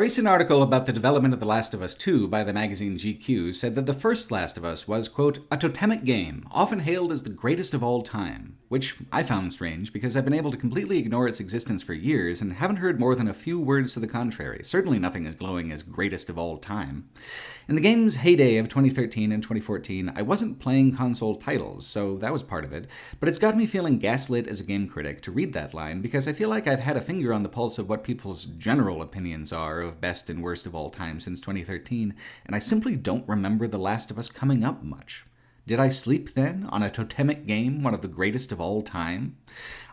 recent article about the development of The Last of Us 2 by the magazine GQ said that the first Last of Us was, quote, a totemic game, often hailed as the greatest of all time, which I found strange because I've been able to completely ignore its existence for years and haven't heard more than a few words to the contrary, certainly nothing as glowing as greatest of all time. In the game's heyday of 2013 and 2014, I wasn't playing console titles, so that was part of it, but it's got me feeling gaslit as a game critic to read that line because I feel like I've had a finger on the pulse of what people's general opinions are of best and worst of all time since 2013, and I simply don't remember The Last of Us coming up much. Did I sleep then on a totemic game, one of the greatest of all time?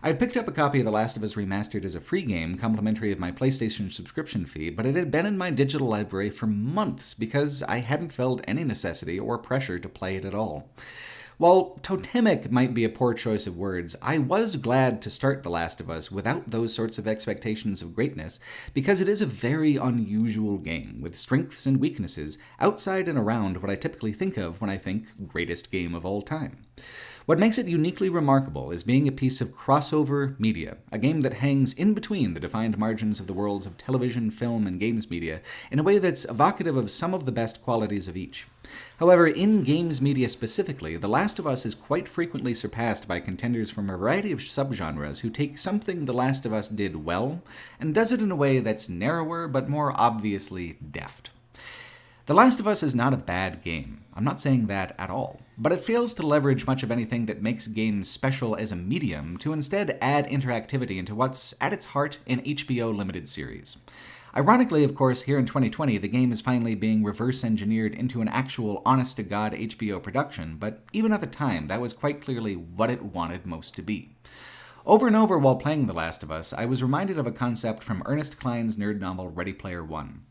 I had picked up a copy of The Last of Us Remastered as a free game, complimentary of my PlayStation subscription fee, but it had been in my digital library for months because I hadn't felt any necessity or pressure to play it at all. While totemic might be a poor choice of words, I was glad to start The Last of Us without those sorts of expectations of greatness, because it is a very unusual game, with strengths and weaknesses outside and around what I typically think of when I think greatest game of all time. What makes it uniquely remarkable is being a piece of crossover media, a game that hangs in between the defined margins of the worlds of television, film, and games media in a way that's evocative of some of the best qualities of each. However, in games media specifically, The Last of Us is quite frequently surpassed by contenders from a variety of subgenres who take something The Last of Us did well and does it in a way that's narrower but more obviously deft. The Last of Us is not a bad game. I'm not saying that at all. But it fails to leverage much of anything that makes games special as a medium to instead add interactivity into what's, at its heart, an HBO limited series. Ironically, of course, here in 2020, the game is finally being reverse-engineered into an actual honest-to-God HBO production, but even at the time, that was quite clearly what it wanted most to be. Over and over while playing The Last of Us, I was reminded of a concept from Ernest Cline's nerd novel Ready Player One.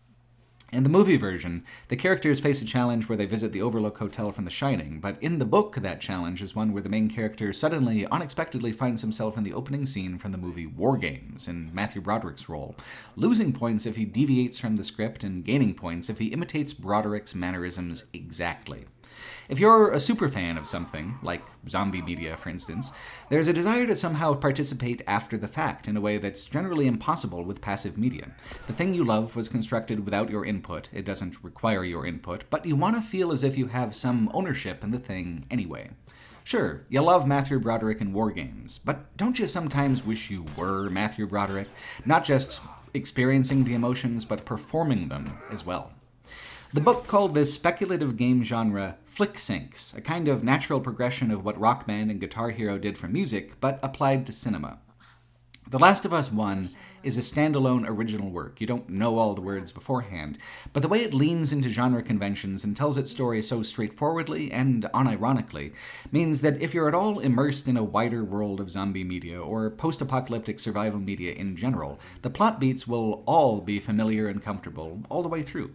In the movie version, the characters face a challenge where they visit the Overlook Hotel from The Shining, but in the book, that challenge is one where the main character suddenly, unexpectedly finds himself in the opening scene from the movie War Games, in Matthew Broderick's role, losing points if he deviates from the script and gaining points if he imitates Broderick's mannerisms exactly. If you're a superfan of something, like zombie media for instance, there's a desire to somehow participate after the fact in a way that's generally impossible with passive media. The thing you love was constructed without your input, it doesn't require your input, but you want to feel as if you have some ownership in the thing anyway. Sure, you love Matthew Broderick in War Games, but don't you sometimes wish you were Matthew Broderick? Not just experiencing the emotions, but performing them as well. The book called this speculative game genre flick syncs, a kind of natural progression of what Rock Band and Guitar Hero did for music, but applied to cinema. The Last of Us 1 is a standalone original work. You don't know all the words beforehand, but the way it leans into genre conventions and tells its story so straightforwardly and unironically means that if you're at all immersed in a wider world of zombie media or post-apocalyptic survival media in general, the plot beats will all be familiar and comfortable all the way through.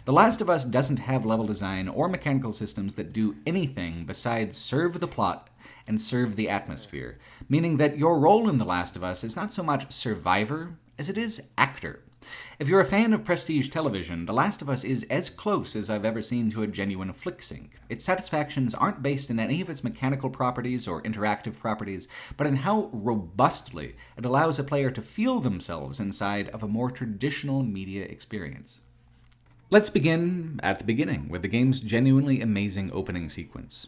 The Last of Us doesn't have level design or mechanical systems that do anything besides serve the plot and serve the atmosphere, meaning that your role in The Last of Us is not so much survivor as it is actor. If you're a fan of prestige television, The Last of Us is as close as I've ever seen to a genuine flick sync. Its satisfactions aren't based in any of its mechanical properties or interactive properties, but in how robustly it allows a player to feel themselves inside of a more traditional media experience. Let's begin at the beginning, with the game's genuinely amazing opening sequence.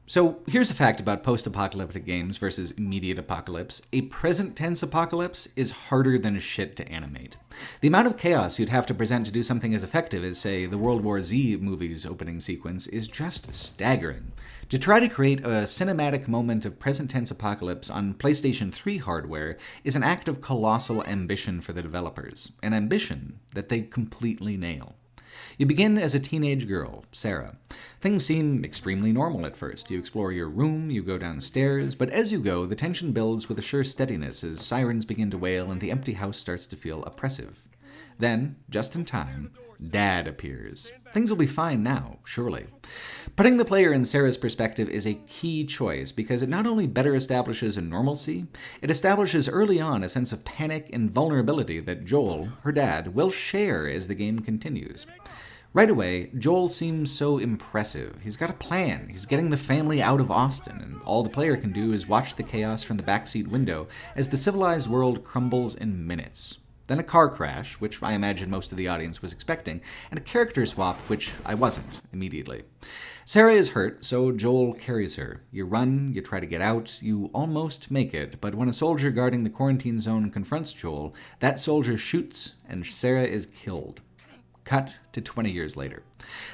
So here's a fact about post-apocalyptic games versus immediate apocalypse. A present-tense apocalypse is harder than shit to animate. The amount of chaos you'd have to present to do something as effective as, say, the World War Z movie's opening sequence is just staggering. To try to create a cinematic moment of present-tense apocalypse on PlayStation 3 hardware is an act of colossal ambition for the developers, an ambition that they completely nail. You begin as a teenage girl, Sarah. Things seem extremely normal at first. You explore your room, you go downstairs, but as you go, the tension builds with a sure steadiness as sirens begin to wail and the empty house starts to feel oppressive. Then, just in time, Dad appears. Things will be fine now, surely. Putting the player in Sarah's perspective is a key choice because it not only better establishes a normalcy, it establishes early on a sense of panic and vulnerability that Joel, her dad, will share as the game continues. Right away, Joel seems so impressive. He's got a plan. He's getting the family out of Austin, and all the player can do is watch the chaos from the backseat window as the civilized world crumbles in minutes. then a car crash, which I imagine most of the audience was expecting, and a character swap, which I wasn't immediately. Sarah is hurt, so Joel carries her. You run, you try to get out, you almost make it, but when a soldier guarding the quarantine zone confronts Joel, that soldier shoots, and Sarah is killed. Cut to 20 years later.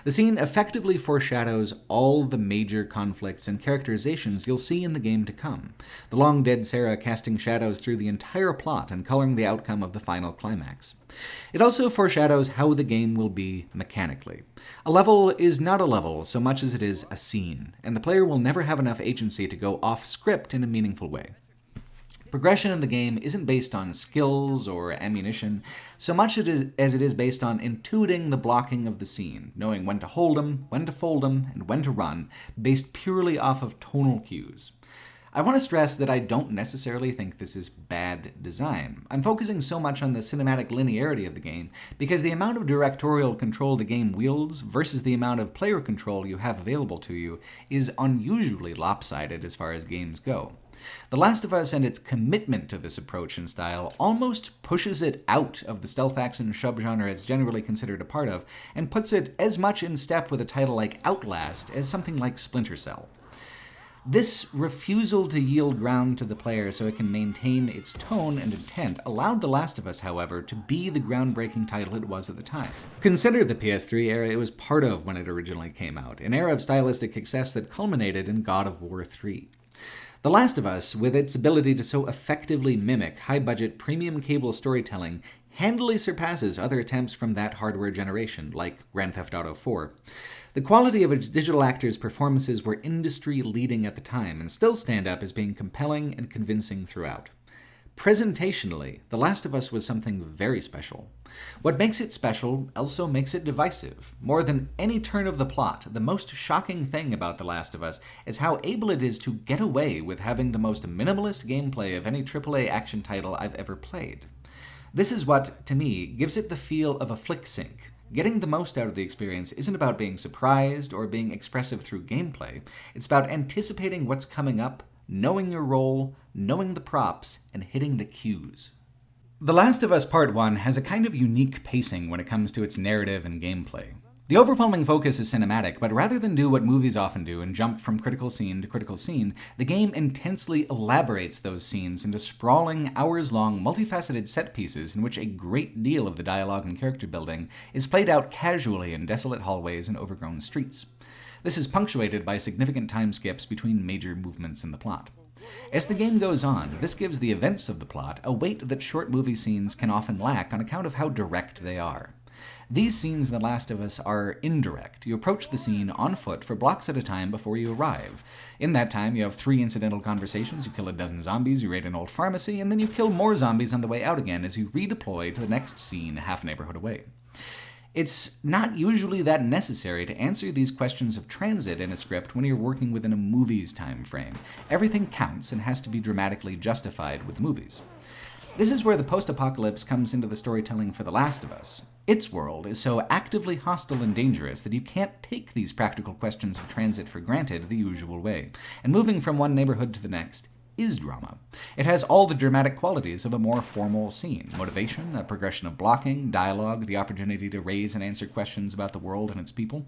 The scene effectively foreshadows all the major conflicts and characterizations you'll see in the game to come. The long-dead Sarah casting shadows through the entire plot and coloring the outcome of the final climax. It also foreshadows how the game will be mechanically. A level is not a level so much as it is a scene, and the player will never have enough agency to go off-script in a meaningful way. Progression in the game isn't based on skills or ammunition so much as it is based on intuiting the blocking of the scene, knowing when to hold 'em, when to fold 'em, and when to run, based purely off of tonal cues. I want to stress that I don't necessarily think this is bad design. I'm focusing so much on the cinematic linearity of the game because the amount of directorial control the game wields versus the amount of player control you have available to you is unusually lopsided as far as games go. The Last of Us and its commitment to this approach and style almost pushes it out of the stealth action subgenre it's generally considered a part of, and puts it as much in step with a title like Outlast as something like Splinter Cell. This refusal to yield ground to the player so it can maintain its tone and intent allowed The Last of Us, however, to be the groundbreaking title it was at the time. Consider the PS3 era it was part of when it originally came out, an era of stylistic success that culminated in God of War 3. The Last of Us, with its ability to so effectively mimic high-budget premium cable storytelling, handily surpasses other attempts from that hardware generation, like Grand Theft Auto 4. The quality of its digital actors' performances were industry-leading at the time, and still stand up as being compelling and convincing throughout. Presentationally, The Last of Us was something very special. What makes it special also makes it divisive. More than any turn of the plot, the most shocking thing about The Last of Us is how able it is to get away with having the most minimalist gameplay of any AAA action title I've ever played. This is what, to me, gives it the feel of a flick sync. Getting the most out of the experience isn't about being surprised or being expressive through gameplay. It's about anticipating what's coming up, knowing your role, knowing the props, and hitting the cues. The Last of Us Part 1 has a kind of unique pacing when it comes to its narrative and gameplay. The overwhelming focus is cinematic, but rather than do what movies often do and jump from critical scene to critical scene, the game intensely elaborates those scenes into sprawling, hours-long, multifaceted set pieces in which a great deal of the dialogue and character building is played out casually in desolate hallways and overgrown streets. This is punctuated by significant time skips between major movements in the plot. As the game goes on, this gives the events of the plot a weight that short movie scenes can often lack on account of how direct they are. These scenes in The Last of Us are indirect. You approach the scene on foot for blocks at a time before you arrive. In that time, you have 3 incidental conversations, you kill a dozen zombies, you raid an old pharmacy, and then you kill more zombies on the way out again as you redeploy to the next scene half a neighborhood away. It's not usually that necessary to answer these questions of transit in a script when you're working within a movie's time frame. Everything counts and has to be dramatically justified with movies. This is where the post-apocalypse comes into the storytelling for The Last of Us. Its world is so actively hostile and dangerous that you can't take these practical questions of transit for granted the usual way, and moving from one neighborhood to the next is drama. It has all the dramatic qualities of a more formal scene: motivation, a progression of blocking, dialogue, the opportunity to raise and answer questions about the world and its people.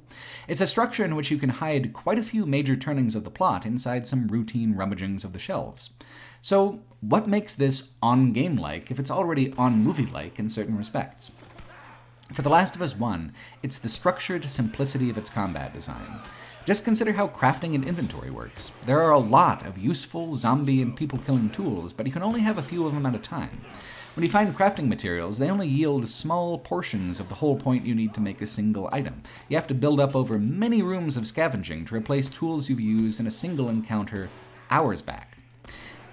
It's a structure in which you can hide quite a few major turnings of the plot inside some routine rummagings of the shelves. So, what makes this on-game-like if it's already on-movie-like in certain respects? For The Last of Us 1, it's the structured simplicity of its combat design. Just consider how crafting and inventory works. There are a lot of useful zombie and people-killing tools, but you can only have a few of them at a time. When you find crafting materials, they only yield small portions of the whole point you need to make a single item. You have to build up over many rooms of scavenging to replace tools you've used in a single encounter hours back.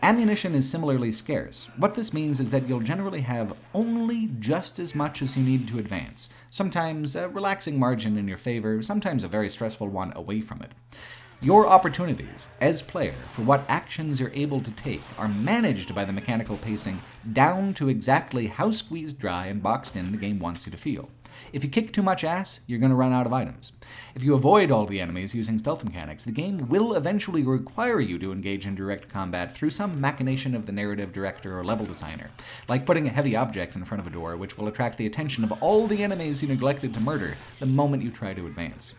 Ammunition is similarly scarce. What this means is that you'll generally have only just as much as you need to advance. Sometimes a relaxing margin in your favor, sometimes a very stressful one away from it. Your opportunities, as player, for what actions you're able to take are managed by the mechanical pacing down to exactly how squeezed dry and boxed in the game wants you to feel. If you kick too much ass, you're going to run out of items. If you avoid all the enemies using stealth mechanics, the game will eventually require you to engage in direct combat through some machination of the narrative director or level designer, like putting a heavy object in front of a door which will attract the attention of all the enemies you neglected to murder the moment you try to advance.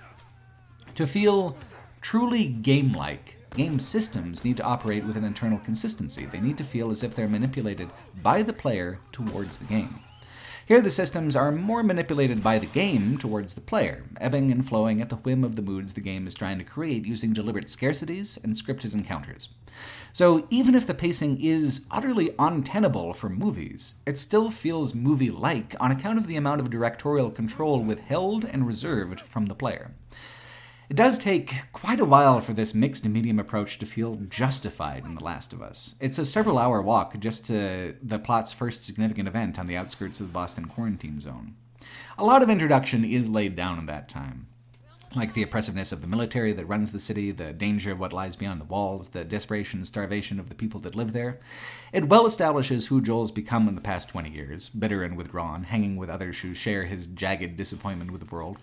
To feel truly game-like, game systems need to operate with an internal consistency. They need to feel as if they're manipulated by the player towards the game. Here the systems are more manipulated by the game towards the player, ebbing and flowing at the whim of the moods the game is trying to create using deliberate scarcities and scripted encounters. So even if the pacing is utterly untenable for movies, it still feels movie-like on account of the amount of directorial control withheld and reserved from the player. It does take quite a while for this mixed medium approach to feel justified in The Last of Us. It's a several-hour walk just to the plot's first significant event on the outskirts of the Boston quarantine zone. A lot of introduction is laid down in that time, like the oppressiveness of the military that runs the city, the danger of what lies beyond the walls, the desperation and starvation of the people that live there. It well establishes who Joel's become in the past 20 years, bitter and withdrawn, hanging with others who share his jagged disappointment with the world.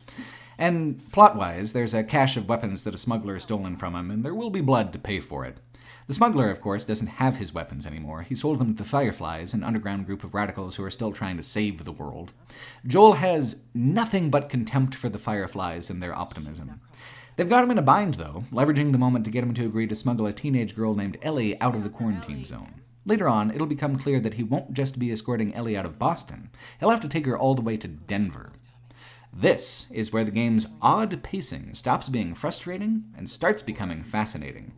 And plot-wise, there's a cache of weapons that a smuggler has stolen from him, and there will be blood to pay for it. The smuggler, of course, doesn't have his weapons anymore. He sold them to the Fireflies, an underground group of radicals who are still trying to save the world. Joel has nothing but contempt for the Fireflies and their optimism. They've got him in a bind, though, leveraging the moment to get him to agree to smuggle a teenage girl named Ellie out of the quarantine zone. Later on, it'll become clear that he won't just be escorting Ellie out of Boston. He'll have to take her all the way to Denver. This is where the game's odd pacing stops being frustrating and starts becoming fascinating.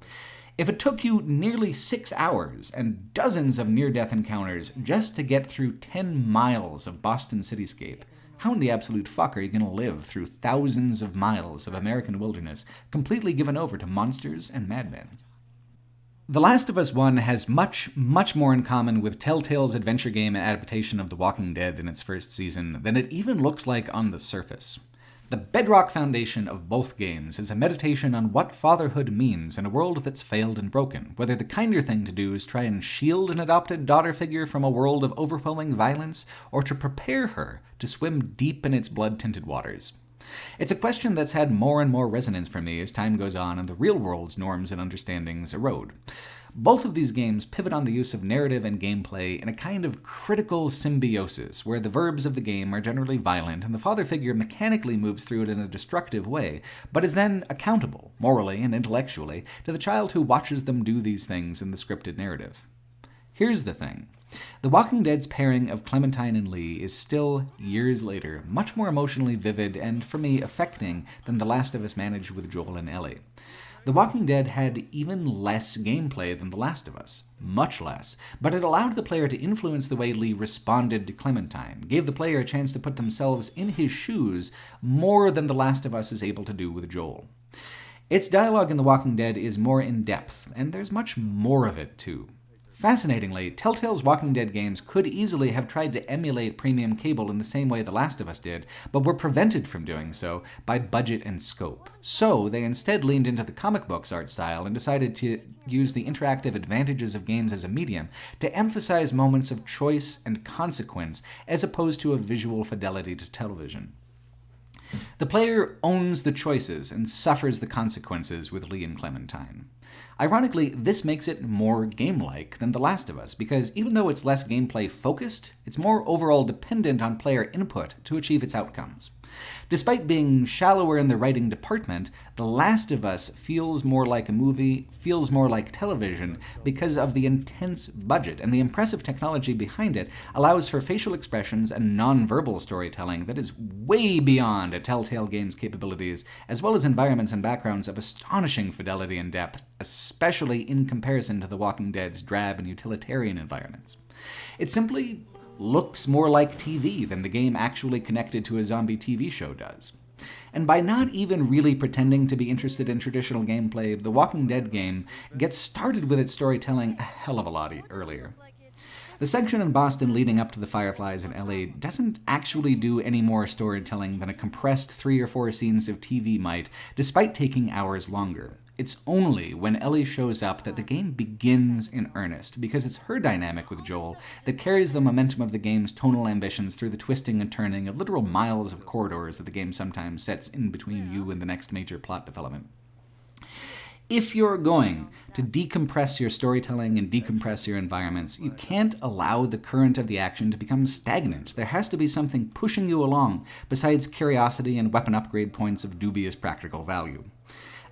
If it took you nearly 6 hours and dozens of near-death encounters just to get through 10 miles of Boston cityscape, how in the absolute fuck are you going to live through thousands of miles of American wilderness completely given over to monsters and madmen? The Last of Us 1 has much more in common with Telltale's adventure game adaptation of The Walking Dead in its first season than it even looks like on the surface. The bedrock foundation of both games is a meditation on what fatherhood means in a world that's failed and broken, whether the kinder thing to do is try and shield an adopted daughter figure from a world of overwhelming violence, or to prepare her to swim deep in its blood-tinted waters. It's a question that's had more and more resonance for me as time goes on and the real world's norms and understandings erode. Both of these games pivot on the use of narrative and gameplay in a kind of critical symbiosis, where the verbs of the game are generally violent and the father figure mechanically moves through it in a destructive way, but is then accountable, morally and intellectually, to the child who watches them do these things in the scripted narrative. Here's the thing. The Walking Dead's pairing of Clementine and Lee is still, years later, much more emotionally vivid and, for me, affecting than The Last of Us managed with Joel and Ellie. The Walking Dead had even less gameplay than The Last of Us, much less, but it allowed the player to influence the way Lee responded to Clementine, gave the player a chance to put themselves in his shoes more than The Last of Us is able to do with Joel. Its dialogue in The Walking Dead is more in-depth, and there's much more of it, too. Fascinatingly, Telltale's Walking Dead games could easily have tried to emulate premium cable in the same way The Last of Us did, but were prevented from doing so by budget and scope. So, they instead leaned into the comic books art style and decided to use the interactive advantages of games as a medium to emphasize moments of choice and consequence as opposed to a visual fidelity to television. The player owns the choices and suffers the consequences with Lee and Clementine. Ironically, this makes it more game-like than The Last of Us, because even though it's less gameplay-focused, it's more overall dependent on player input to achieve its outcomes. Despite being shallower in the writing department, The Last of Us feels more like a movie, feels more like television, because of the intense budget, and the impressive technology behind it allows for facial expressions and non-verbal storytelling that is way beyond a Telltale game's capabilities, as well as environments and backgrounds of astonishing fidelity and depth, especially in comparison to The Walking Dead's drab and utilitarian environments. It simply looks more like TV than the game actually connected to a zombie TV show does. And by not even really pretending to be interested in traditional gameplay, The Walking Dead game gets started with its storytelling a hell of a lot earlier. The section in Boston leading up to the Fireflies and Ellie doesn't actually do any more storytelling than a compressed 3 or 4 scenes of TV might, despite taking hours longer. It's only when Ellie shows up that the game begins in earnest, because it's her dynamic with Joel that carries the momentum of the game's tonal ambitions through the twisting and turning of literal miles of corridors that the game sometimes sets in between you and the next major plot development. If you're going to decompress your storytelling and decompress your environments, you can't allow the current of the action to become stagnant. There has to be something pushing you along besides curiosity and weapon upgrade points of dubious practical value.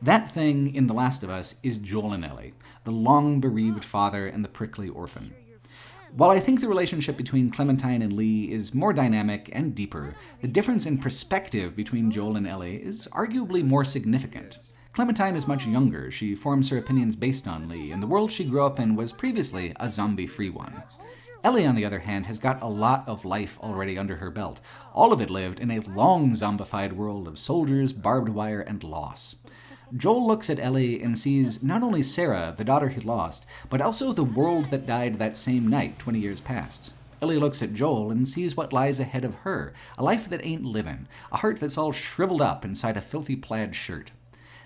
That thing in The Last of Us is Joel and Ellie, the long-bereaved father and the prickly orphan. While I think the relationship between Clementine and Lee is more dynamic and deeper, the difference in perspective between Joel and Ellie is arguably more significant. Clementine is much younger. She forms her opinions based on Lee, and the world she grew up in was previously a zombie-free one. Ellie, on the other hand, has got a lot of life already under her belt. All of it lived in a long zombified world of soldiers, barbed wire, and loss. Joel looks at Ellie and sees not only Sarah, the daughter he lost, but also the world that died that same night 20 years past. Ellie looks at Joel and sees what lies ahead of her, a life that ain't livin', a heart that's all shriveled up inside a filthy plaid shirt.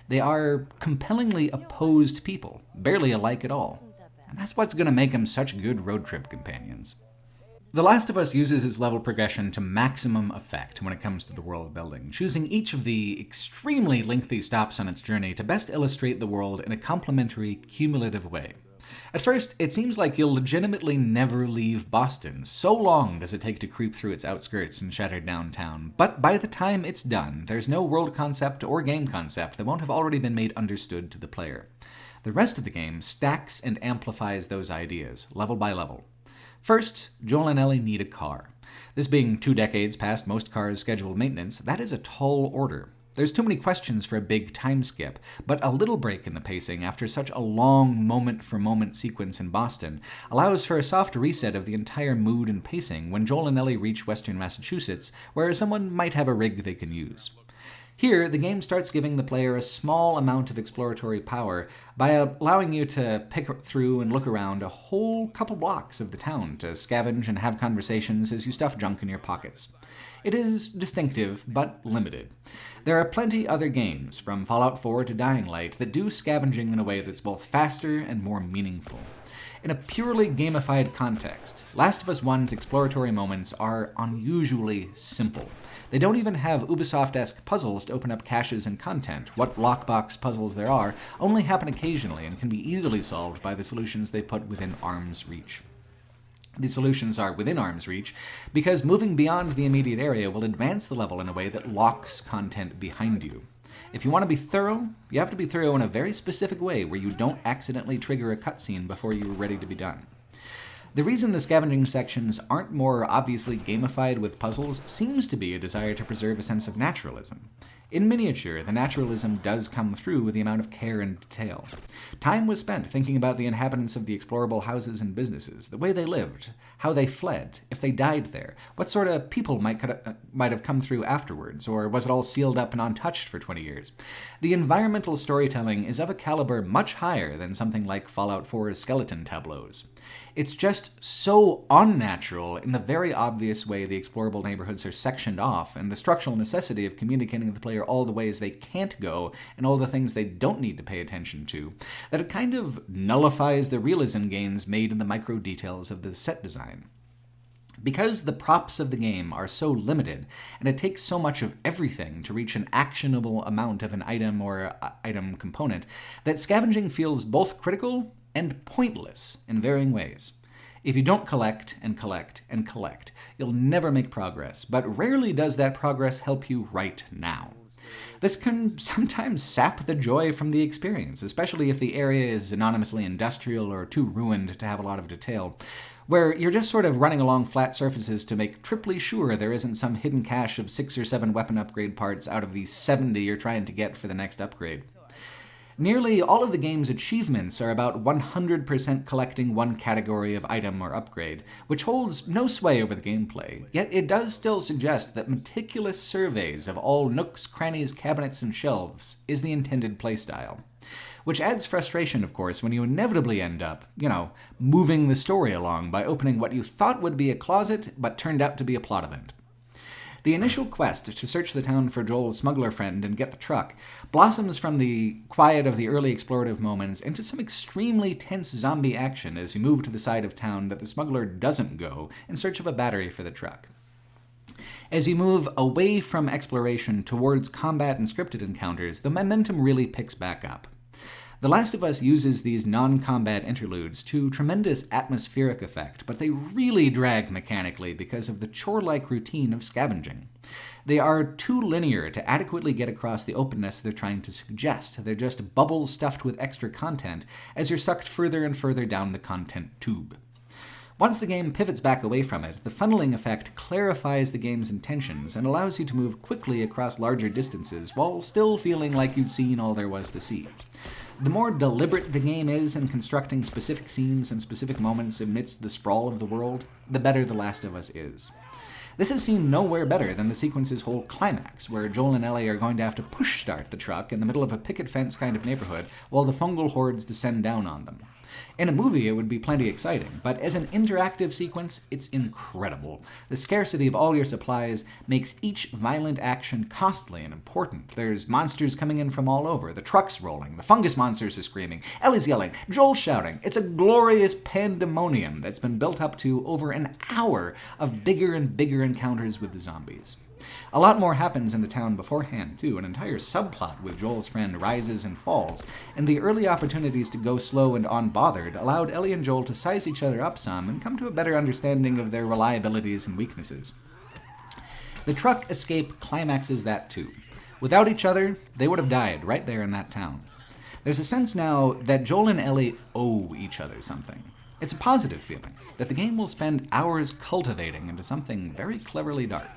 They are compellingly opposed people, barely alike at all. And that's what's going to make them such good road trip companions. The Last of Us uses its level progression to maximum effect when it comes to the world building, choosing each of the extremely lengthy stops on its journey to best illustrate the world in a complementary, cumulative way. At first, it seems like you'll legitimately never leave Boston. So long does it take to creep through its outskirts and shattered downtown. But by the time it's done, there's no world concept or game concept that won't have already been made understood to the player. The rest of the game stacks and amplifies those ideas, level by level. First, Joel and Ellie need a car. This being 2 decades past most cars' scheduled maintenance, that is a tall order. There's too many questions for a big time skip, but a little break in the pacing after such a long moment-for-moment sequence in Boston allows for a soft reset of the entire mood and pacing when Joel and Ellie reach western Massachusetts, where someone might have a rig they can use. Here, the game starts giving the player a small amount of exploratory power by allowing you to pick through and look around a whole couple blocks of the town to scavenge and have conversations as you stuff junk in your pockets. It is distinctive, but limited. There are plenty other games, from Fallout 4 to Dying Light, that do scavenging in a way that's both faster and more meaningful. In a purely gamified context, Last of Us 1's exploratory moments are unusually simple. They don't even have Ubisoft-esque puzzles to open up caches and content. What lockbox puzzles there are only happen occasionally and can be easily solved by the solutions they put within arm's reach. These solutions are within arm's reach because moving beyond the immediate area will advance the level in a way that locks content behind you. If you want to be thorough, you have to be thorough in a very specific way where you don't accidentally trigger a cutscene before you're ready to be done. The reason the scavenging sections aren't more obviously gamified with puzzles seems to be a desire to preserve a sense of naturalism. In miniature, the naturalism does come through with the amount of care and detail. Time was spent thinking about the inhabitants of the explorable houses and businesses, the way they lived, how they fled, if they died there, what sort of people might have come through afterwards, or was it all sealed up and untouched for 20 years? The environmental storytelling is of a caliber much higher than something like Fallout 4's skeleton tableaus. It's just so unnatural in the very obvious way the explorable neighborhoods are sectioned off, and the structural necessity of communicating to the player all the ways they can't go and all the things they don't need to pay attention to, that it kind of nullifies the realism gains made in the micro details of the set design. Because the props of the game are so limited, and it takes so much of everything to reach an actionable amount of an item or item component, that scavenging feels both critical and pointless in varying ways. If you don't collect and collect and collect, you'll never make progress, but rarely does that progress help you right now. This can sometimes sap the joy from the experience, especially if the area is anonymously industrial or too ruined to have a lot of detail, where you're just sort of running along flat surfaces to make triply sure there isn't some hidden cache of 6 or 7 weapon upgrade parts out of the 70 you're trying to get for the next upgrade. Nearly all of the game's achievements are about 100% collecting one category of item or upgrade, which holds no sway over the gameplay, yet it does still suggest that meticulous surveys of all nooks, crannies, cabinets, and shelves is the intended playstyle. Which adds frustration, of course, when you inevitably end up, moving the story along by opening what you thought would be a closet, but turned out to be a plot event. The initial quest to search the town for Joel's smuggler friend and get the truck blossoms from the quiet of the early explorative moments into some extremely tense zombie action as you move to the side of town that the smuggler doesn't go in search of a battery for the truck. As you move away from exploration towards combat and scripted encounters, the momentum really picks back up. The Last of Us uses these non-combat interludes to tremendous atmospheric effect, but they really drag mechanically because of the chore-like routine of scavenging. They are too linear to adequately get across the openness they're trying to suggest. They're just bubbles stuffed with extra content as you're sucked further and further down the content tube. Once the game pivots back away from it, the funneling effect clarifies the game's intentions and allows you to move quickly across larger distances while still feeling like you'd seen all there was to see. The more deliberate the game is in constructing specific scenes and specific moments amidst the sprawl of the world, the better The Last of Us is. This is seen nowhere better than the sequence's whole climax, where Joel and Ellie are going to have to push-start the truck in the middle of a picket fence kind of neighborhood while the fungal hordes descend down on them. In a movie, it would be plenty exciting, but as an interactive sequence, it's incredible. The scarcity of all your supplies makes each violent action costly and important. There's monsters coming in from all over, the truck's rolling, the fungus monsters are screaming, Ellie's yelling, Joel's shouting. It's a glorious pandemonium that's been built up to over an hour of bigger and bigger encounters with the zombies. A lot more happens in the town beforehand, too. An entire subplot with Joel's friend rises and falls, and the early opportunities to go slow and unbothered allowed Ellie and Joel to size each other up some and come to a better understanding of their reliabilities and weaknesses. The truck escape climaxes that, too. Without each other, they would have died right there in that town. There's a sense now that Joel and Ellie owe each other something. It's a positive feeling that the game will spend hours cultivating into something very cleverly dark.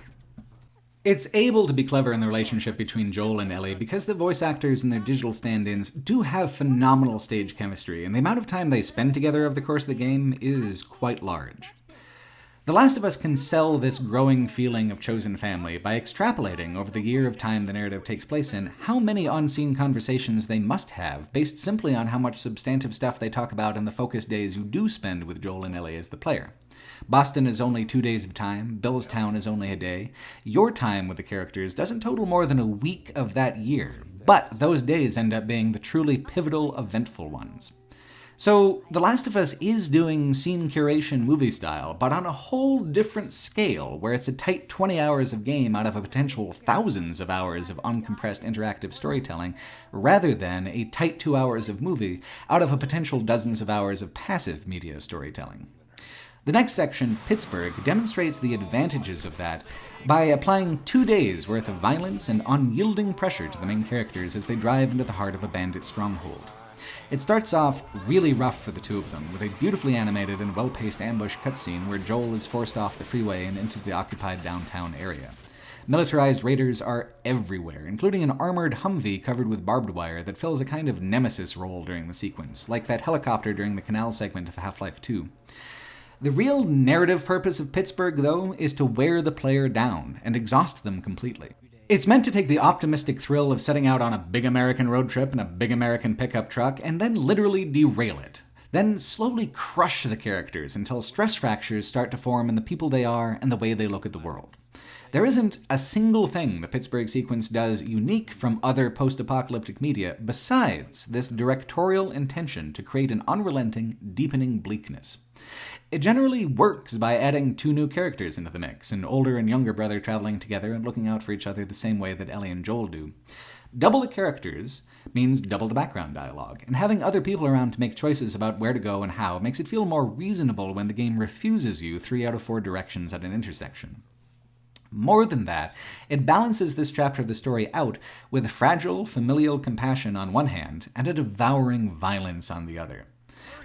It's able to be clever in the relationship between Joel and Ellie because the voice actors and their digital stand-ins do have phenomenal stage chemistry, and the amount of time they spend together over the course of the game is quite large. The Last of Us can sell this growing feeling of chosen family by extrapolating over the year of time the narrative takes place in how many unseen conversations they must have based simply on how much substantive stuff they talk about in the focused days you do spend with Joel and Ellie as the player. Boston is only 2 days of time, Bill's town is only a day. Your time with the characters doesn't total more than a week of that year, but those days end up being the truly pivotal, eventful ones. So, The Last of Us is doing scene curation movie style, but on a whole different scale, where it's a tight 20 hours of game out of a potential thousands of hours of uncompressed interactive storytelling, rather than a tight 2 hours of movie out of a potential dozens of hours of passive media storytelling. The next section, Pittsburgh, demonstrates the advantages of that by applying 2 days' worth of violence and unyielding pressure to the main characters as they drive into the heart of a bandit stronghold. It starts off really rough for the two of them, with a beautifully animated and well-paced ambush cutscene where Joel is forced off the freeway and into the occupied downtown area. Militarized raiders are everywhere, including an armored Humvee covered with barbed wire that fills a kind of nemesis role during the sequence, like that helicopter during the canal segment of Half-Life 2. The real narrative purpose of Pittsburgh, though, is to wear the player down and exhaust them completely. It's meant to take the optimistic thrill of setting out on a big American road trip in a big American pickup truck and then literally derail it. Then slowly crush the characters until stress fractures start to form in the people they are and the way they look at the world. There isn't a single thing the Pittsburgh sequence does unique from other post-apocalyptic media besides this directorial intention to create an unrelenting, deepening bleakness. It generally works by adding 2 new characters into the mix, an older and younger brother traveling together and looking out for each other the same way that Ellie and Joel do. Double the characters means double the background dialogue, and having other people around to make choices about where to go and how makes it feel more reasonable when the game refuses you 3 out of 4 directions at an intersection. More than that, it balances this chapter of the story out with fragile, familial compassion on one hand and a devouring violence on the other.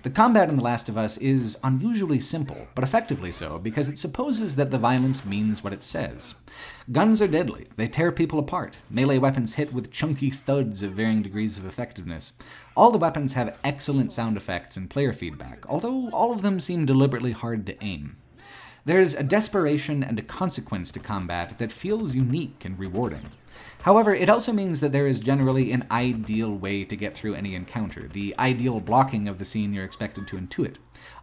The combat in The Last of Us is unusually simple, but effectively so, because it supposes that the violence means what it says. Guns are deadly. They tear people apart. Melee weapons hit with chunky thuds of varying degrees of effectiveness. All the weapons have excellent sound effects and player feedback, although all of them seem deliberately hard to aim. There's a desperation and a consequence to combat that feels unique and rewarding. However, it also means that there is generally an ideal way to get through any encounter, the ideal blocking of the scene you're expected to intuit.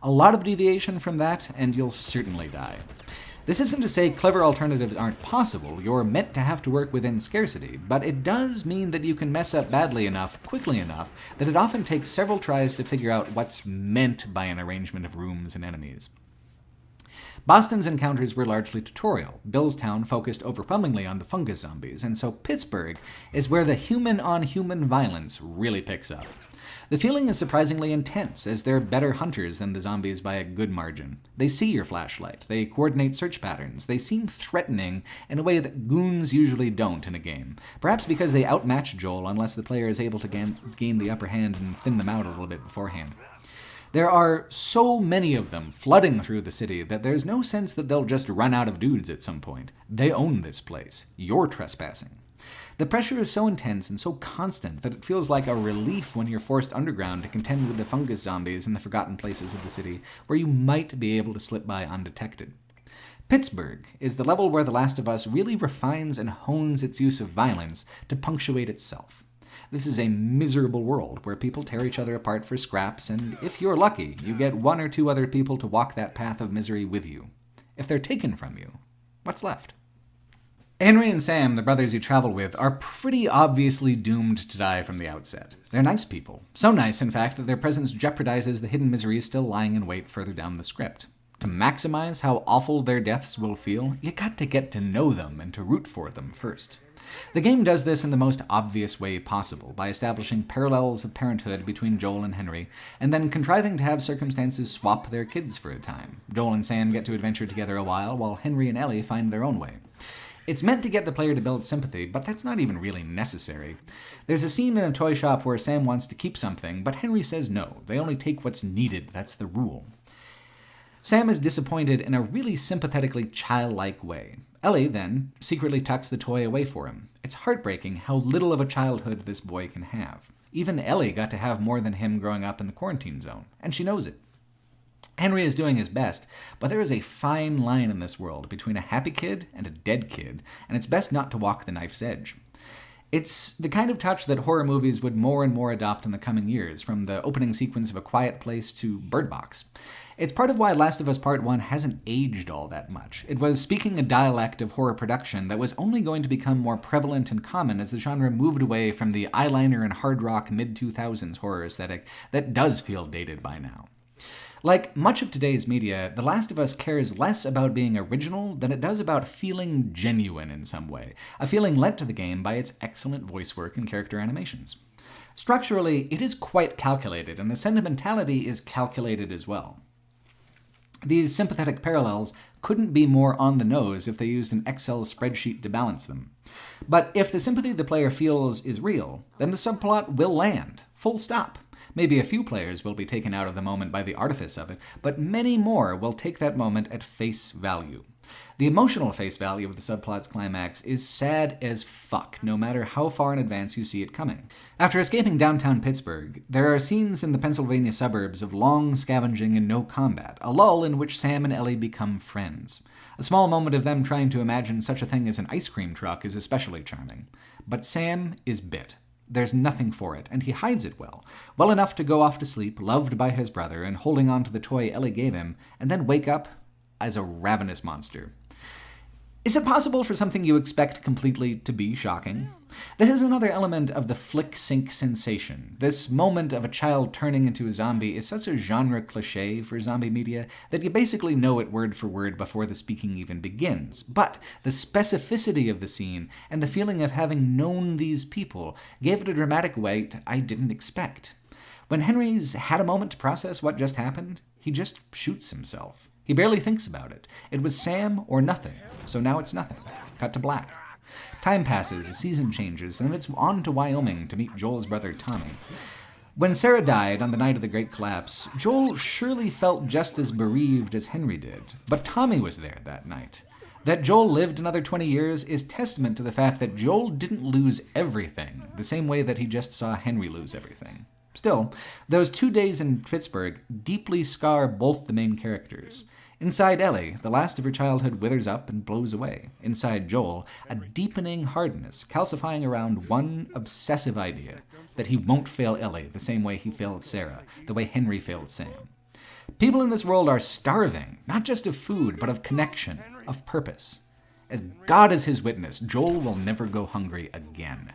A lot of deviation from that, and you'll certainly die. This isn't to say clever alternatives aren't possible, you're meant to have to work within scarcity, but it does mean that you can mess up badly enough, quickly enough, that it often takes several tries to figure out what's meant by an arrangement of rooms and enemies. Boston's encounters were largely tutorial. Billstown focused overwhelmingly on the fungus zombies, and so Pittsburgh is where the human-on-human violence really picks up. The feeling is surprisingly intense, as they're better hunters than the zombies by a good margin. They see your flashlight, they coordinate search patterns, they seem threatening in a way that goons usually don't in a game. Perhaps because they outmatch Joel unless the player is able to gain the upper hand and thin them out a little bit beforehand. There are so many of them flooding through the city that there's no sense that they'll just run out of dudes at some point. They own this place. You're trespassing. The pressure is so intense and so constant that it feels like a relief when you're forced underground to contend with the fungus zombies in the forgotten places of the city where you might be able to slip by undetected. Pittsburgh is the level where The Last of Us really refines and hones its use of violence to punctuate itself. This is a miserable world where people tear each other apart for scraps, and if you're lucky, you get one or two other people to walk that path of misery with you. If they're taken from you, what's left? Henry and Sam, the brothers you travel with, are pretty obviously doomed to die from the outset. They're nice people. So nice, in fact, that their presence jeopardizes the hidden misery still lying in wait further down the script. To maximize how awful their deaths will feel, you got to get to know them and to root for them first. The game does this in the most obvious way possible, by establishing parallels of parenthood between Joel and Henry, and then contriving to have circumstances swap their kids for a time. Joel and Sam get to adventure together a while Henry and Ellie find their own way. It's meant to get the player to build sympathy, but that's not even really necessary. There's a scene in a toy shop where Sam wants to keep something, but Henry says no. They only take what's needed. That's the rule. Sam is disappointed in a really sympathetically childlike way. Ellie, then, secretly tucks the toy away for him. It's heartbreaking how little of a childhood this boy can have. Even Ellie got to have more than him growing up in the quarantine zone, and she knows it. Henry is doing his best, but there is a fine line in this world between a happy kid and a dead kid, and it's best not to walk the knife's edge. It's the kind of touch that horror movies would more and more adopt in the coming years, from the opening sequence of A Quiet Place to Bird Box. It's part of why Last of Us Part 1 hasn't aged all that much. It was speaking a dialect of horror production that was only going to become more prevalent and common as the genre moved away from the eyeliner and hard rock mid-2000s horror aesthetic that does feel dated by now. Like much of today's media, The Last of Us cares less about being original than it does about feeling genuine in some way, a feeling lent to the game by its excellent voice work and character animations. Structurally, it is quite calculated, and the sentimentality is calculated as well. These sympathetic parallels couldn't be more on the nose if they used an Excel spreadsheet to balance them. But if the sympathy the player feels is real, then the subplot will land, full stop. Maybe a few players will be taken out of the moment by the artifice of it, but many more will take that moment at face value. The emotional face value of the subplot's climax is sad as fuck, no matter how far in advance you see it coming. After escaping downtown Pittsburgh, there are scenes in the Pennsylvania suburbs of long scavenging and no combat, a lull in which Sam and Ellie become friends. A small moment of them trying to imagine such a thing as an ice cream truck is especially charming. But Sam is bit. There's nothing for it, and he hides it well enough to go off to sleep, loved by his brother, and holding on to the toy Ellie gave him, and then wake up as a ravenous monster. Is it possible for something you expect completely to be shocking? This is another element of the flick-sync sensation. This moment of a child turning into a zombie is such a genre cliché for zombie media that you basically know it word for word before the speaking even begins. But the specificity of the scene and the feeling of having known these people gave it a dramatic weight I didn't expect. When Henry's had a moment to process what just happened, he just shoots himself. He barely thinks about it. It was Sam or nothing, so now it's nothing. Cut to black. Time passes, a season changes, and then it's on to Wyoming to meet Joel's brother Tommy. When Sarah died on the night of the Great Collapse, Joel surely felt just as bereaved as Henry did, but Tommy was there that night. That Joel lived another 20 years is testament to the fact that Joel didn't lose everything, the same way that he just saw Henry lose everything. Still, those 2 days in Pittsburgh deeply scar both the main characters. Inside Ellie, the last of her childhood withers up and blows away. Inside Joel, a deepening hardness calcifying around one obsessive idea, that he won't fail Ellie the same way he failed Sarah, the way Henry failed Sam. People in this world are starving, not just of food, but of connection, of purpose. As God is his witness, Joel will never go hungry again.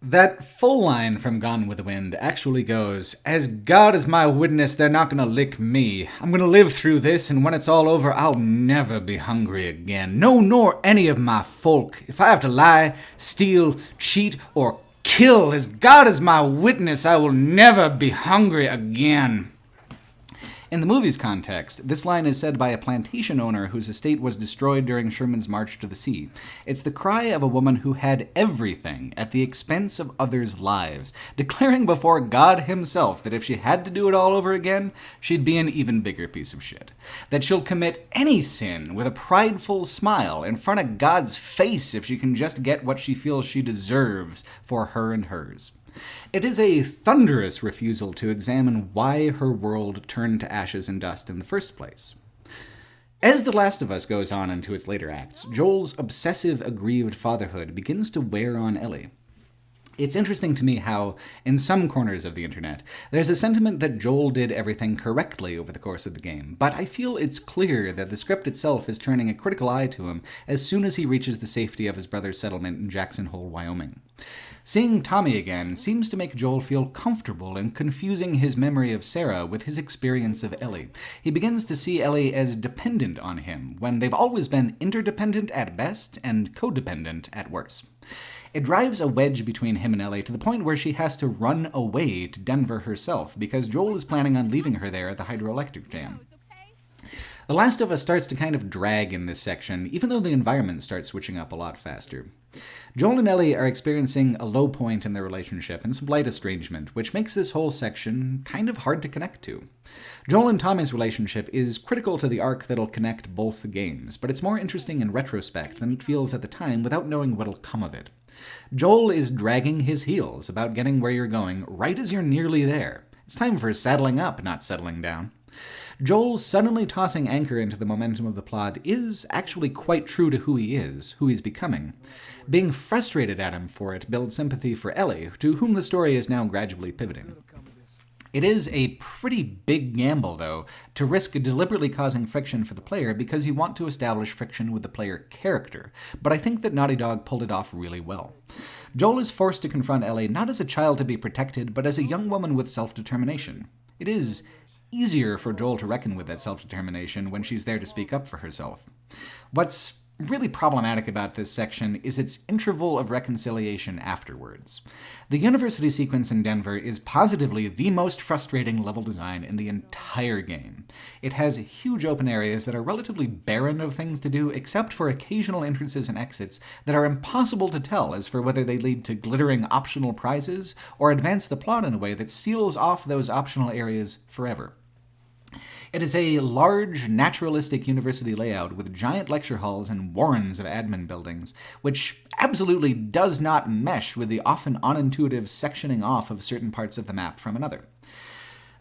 That full line from Gone with the Wind actually goes, as God is my witness, they're not gonna lick me. I'm gonna live through this, and when it's all over, I'll never be hungry again. No, nor any of my folk. If I have to lie, steal, cheat, or kill, as God is my witness, I will never be hungry again. In the movie's context, this line is said by a plantation owner whose estate was destroyed during Sherman's march to the sea. It's the cry of a woman who had everything at the expense of others' lives, declaring before God himself that if she had to do it all over again, she'd be an even bigger piece of shit. That she'll commit any sin with a prideful smile in front of God's face if she can just get what she feels she deserves for her and hers. It is a thunderous refusal to examine why her world turned to ashes and dust in the first place. As The Last of Us goes on into its later acts, Joel's obsessive, aggrieved fatherhood begins to wear on Ellie. It's interesting to me how, in some corners of the internet, there's a sentiment that Joel did everything correctly over the course of the game, but I feel it's clear that the script itself is turning a critical eye to him as soon as he reaches the safety of his brother's settlement in Jackson Hole, Wyoming. Seeing Tommy again seems to make Joel feel comfortable in confusing his memory of Sarah with his experience of Ellie. He begins to see Ellie as dependent on him, when they've always been interdependent at best and codependent at worst. It drives a wedge between him and Ellie to the point where she has to run away to Denver herself because Joel is planning on leaving her there at the hydroelectric dam. The Last of Us starts to kind of drag in this section, even though the environment starts switching up a lot faster. Joel and Ellie are experiencing a low point in their relationship and some light estrangement, which makes this whole section kind of hard to connect to. Joel and Tommy's relationship is critical to the arc that'll connect both games, but it's more interesting in retrospect than it feels at the time without knowing what'll come of it. Joel is dragging his heels about getting where you're going right as you're nearly there. It's time for saddling up, not settling down. Joel suddenly tossing anchor into the momentum of the plot is actually quite true to who he is, who he's becoming. Being frustrated at him for it builds sympathy for Ellie, to whom the story is now gradually pivoting. It is a pretty big gamble, though, to risk deliberately causing friction for the player because you want to establish friction with the player character, but I think that Naughty Dog pulled it off really well. Joel is forced to confront Ellie not as a child to be protected, but as a young woman with self-determination. It is easier for Joel to reckon with that self-determination when she's there to speak up for herself. What's really problematic about this section is its interval of reconciliation afterwards. The university sequence in Denver is positively the most frustrating level design in the entire game. It has huge open areas that are relatively barren of things to do, except for occasional entrances and exits that are impossible to tell as for whether they lead to glittering optional prizes or advance the plot in a way that seals off those optional areas forever. It is a large, naturalistic university layout with giant lecture halls and warrens of admin buildings, which absolutely does not mesh with the often unintuitive sectioning off of certain parts of the map from another.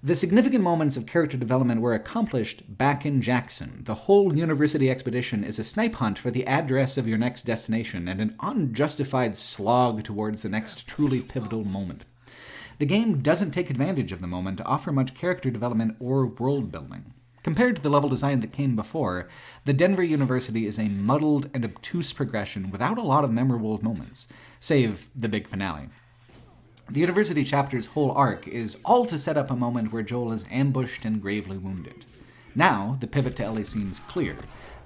The significant moments of character development were accomplished back in Jackson. The whole university expedition is a snipe hunt for the address of your next destination and an unjustified slog towards the next truly pivotal moment. The game doesn't take advantage of the moment to offer much character development or world building. Compared to the level design that came before, the Denver University is a muddled and obtuse progression without a lot of memorable moments, save the big finale. The university chapter's whole arc is all to set up a moment where Joel is ambushed and gravely wounded. Now, the pivot to Ellie seems clear.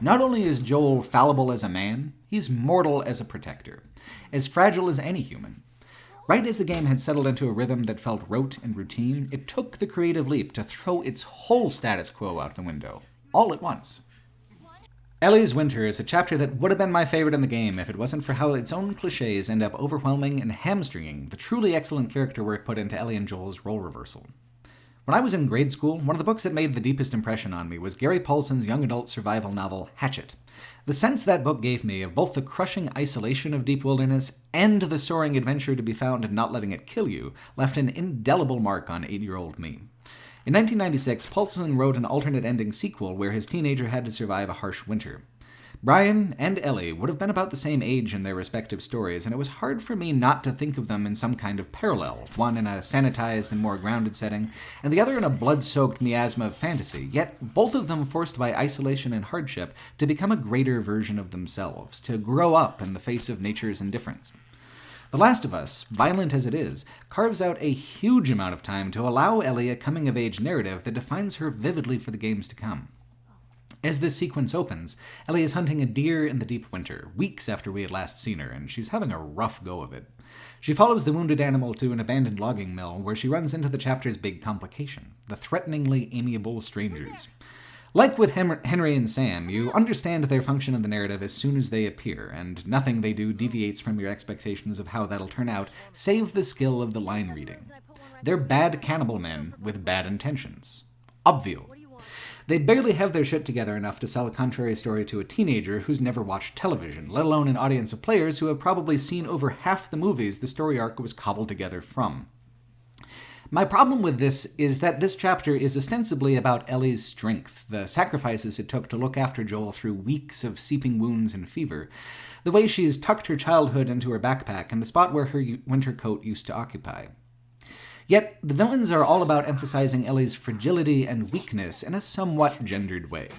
Not only is Joel fallible as a man, he's mortal as a protector, as fragile as any human. Right as the game had settled into a rhythm that felt rote and routine, it took the creative leap to throw its whole status quo out the window, all at once. Ellie's Winter is a chapter that would have been my favorite in the game if it wasn't for how its own cliches end up overwhelming and hamstringing the truly excellent character work put into Ellie and Joel's role reversal. When I was in grade school, one of the books that made the deepest impression on me was Gary Paulson's young adult survival novel, Hatchet. The sense that book gave me of both the crushing isolation of deep wilderness and the soaring adventure to be found and not letting it kill you left an indelible mark on 8-year-old me. In 1996, Paulson wrote an alternate ending sequel where his teenager had to survive a harsh winter. Brian and Ellie would have been about the same age in their respective stories, and it was hard for me not to think of them in some kind of parallel, one in a sanitized and more grounded setting, and the other in a blood-soaked miasma of fantasy, yet both of them forced by isolation and hardship to become a greater version of themselves, to grow up in the face of nature's indifference. The Last of Us, violent as it is, carves out a huge amount of time to allow Ellie a coming-of-age narrative that defines her vividly for the games to come. As this sequence opens, Ellie is hunting a deer in the deep winter, weeks after we had last seen her, and she's having a rough go of it. She follows the wounded animal to an abandoned logging mill, where she runs into the chapter's big complication, the threateningly amiable strangers. Like with Henry and Sam, you understand their function in the narrative as soon as they appear, and nothing they do deviates from your expectations of how that'll turn out, save the skill of the line reading. They're bad cannibal men with bad intentions. Obvio. They barely have their shit together enough to sell a contrary story to a teenager who's never watched television, let alone an audience of players who have probably seen over half the movies the story arc was cobbled together from. My problem with this is that this chapter is ostensibly about Ellie's strength, the sacrifices it took to look after Joel through weeks of seeping wounds and fever, the way she's tucked her childhood into her backpack and the spot where her winter coat used to occupy. Yet, the villains are all about emphasizing Ellie's fragility and weakness in a somewhat gendered way.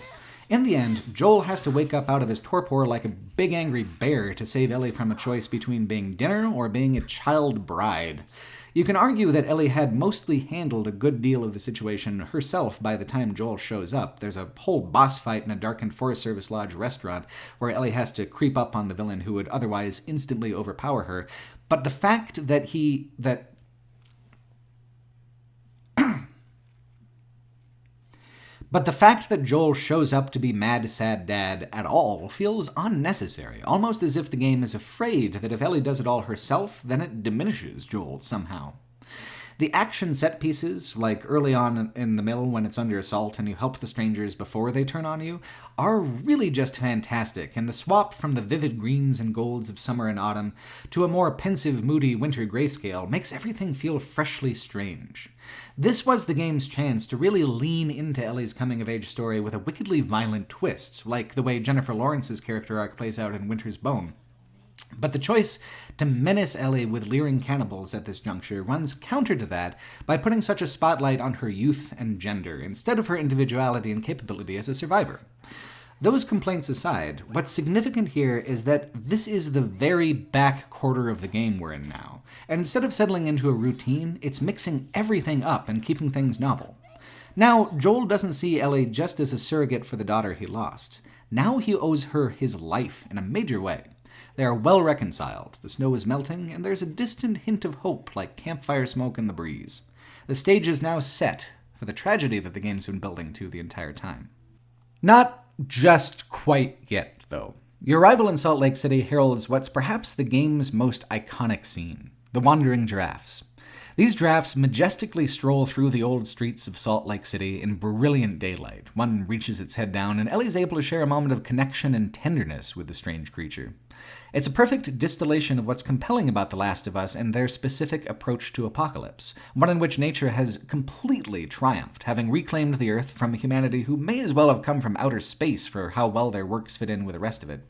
In the end, Joel has to wake up out of his torpor like a big angry bear to save Ellie from a choice between being dinner or being a child bride. You can argue that Ellie had mostly handled a good deal of the situation herself by the time Joel shows up. There's a whole boss fight in a darkened Forest Service Lodge restaurant where Ellie has to creep up on the villain who would otherwise instantly overpower her. But the fact that But the fact that Joel shows up to be Mad Sad Dad at all feels unnecessary, almost as if the game is afraid that if Ellie does it all herself, then it diminishes Joel somehow. The action set pieces, like early on in the mill when it's under assault and you help the strangers before they turn on you, are really just fantastic, and the swap from the vivid greens and golds of summer and autumn to a more pensive, moody winter grayscale makes everything feel freshly strange. This was the game's chance to really lean into Ellie's coming-of-age story with a wickedly violent twist, like the way Jennifer Lawrence's character arc plays out in Winter's Bone. But the choice to menace Ellie with leering cannibals at this juncture runs counter to that by putting such a spotlight on her youth and gender, instead of her individuality and capability as a survivor. Those complaints aside, what's significant here is that this is the very back quarter of the game we're in now, and instead of settling into a routine, it's mixing everything up and keeping things novel. Now, Joel doesn't see Ellie just as a surrogate for the daughter he lost. Now he owes her his life in a major way. They are well reconciled, the snow is melting, and there's a distant hint of hope like campfire smoke in the breeze. The stage is now set for the tragedy that the game's been building to the entire time. Not just quite yet, though. Your arrival in Salt Lake City heralds what's perhaps the game's most iconic scene, the wandering giraffes. These giraffes majestically stroll through the old streets of Salt Lake City in brilliant daylight. One reaches its head down, and Ellie's able to share a moment of connection and tenderness with the strange creature. It's a perfect distillation of what's compelling about The Last of Us and their specific approach to apocalypse, one in which nature has completely triumphed, having reclaimed the Earth from a humanity who may as well have come from outer space for how well their works fit in with the rest of it.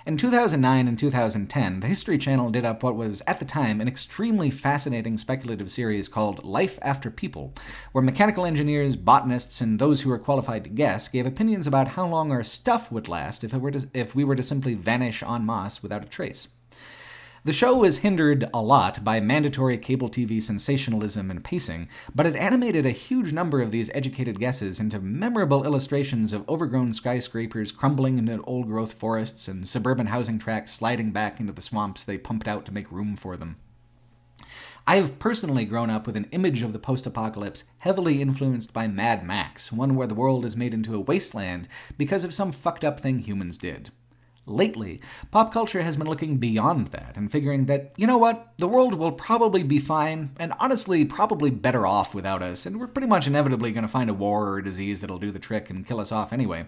In 2009 and 2010, the History Channel did up what was, at the time, an extremely fascinating speculative series called Life After People, where mechanical engineers, botanists, and those who were qualified to guess gave opinions about how long our stuff would last if we were to simply vanish en masse without a trace. The show was hindered a lot by mandatory cable TV sensationalism and pacing, but it animated a huge number of these educated guesses into memorable illustrations of overgrown skyscrapers crumbling into old-growth forests and suburban housing tracts sliding back into the swamps they pumped out to make room for them. I've personally grown up with an image of the post-apocalypse heavily influenced by Mad Max, one where the world is made into a wasteland because of some fucked up thing humans did. Lately, pop culture has been looking beyond that and figuring that, you know what, the world will probably be fine, and honestly probably better off without us, and we're pretty much inevitably going to find a war or a disease that'll do the trick and kill us off anyway.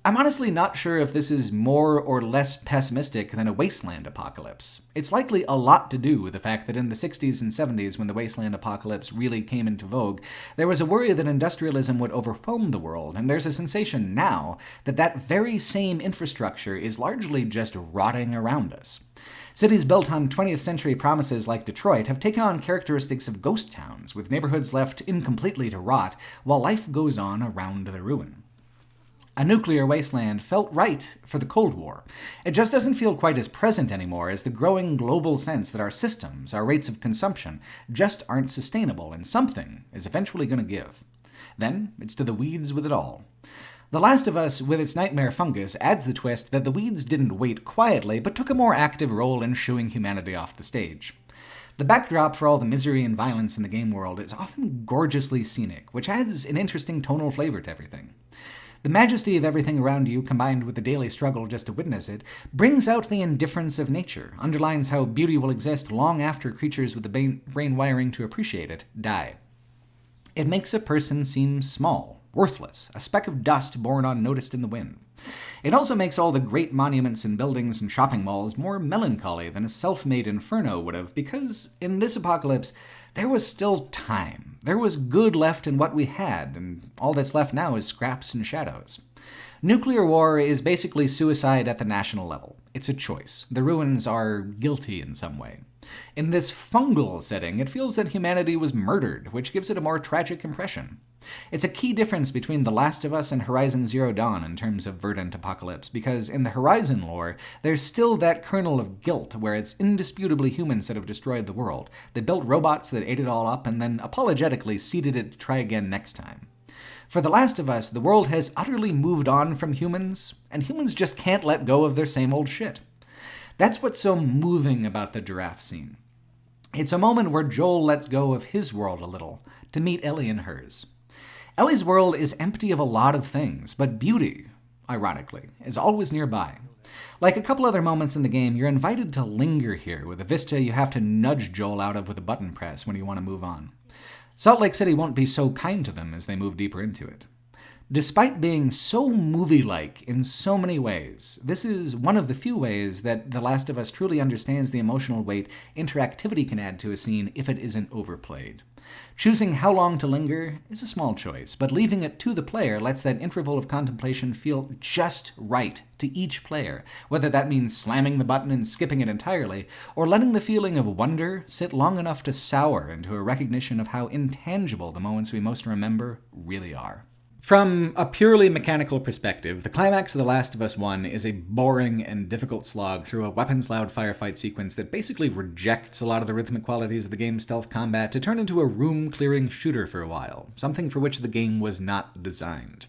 I'm honestly not sure if this is more or less pessimistic than a wasteland apocalypse. It's likely a lot to do with the fact that in the 60s and 70s, when the wasteland apocalypse really came into vogue, there was a worry that industrialism would overwhelm the world, and there's a sensation now that that very same infrastructure is largely just rotting around us. Cities built on 20th century promises like Detroit have taken on characteristics of ghost towns, with neighborhoods left incompletely to rot while life goes on around the ruin. A nuclear wasteland felt right for the Cold War. It just doesn't feel quite as present anymore as the growing global sense that our systems, our rates of consumption, just aren't sustainable and something is eventually going to give. Then it's to the weeds with it all. The Last of Us, with its nightmare fungus, adds the twist that the weeds didn't wait quietly but took a more active role in shooing humanity off the stage. The backdrop for all the misery and violence in the game world is often gorgeously scenic, which adds an interesting tonal flavor to everything. The majesty of everything around you, combined with the daily struggle just to witness it, brings out the indifference of nature, underlines how beauty will exist long after creatures with the brain wiring to appreciate it die. It makes a person seem small, worthless, a speck of dust borne unnoticed in the wind. It also makes all the great monuments and buildings and shopping malls more melancholy than a self-made inferno would have, because in this apocalypse, there was still time. There was good left in what we had, and all that's left now is scraps and shadows. Nuclear war is basically suicide at the national level. It's a choice. The ruins are guilty in some way. In this fungal setting, it feels that humanity was murdered, which gives it a more tragic impression. It's a key difference between The Last of Us and Horizon Zero Dawn in terms of verdant apocalypse, because in the Horizon lore, there's still that kernel of guilt where it's indisputably humans that have destroyed the world. They built robots that ate it all up and then apologetically ceded it to try again next time. For The Last of Us, the world has utterly moved on from humans, and humans just can't let go of their same old shit. That's what's so moving about the giraffe scene. It's a moment where Joel lets go of his world a little to meet Ellie in hers. Ellie's world is empty of a lot of things, but beauty, ironically, is always nearby. Like a couple other moments in the game, you're invited to linger here with a vista you have to nudge Joel out of with a button press when you want to move on. Salt Lake City won't be so kind to them as they move deeper into it. Despite being so movie-like in so many ways, this is one of the few ways that The Last of Us truly understands the emotional weight interactivity can add to a scene if it isn't overplayed. Choosing how long to linger is a small choice, but leaving it to the player lets that interval of contemplation feel just right to each player, whether that means slamming the button and skipping it entirely, or letting the feeling of wonder sit long enough to sour into a recognition of how intangible the moments we most remember really are. From a purely mechanical perspective, the climax of The Last of Us 1 is a boring and difficult slog through a weapons-loud firefight sequence that basically rejects a lot of the rhythmic qualities of the game's stealth combat to turn into a room-clearing shooter for a while, something for which the game was not designed.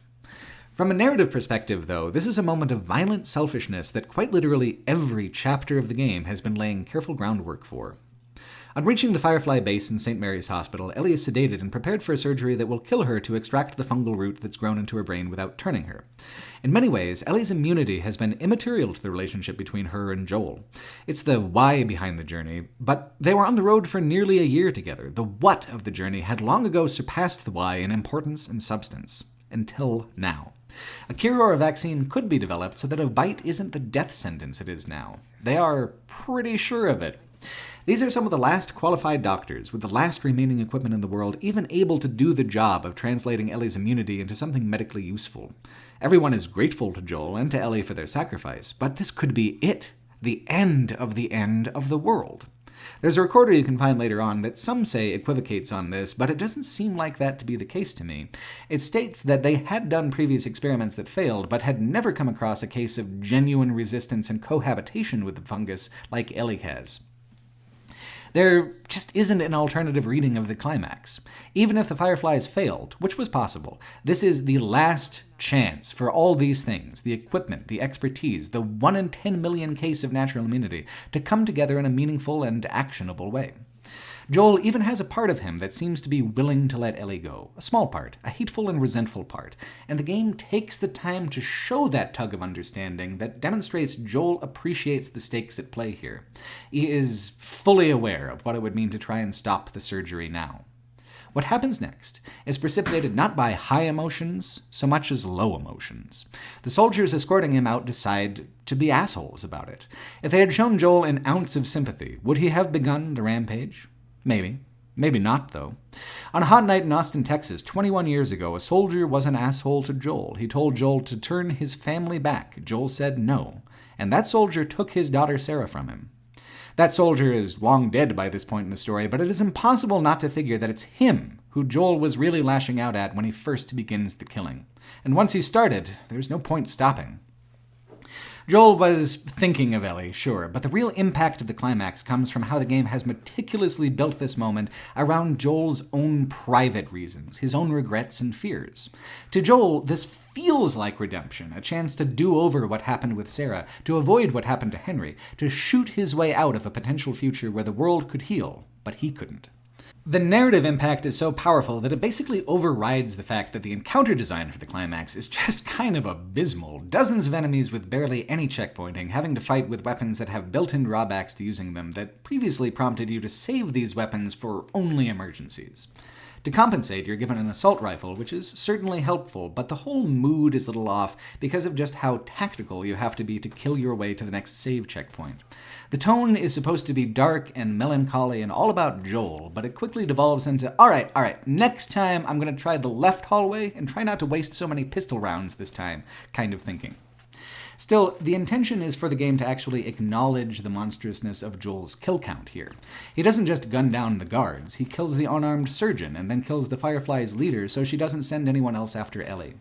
From a narrative perspective, though, this is a moment of violent selfishness that quite literally every chapter of the game has been laying careful groundwork for. On reaching the Firefly base in St. Mary's Hospital, Ellie is sedated and prepared for a surgery that will kill her to extract the fungal root that's grown into her brain without turning her. In many ways, Ellie's immunity has been immaterial to the relationship between her and Joel. It's the why behind the journey, but they were on the road for nearly a year together. The what of the journey had long ago surpassed the why in importance and substance. Until now. A cure or a vaccine could be developed so that a bite isn't the death sentence it is now. They are pretty sure of it. These are some of the last qualified doctors, with the last remaining equipment in the world even able to do the job of translating Ellie's immunity into something medically useful. Everyone is grateful to Joel and to Ellie for their sacrifice, but this could be it. The end of the world. There's a recorder you can find later on that some say equivocates on this, but it doesn't seem like that to be the case to me. It states that they had done previous experiments that failed, but had never come across a case of genuine resistance and cohabitation with the fungus like Ellie has. There just isn't an alternative reading of the climax. Even if the Fireflies failed, which was possible, this is the last chance for all these things, the equipment, the expertise, the 1 in 10 million case of natural immunity, to come together in a meaningful and actionable way. Joel even has a part of him that seems to be willing to let Ellie go. A small part, a hateful and resentful part. And the game takes the time to show that tug of understanding that demonstrates Joel appreciates the stakes at play here. He is fully aware of what it would mean to try and stop the surgery now. What happens next is precipitated not by high emotions so much as low emotions. The soldiers escorting him out decide to be assholes about it. If they had shown Joel an ounce of sympathy, would he have begun the rampage? Maybe. Maybe not, though. On a hot night in Austin, Texas, 21 years ago, a soldier was an asshole to Joel. He told Joel to turn his family back. Joel said no, and that soldier took his daughter Sarah from him. That soldier is long dead by this point in the story, but it is impossible not to figure that it's him who Joel was really lashing out at when he first begins the killing. And once he started, there's no point stopping. Joel was thinking of Ellie, sure, but the real impact of the climax comes from how the game has meticulously built this moment around Joel's own private reasons, his own regrets and fears. To Joel, this feels like redemption, a chance to do over what happened with Sarah, to avoid what happened to Henry, to shoot his way out of a potential future where the world could heal, but he couldn't. The narrative impact is so powerful that it basically overrides the fact that the encounter design for the climax is just kind of abysmal. Dozens of enemies with barely any checkpointing, having to fight with weapons that have built-in drawbacks to using them that previously prompted you to save these weapons for only emergencies. To compensate, you're given an assault rifle, which is certainly helpful, but the whole mood is a little off because of just how tactical you have to be to kill your way to the next save checkpoint. The tone is supposed to be dark and melancholy and all about Joel, but it quickly devolves into, all right, next time I'm going to try the left hallway and try not to waste so many pistol rounds this time, kind of thinking. Still, the intention is for the game to actually acknowledge the monstrousness of Joel's kill count here. He doesn't just gun down the guards, he kills the unarmed surgeon and then kills the Firefly's leader so she doesn't send anyone else after Ellie.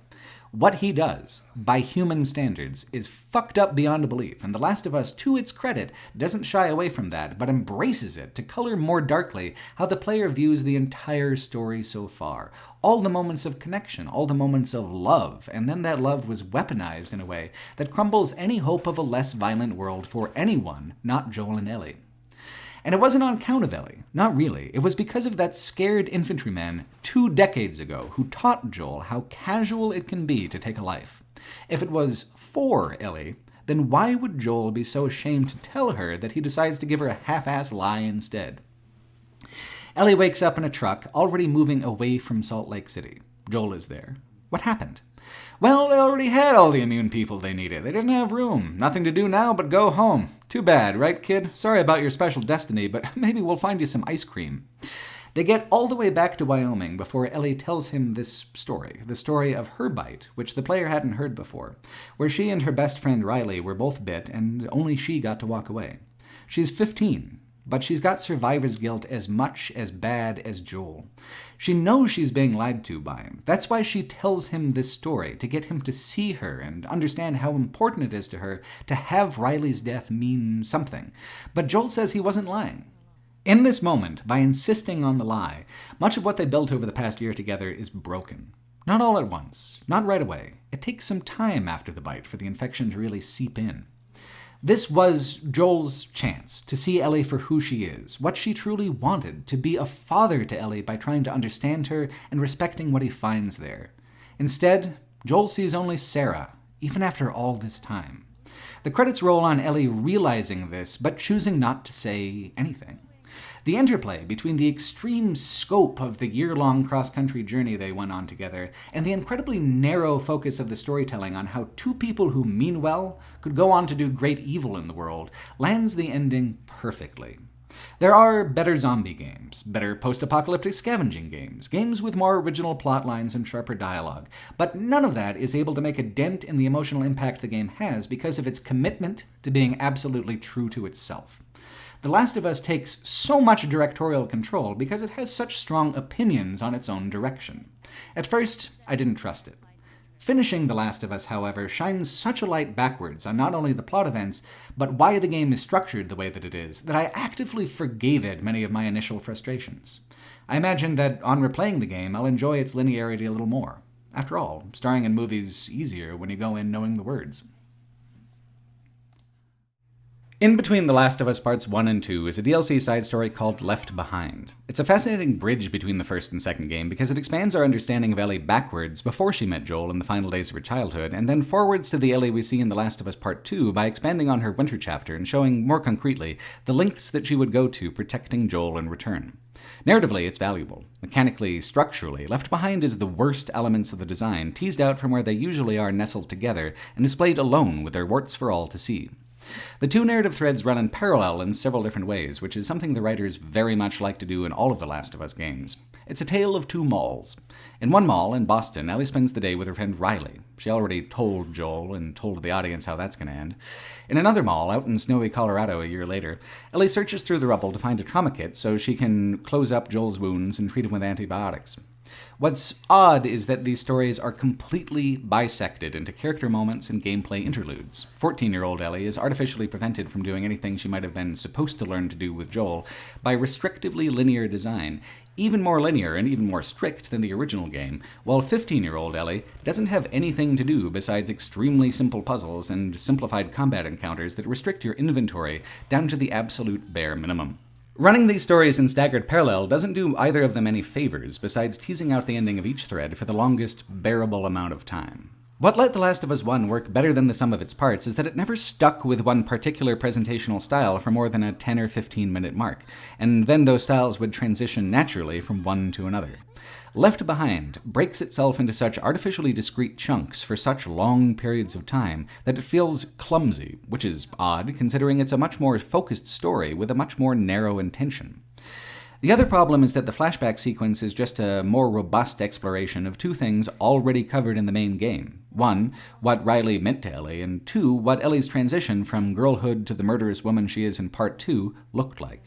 What he does, by human standards, is fucked up beyond belief, and The Last of Us, to its credit, doesn't shy away from that, but embraces it to color more darkly how the player views the entire story so far. All the moments of connection, all the moments of love, and then that love was weaponized in a way that crumbles any hope of a less violent world for anyone, not Joel and Ellie. And it wasn't on account of Ellie. Not really. It was because of that scared infantryman 2 decades ago who taught Joel how casual it can be to take a life. If it was for Ellie, then why would Joel be so ashamed to tell her that he decides to give her a half-ass lie instead? Ellie wakes up in a truck, already moving away from Salt Lake City. Joel is there. What happened? Well, they already had all the immune people they needed. They didn't have room. Nothing to do now but go home. Too bad, right, kid? Sorry about your special destiny, but maybe we'll find you some ice cream. They get all the way back to Wyoming before Ellie tells him this story, the story of her bite, which the player hadn't heard before, where she and her best friend Riley were both bit and only she got to walk away. She's 15. But she's got survivor's guilt as much as bad as Joel. She knows she's being lied to by him. That's why she tells him this story, to get him to see her and understand how important it is to her to have Riley's death mean something. But Joel says he wasn't lying. In this moment, by insisting on the lie, much of what they built over the past year together is broken. Not all at once, not right away. It takes some time after the bite for the infection to really seep in. This was Joel's chance to see Ellie for who she is, what she truly wanted, to be a father to Ellie by trying to understand her and respecting what he finds there. Instead, Joel sees only Sarah, even after all this time. The credits roll on Ellie realizing this, but choosing not to say anything. The interplay between the extreme scope of the year-long cross-country journey they went on together and the incredibly narrow focus of the storytelling on how 2 people who mean well could go on to do great evil in the world lands the ending perfectly. There are better zombie games, better post-apocalyptic scavenging games, games with more original plot lines and sharper dialogue, but none of that is able to make a dent in the emotional impact the game has because of its commitment to being absolutely true to itself. The Last of Us takes so much directorial control because it has such strong opinions on its own direction. At first, I didn't trust it. Finishing The Last of Us, however, shines such a light backwards on not only the plot events, but why the game is structured the way that it is, that I actively forgave it many of my initial frustrations. I imagine that on replaying the game, I'll enjoy its linearity a little more. After all, starring in movies easier when you go in knowing the words. In between The Last of Us Parts 1 and 2 is a DLC side story called Left Behind. It's a fascinating bridge between the first and second game because it expands our understanding of Ellie backwards before she met Joel in the final days of her childhood, and then forwards to the Ellie we see in The Last of Us Part 2 by expanding on her winter chapter and showing, more concretely, the lengths that she would go to protecting Joel in return. Narratively, it's valuable. Mechanically, structurally, Left Behind is the worst elements of the design, teased out from where they usually are nestled together, and displayed alone with their warts for all to see. The two narrative threads run in parallel in several different ways, which is something the writers very much like to do in all of the Last of Us games. It's a tale of two malls. In one mall, in Boston, Ellie spends the day with her friend Riley. She already told Joel and told the audience how that's going to end. In another mall, out in snowy Colorado a year later, Ellie searches through the rubble to find a trauma kit so she can close up Joel's wounds and treat him with antibiotics. What's odd is that these stories are completely bisected into character moments and gameplay interludes. 14-year-old Ellie is artificially prevented from doing anything she might have been supposed to learn to do with Joel by restrictively linear design, even more linear and even more strict than the original game, while 15-year-old Ellie doesn't have anything to do besides extremely simple puzzles and simplified combat encounters that restrict your inventory down to the absolute bare minimum. Running these stories in staggered parallel doesn't do either of them any favors, besides teasing out the ending of each thread for the longest bearable amount of time. What let The Last of Us 1 work better than the sum of its parts is that it never stuck with one particular presentational style for more than a 10 or 15 minute mark, and then those styles would transition naturally from one to another. Left Behind breaks itself into such artificially discrete chunks for such long periods of time that it feels clumsy, which is odd considering it's a much more focused story with a much more narrow intention. The other problem is that the flashback sequence is just a more robust exploration of two things already covered in the main game. One, what Riley meant to Ellie, and two, what Ellie's transition from girlhood to the murderous woman she is in Part 2 looked like.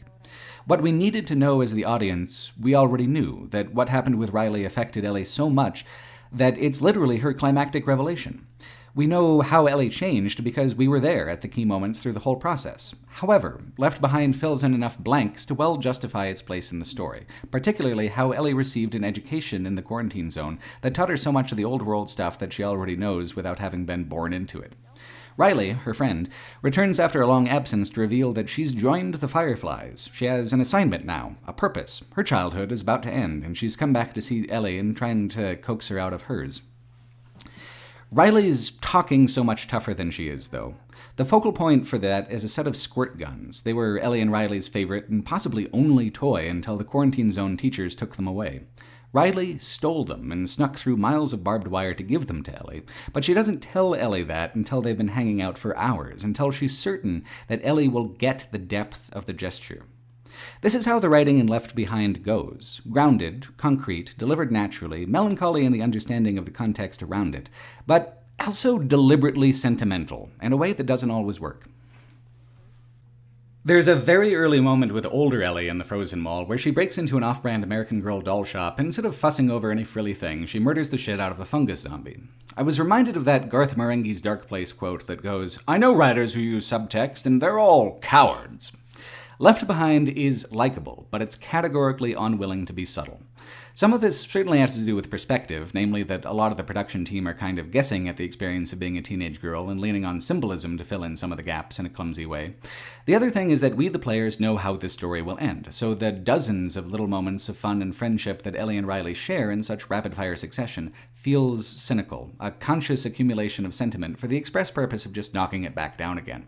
What we needed to know as the audience, we already knew, that what happened with Riley affected Ellie so much that it's literally her climactic revelation. We know how Ellie changed because we were there at the key moments through the whole process. However, Left Behind fills in enough blanks to well justify its place in the story, particularly how Ellie received an education in the quarantine zone that taught her so much of the old world stuff that she already knows without having been born into it. Riley, her friend, returns after a long absence to reveal that she's joined the Fireflies. She has an assignment now, a purpose. Her childhood is about to end, and she's come back to see Ellie and trying to coax her out of hers. Riley's talking so much tougher than she is, though. The focal point for that is a set of squirt guns. They were Ellie and Riley's favorite and possibly only toy until the quarantine zone teachers took them away. Riley stole them and snuck through miles of barbed wire to give them to Ellie, but she doesn't tell Ellie that until they've been hanging out for hours, until she's certain that Ellie will get the depth of the gesture. This is how the writing in Left Behind goes. Grounded, concrete, delivered naturally, melancholy in the understanding of the context around it, but also deliberately sentimental, in a way that doesn't always work. There's a very early moment with older Ellie in the Frozen Mall where she breaks into an off-brand American Girl doll shop, and instead of fussing over any frilly thing, she murders the shit out of a fungus zombie. I was reminded of that Garth Marenghi's Dark Place quote that goes, "I know writers who use subtext, and they're all cowards." Left Behind is likable, but it's categorically unwilling to be subtle. Some of this certainly has to do with perspective, namely that a lot of the production team are kind of guessing at the experience of being a teenage girl and leaning on symbolism to fill in some of the gaps in a clumsy way. The other thing is that we, the players, know how this story will end, so the dozens of little moments of fun and friendship that Ellie and Riley share in such rapid-fire succession feels cynical, a conscious accumulation of sentiment for the express purpose of just knocking it back down again.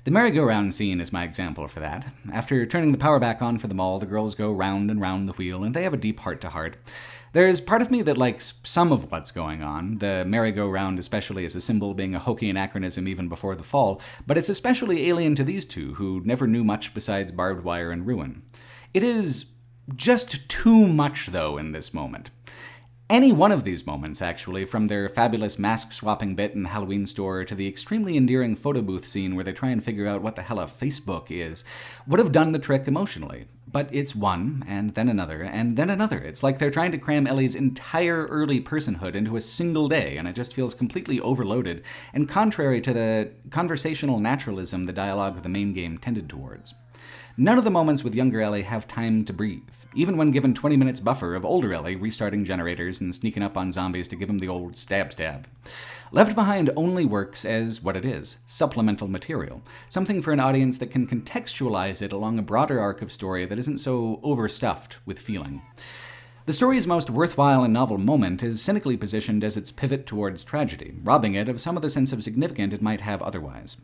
The merry-go-round scene is my example for that. After turning the power back on for the mall, the girls go round and round the wheel, and they have a deep heart-to-heart. There's part of me that likes some of what's going on, the merry-go-round especially as a symbol being a hokey anachronism even before the fall, but it's especially alien to these two, who never knew much besides barbed wire and ruin. It is just too much, though, in this moment. Any one of these moments, actually, from their fabulous mask-swapping bit in the Halloween store to the extremely endearing photo booth scene where they try and figure out what the hell a Facebook is, would have done the trick emotionally. But it's one, and then another, and then another. It's like they're trying to cram Ellie's entire early personhood into a single day, and it just feels completely overloaded, and contrary to the conversational naturalism the dialogue of the main game tended towards. None of the moments with younger Ellie have time to breathe, even when given 20 minutes buffer of older Ellie restarting generators and sneaking up on zombies to give them the old stab. Left Behind only works as what it is, supplemental material, something for an audience that can contextualize it along a broader arc of story that isn't so overstuffed with feeling. The story's most worthwhile and novel moment is cynically positioned as its pivot towards tragedy, robbing it of some of the sense of significance it might have otherwise.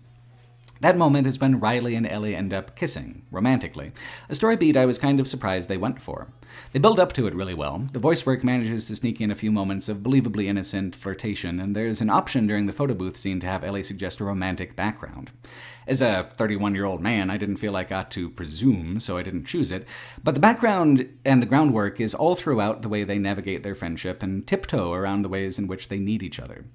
That moment is when Riley and Ellie end up kissing, romantically, a story beat I was kind of surprised they went for. They build up to it really well, the voice work manages to sneak in a few moments of believably innocent flirtation, and there's an option during the photo booth scene to have Ellie suggest a romantic background. As a 31-year-old man, I didn't feel I got to presume, so I didn't choose it, but the background and the groundwork is all throughout the way they navigate their friendship and tiptoe around the ways in which they need each other.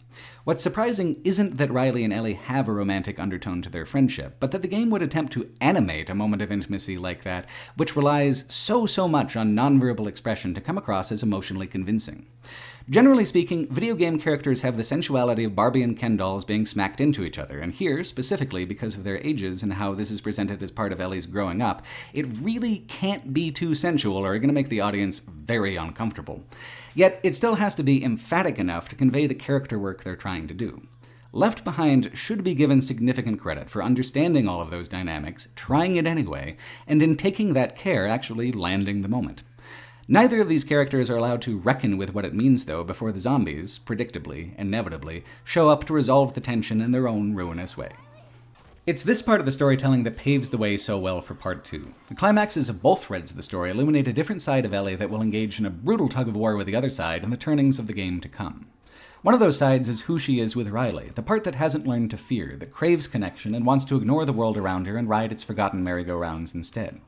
What's surprising isn't that Riley and Ellie have a romantic undertone to their friendship, but that the game would attempt to animate a moment of intimacy like that, which relies so much on nonverbal expression to come across as emotionally convincing. Generally speaking, video game characters have the sensuality of Barbie and Ken dolls being smacked into each other, and here, specifically because of their ages and how this is presented as part of Ellie's growing up, it really can't be too sensual or you're going to make the audience very uncomfortable. Yet, it still has to be emphatic enough to convey the character work they're trying to do. Left Behind should be given significant credit for understanding all of those dynamics, trying it anyway, and in taking that care, actually landing the moment. Neither of these characters are allowed to reckon with what it means, though, before the zombies, predictably, inevitably, show up to resolve the tension in their own ruinous way. It's this part of the storytelling that paves the way so well for Part 2. The climaxes of both threads of the story illuminate a different side of Ellie that will engage in a brutal tug-of-war with the other side and the turnings of the game to come. One of those sides is who she is with Riley, the part that hasn't learned to fear, that craves connection and wants to ignore the world around her and ride its forgotten merry-go-rounds instead.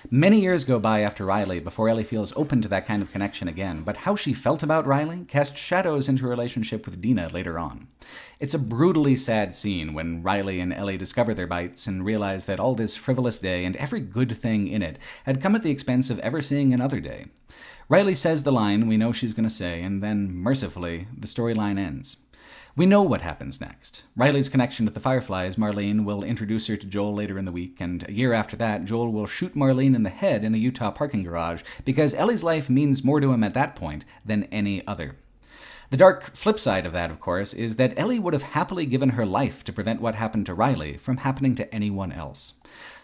Many years go by after Riley before Ellie feels open to that kind of connection again, but how she felt about Riley cast shadows into her relationship with Dina later on. It's a brutally sad scene when Riley and Ellie discover their bites and realize that all this frivolous day and every good thing in it had come at the expense of ever seeing another day. Riley says the line we know she's going to say, and then, mercifully, the storyline ends. We know what happens next. Riley's connection with the Fireflies, Marlene, will introduce her to Joel later in the week, and a year after that, Joel will shoot Marlene in the head in a Utah parking garage, because Ellie's life means more to him at that point than any other. The dark flip side of that, of course, is that Ellie would have happily given her life to prevent what happened to Riley from happening to anyone else.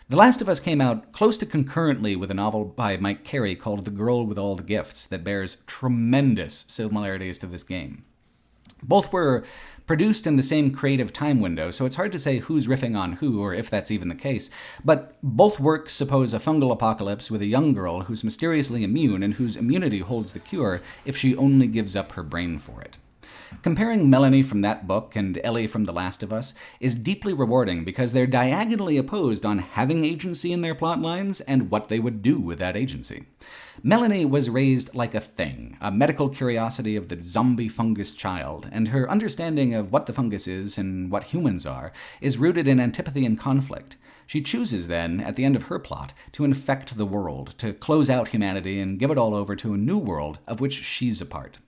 The Last of Us came out close to concurrently with a novel by Mike Carey called The Girl with All the Gifts that bears tremendous similarities to this game. Both were produced in the same creative time window, so it's hard to say who's riffing on who, or if that's even the case, but both works suppose a fungal apocalypse with a young girl who's mysteriously immune and whose immunity holds the cure if she only gives up her brain for it. Comparing Melanie from that book and Ellie from The Last of Us is deeply rewarding because they're diagonally opposed on having agency in their plot lines and what they would do with that agency. Melanie was raised like a thing, a medical curiosity of the zombie fungus child, and her understanding of what the fungus is and what humans are is rooted in antipathy and conflict. She chooses then, at the end of her plot, to infect the world, to close out humanity and give it all over to a new world of which she's a part.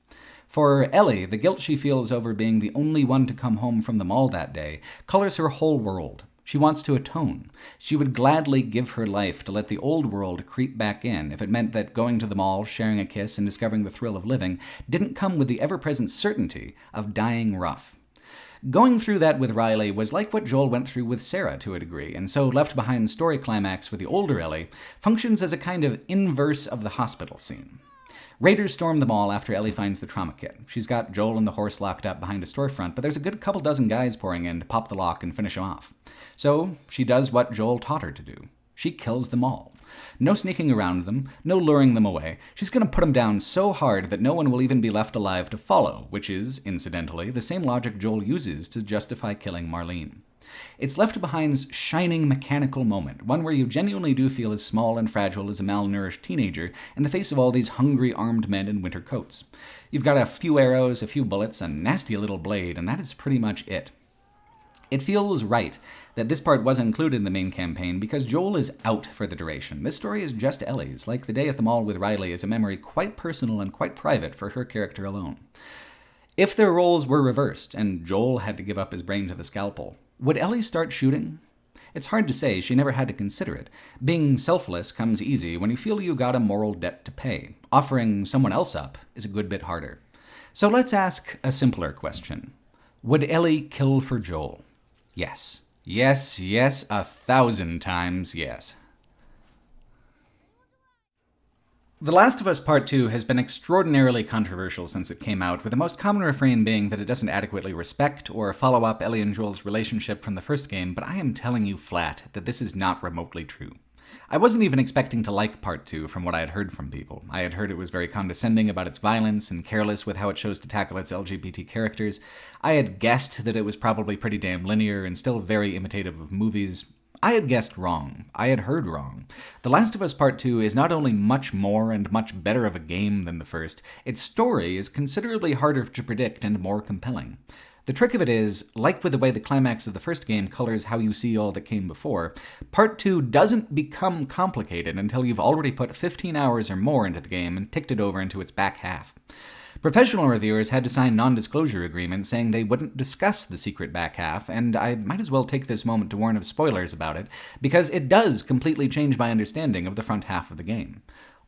For Ellie, the guilt she feels over being the only one to come home from the mall that day colors her whole world. She wants to atone. She would gladly give her life to let the old world creep back in if it meant that going to the mall, sharing a kiss, and discovering the thrill of living didn't come with the ever-present certainty of dying rough. Going through that with Riley was like what Joel went through with Sarah to a degree, and so Left Behind's story climax for the older Ellie functions as a kind of inverse of the hospital scene. Raiders storm the mall after Ellie finds the trauma kit. She's got Joel and the horse locked up behind a storefront, but there's a good couple dozen guys pouring in to pop the lock and finish him off. So she does what Joel taught her to do. She kills them all. No sneaking around them, no luring them away. She's going to put them down so hard that no one will even be left alive to follow, which is, incidentally, the same logic Joel uses to justify killing Marlene. It's Left Behind's shining mechanical moment, one where you genuinely do feel as small and fragile as a malnourished teenager in the face of all these hungry armed men in winter coats. You've got a few arrows, a few bullets, a nasty little blade, and that is pretty much it. It feels right that this part wasn't included in the main campaign because Joel is out for the duration. This story is just Ellie's, like the day at the mall with Riley is a memory quite personal and quite private for her character alone. If their roles were reversed and Joel had to give up his brain to the scalpel, would Ellie start shooting? It's hard to say, she never had to consider it. Being selfless comes easy when you feel you got a moral debt to pay. Offering someone else up is a good bit harder. So let's ask a simpler question. Would Ellie kill for Joel? Yes. Yes, yes, 1,000 times yes. The Last of Us Part 2 has been extraordinarily controversial since it came out, with the most common refrain being that it doesn't adequately respect or follow up Ellie and Joel's relationship from the first game, but I am telling you flat that this is not remotely true. I wasn't even expecting to like Part 2 from what I had heard from people. I had heard it was very condescending about its violence and careless with how it chose to tackle its LGBT characters. I had guessed that it was probably pretty damn linear and still very imitative of movies. I had guessed wrong. I had heard wrong. The Last of Us Part 2 is not only much more and much better of a game than the first, its story is considerably harder to predict and more compelling. The trick of it is, like with the way the climax of the first game colors how you see all that came before, Part 2 doesn't become complicated until you've already put 15 hours or more into the game and ticked it over into its back half. Professional reviewers had to sign non-disclosure agreements saying they wouldn't discuss the secret back half, and I might as well take this moment to warn of spoilers about it, because it does completely change my understanding of the front half of the game.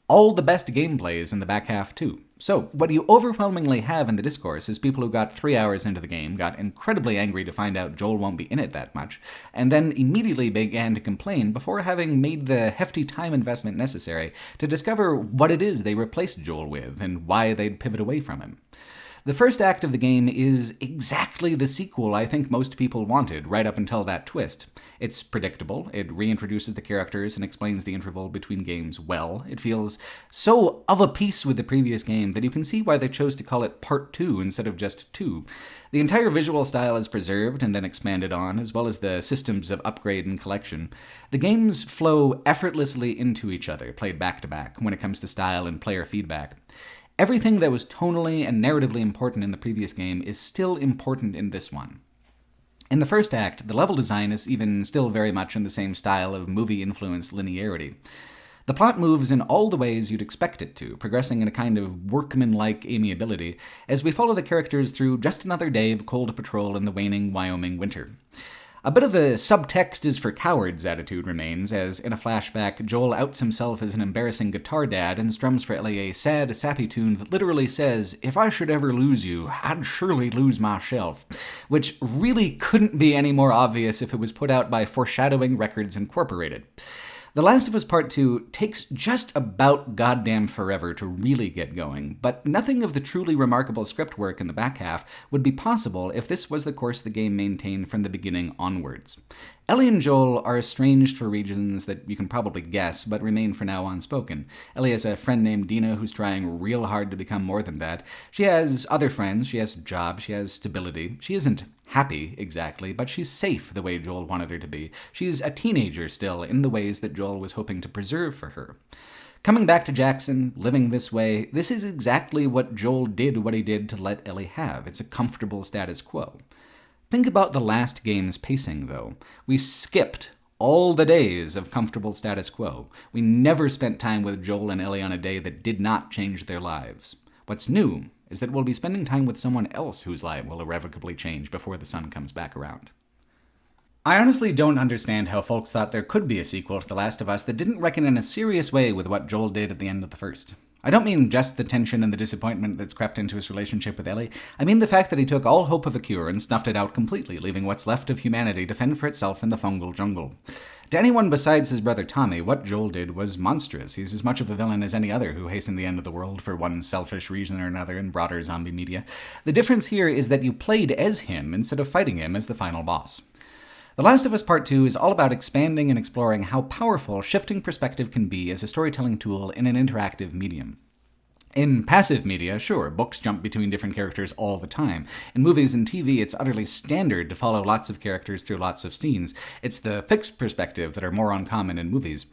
All the best gameplay is in the back half too. So, what you overwhelmingly have in the discourse is people who got 3 hours into the game, got incredibly angry to find out Joel won't be in it that much, and then immediately began to complain before having made the hefty time investment necessary to discover what it is they replaced Joel with and why they'd pivot away from him. The first act of the game is exactly the sequel I think most people wanted, right up until that twist. It's predictable, it reintroduces the characters and explains the interval between games well. It feels so of a piece with the previous game that you can see why they chose to call it Part 2 instead of just 2. The entire visual style is preserved and then expanded on, as well as the systems of upgrade and collection. The games flow effortlessly into each other, played back to back, when it comes to style and player feedback. Everything that was tonally and narratively important in the previous game is still important in this one. In the first act, the level design is even still very much in the same style of movie-influenced linearity. The plot moves in all the ways you'd expect it to, progressing in a kind of workman-like amiability, as we follow the characters through just another day of cold patrol in the waning Wyoming winter. A bit of the subtext is for cowards attitude remains, as in a flashback, Joel outs himself as an embarrassing guitar dad and strums for Ellie a sad, sappy tune that literally says, "If I should ever lose you, I'd surely lose myself," which really couldn't be any more obvious if it was put out by Foreshadowing Records Incorporated. The Last of Us Part 2 takes just about goddamn forever to really get going, but nothing of the truly remarkable script work in the back half would be possible if this was the course the game maintained from the beginning onwards. Ellie and Joel are estranged for reasons that you can probably guess, but remain for now unspoken. Ellie has a friend named Dina who's trying real hard to become more than that. She has other friends, she has a job, she has stability. She isn't happy, exactly, but she's safe the way Joel wanted her to be. She's a teenager still, in the ways that Joel was hoping to preserve for her. Coming back to Jackson, living this way, this is exactly what Joel did what he did to let Ellie have. It's a comfortable status quo. Think about the last game's pacing, though. We skipped all the days of comfortable status quo. We never spent time with Joel and Ellie on a day that did not change their lives. What's new is that we'll be spending time with someone else whose life will irrevocably change before the sun comes back around. I honestly don't understand how folks thought there could be a sequel to The Last of Us that didn't reckon in a serious way with what Joel did at the end of the first. I don't mean just the tension and the disappointment that's crept into his relationship with Ellie. I mean the fact that he took all hope of a cure and snuffed it out completely, leaving what's left of humanity to fend for itself in the fungal jungle. To anyone besides his brother Tommy, what Joel did was monstrous. He's as much of a villain as any other who hastened the end of the world for one selfish reason or another in broader zombie media. The difference here is that you played as him instead of fighting him as the final boss. The Last of Us Part 2 is all about expanding and exploring how powerful shifting perspective can be as a storytelling tool in an interactive medium. In passive media, sure, books jump between different characters all the time. In movies and TV, it's utterly standard to follow lots of characters through lots of scenes. It's the fixed perspective that are more uncommon in movies.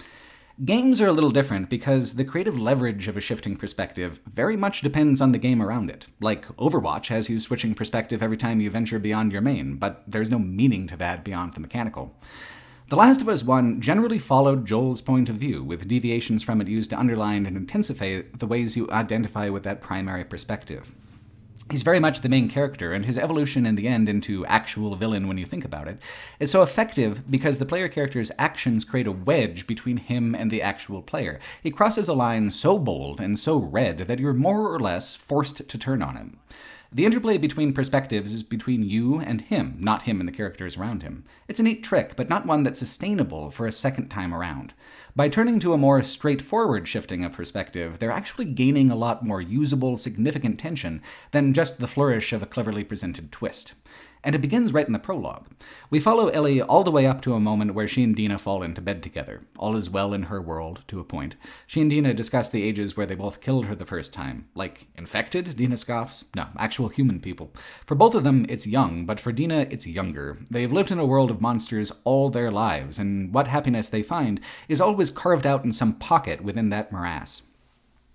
Games are a little different because the creative leverage of a shifting perspective very much depends on the game around it. Like Overwatch has you switching perspective every time you venture beyond your main, but there's no meaning to that beyond the mechanical. The Last of Us 1 generally followed Joel's point of view, with deviations from it used to underline and intensify the ways you identify with that primary perspective. He's very much the main character, and his evolution in the end into actual villain when you think about it is so effective because the player character's actions create a wedge between him and the actual player. He crosses a line so bold and so red that you're more or less forced to turn on him. The interplay between perspectives is between you and him, not him and the characters around him. It's a neat trick, but not one that's sustainable for a second time around. By turning to a more straightforward shifting of perspective, they're actually gaining a lot more usable, significant tension than just the flourish of a cleverly presented twist. And it begins right in the prologue. We follow Ellie all the way up to a moment where she and Dina fall into bed together. All is well in her world, to a point. She and Dina discuss the ages where they both killed her the first time. Like, infected? Dina scoffs. No, actual human people. For both of them, it's young, but for Dina, it's younger. They've lived in a world of monsters all their lives, and what happiness they find is always carved out in some pocket within that morass.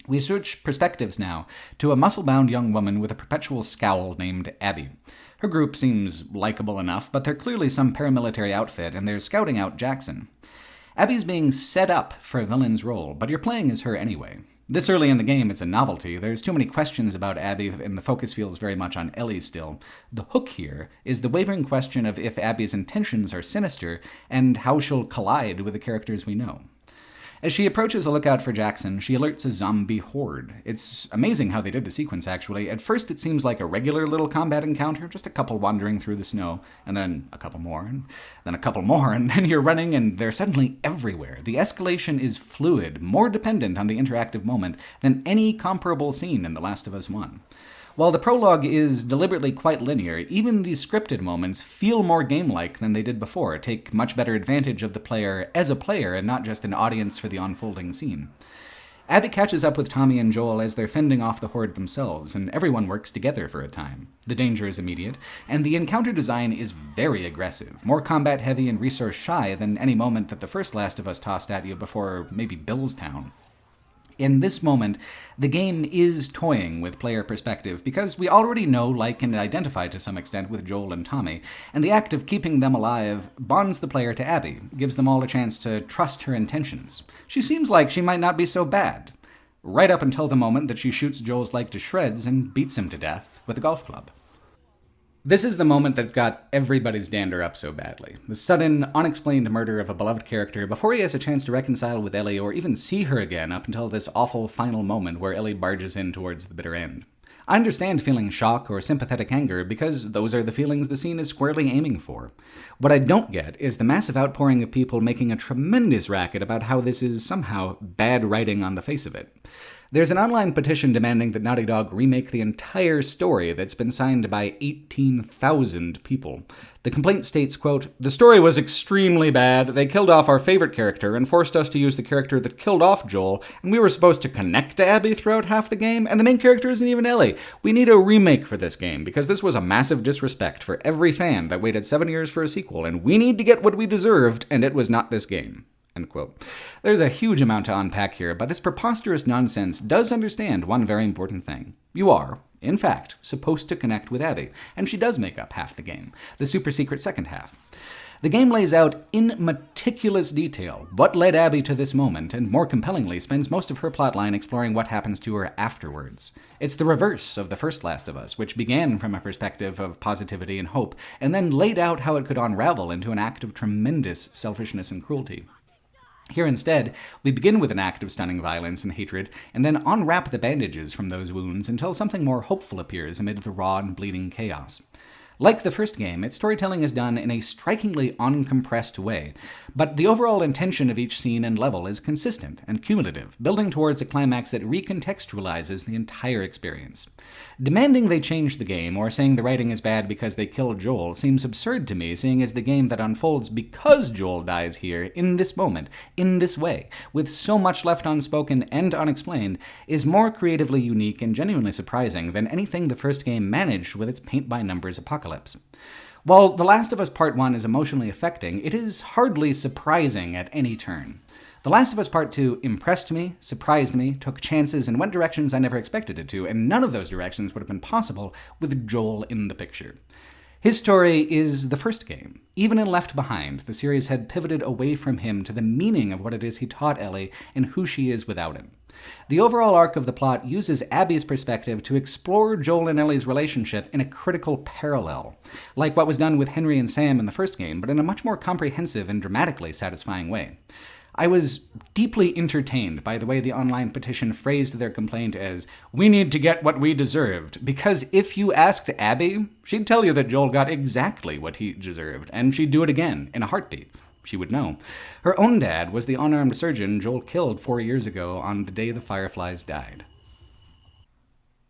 We switch perspectives now to a muscle-bound young woman with a perpetual scowl named Abby. Her group seems likable enough, but they're clearly some paramilitary outfit, and they're scouting out Jackson. Abby's being set up for a villain's role, but you're playing as her anyway. This early in the game, it's a novelty. There's too many questions about Abby, and the focus feels very much on Ellie still. The hook here is the wavering question of if Abby's intentions are sinister, and how she'll collide with the characters we know. As she approaches a lookout for Jackson, she alerts a zombie horde. It's amazing how they did the sequence, actually. At first, it seems like a regular little combat encounter, just a couple wandering through the snow, and then a couple more, and then a couple more, and then you're running, and they're suddenly everywhere. The escalation is fluid, more dependent on the interactive moment than any comparable scene in The Last of Us 1. While the prologue is deliberately quite linear, even these scripted moments feel more game-like than they did before, take much better advantage of the player as a player and not just an audience for the unfolding scene. Abby catches up with Tommy and Joel as they're fending off the horde themselves, and everyone works together for a time. The danger is immediate, and the encounter design is very aggressive, more combat-heavy and resource-shy than any moment that the first Last of Us tossed at you before maybe Billstown. In this moment, the game is toying with player perspective because we already know, like, and identify to some extent with Joel and Tommy, and the act of keeping them alive bonds the player to Abby, gives them all a chance to trust her intentions. She seems like she might not be so bad, right up until the moment that she shoots Joel's leg to shreds and beats him to death with a golf club. This is the moment that's got everybody's dander up so badly. The sudden, unexplained murder of a beloved character before he has a chance to reconcile with Ellie or even see her again up until this awful final moment where Ellie barges in towards the bitter end. I understand feeling shock or sympathetic anger because those are the feelings the scene is squarely aiming for. What I don't get is the massive outpouring of people making a tremendous racket about how this is somehow bad writing on the face of it. There's an online petition demanding that Naughty Dog remake the entire story that's been signed by 18,000 people. The complaint states, quote, "The story was extremely bad. They killed off our favorite character and forced us to use the character that killed off Joel, and we were supposed to connect to Abby throughout half the game, and the main character isn't even Ellie. We need a remake for this game, because this was a massive disrespect for every fan that waited 7 years for a sequel, and we need to get what we deserved, and it was not this game." End quote. There's a huge amount to unpack here, but this preposterous nonsense does understand one very important thing. You are, in fact, supposed to connect with Abby, and she does make up half the game, the super secret second half. The game lays out in meticulous detail what led Abby to this moment, and more compellingly spends most of her plotline exploring what happens to her afterwards. It's the reverse of the first Last of Us, which began from a perspective of positivity and hope, and then laid out how it could unravel into an act of tremendous selfishness and cruelty. Here instead, we begin with an act of stunning violence and hatred, and then unwrap the bandages from those wounds until something more hopeful appears amid the raw and bleeding chaos. Like the first game, its storytelling is done in a strikingly uncompressed way, but the overall intention of each scene and level is consistent and cumulative, building towards a climax that recontextualizes the entire experience. Demanding they change the game, or saying the writing is bad because they killed Joel, seems absurd to me, seeing as the game that unfolds because Joel dies here, in this moment, in this way, with so much left unspoken and unexplained, is more creatively unique and genuinely surprising than anything the first game managed with its paint-by-numbers apocalypse. While The Last of Us Part 1 is emotionally affecting, it is hardly surprising at any turn. The Last of Us Part 2 impressed me, surprised me, took chances, and went directions I never expected it to, and none of those directions would have been possible with Joel in the picture. His story is the first game. Even in Left Behind, the series had pivoted away from him to the meaning of what it is he taught Ellie and who she is without him. The overall arc of the plot uses Abby's perspective to explore Joel and Ellie's relationship in a critical parallel, like what was done with Henry and Sam in the first game, but in a much more comprehensive and dramatically satisfying way. I was deeply entertained by the way the online petition phrased their complaint as, "We need to get what we deserved," because if you asked Abby, she'd tell you that Joel got exactly what he deserved, and she'd do it again in a heartbeat. She would know. Her own dad was the unarmed surgeon Joel killed 4 years ago on the day the Fireflies died.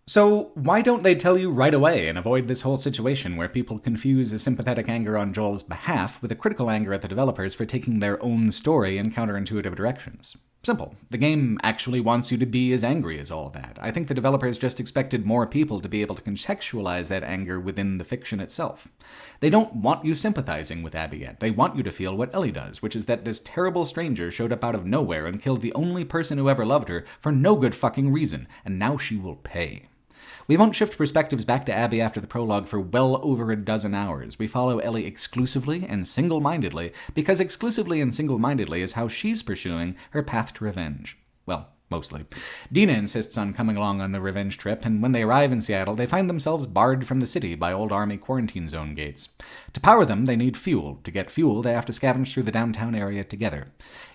So why don't they tell you right away and avoid this whole situation where people confuse a sympathetic anger on Joel's behalf with a critical anger at the developers for taking their own story in counterintuitive directions? Simple. The game actually wants you to be as angry as all that. I think the developers just expected more people to be able to contextualize that anger within the fiction itself. They don't want you sympathizing with Abby yet. They want you to feel what Ellie does, which is that this terrible stranger showed up out of nowhere and killed the only person who ever loved her for no good fucking reason, and now she will pay. We won't shift perspectives back to Abby after the prologue for well over a dozen hours. We follow Ellie exclusively and single-mindedly, because exclusively and single-mindedly is how she's pursuing her path to revenge. Well, mostly. Dina insists on coming along on the revenge trip, and when they arrive in Seattle, they find themselves barred from the city by old Army quarantine zone gates. To power them, they need fuel. To get fuel, they have to scavenge through the downtown area together.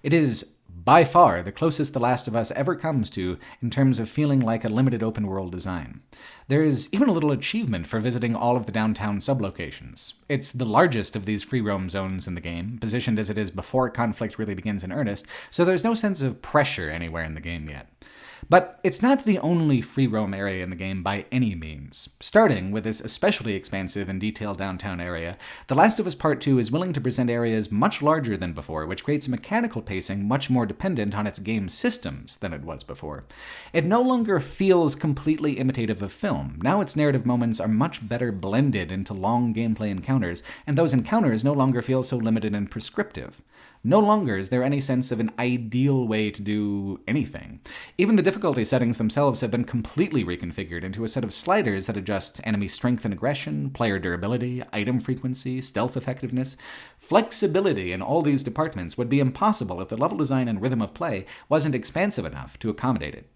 It is by far the closest The Last of Us ever comes to in terms of feeling like a limited open-world design. There is even a little achievement for visiting all of the downtown sublocations. It's the largest of these free roam zones in the game, positioned as it is before conflict really begins in earnest, so there's no sense of pressure anywhere in the game yet. But it's not the only free roam area in the game by any means. Starting with this especially expansive and detailed downtown area, The Last of Us Part 2 is willing to present areas much larger than before, which creates a mechanical pacing much more dependent on its game systems than it was before. It no longer feels completely imitative of film. Now its narrative moments are much better blended into long gameplay encounters, and those encounters no longer feel so limited and prescriptive. No longer is there any sense of an ideal way to do anything. Even the difficulty settings themselves have been completely reconfigured into a set of sliders that adjust enemy strength and aggression, player durability, item frequency, stealth effectiveness. Flexibility in all these departments would be impossible if the level design and rhythm of play wasn't expansive enough to accommodate it.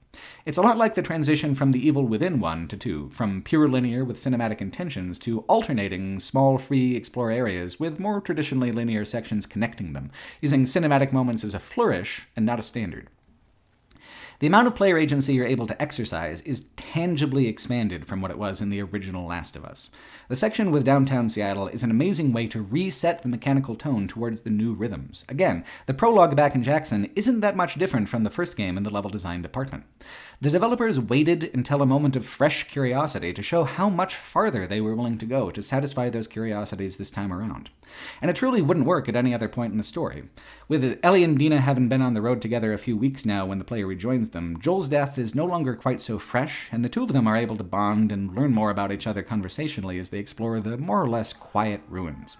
It's a lot like the transition from The Evil Within 1 to 2, from pure linear with cinematic intentions to alternating small free explore areas with more traditionally linear sections connecting them, using cinematic moments as a flourish and not a standard. The amount of player agency you're able to exercise is tangibly expanded from what it was in the original Last of Us. The section with downtown Seattle is an amazing way to reset the mechanical tone towards the new rhythms. Again, the prologue back in Jackson isn't that much different from the first game in the level design department. The developers waited until a moment of fresh curiosity to show how much farther they were willing to go to satisfy those curiosities this time around. And it truly wouldn't work at any other point in the story. With Ellie and Dina having been on the road together a few weeks now when the player rejoins them, Joel's death is no longer quite so fresh, and the two of them are able to bond and learn more about each other conversationally as they explore the more or less quiet ruins.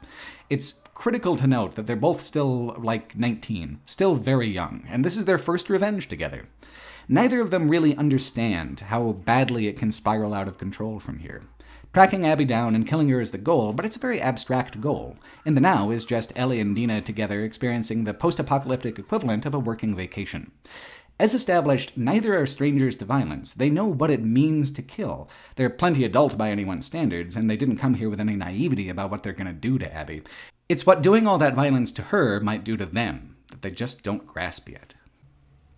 It's critical to note that they're both still, 19, still very young, and this is their first revenge together. Neither of them really understand how badly it can spiral out of control from here. Tracking Abby down and killing her is the goal, but it's a very abstract goal. In the now is just Ellie and Dina together experiencing the post-apocalyptic equivalent of a working vacation. As established, neither are strangers to violence. They know what it means to kill. They're plenty adult by anyone's standards, and they didn't come here with any naivety about what they're going to do to Abby. It's what doing all that violence to her might do to them, that they just don't grasp yet.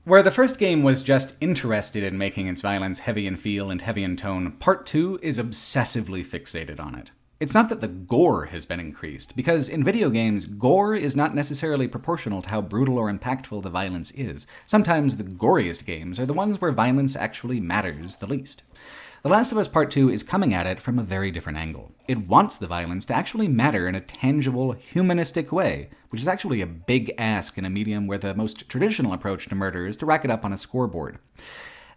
Where the first game was just interested in making its violence heavy in feel and heavy in tone, Part 2 is obsessively fixated on it. It's not that the gore has been increased, because in video games, gore is not necessarily proportional to how brutal or impactful the violence is. Sometimes the goriest games are the ones where violence actually matters the least. The Last of Us Part 2 is coming at it from a very different angle. It wants the violence to actually matter in a tangible, humanistic way, which is actually a big ask in a medium where the most traditional approach to murder is to rack it up on a scoreboard.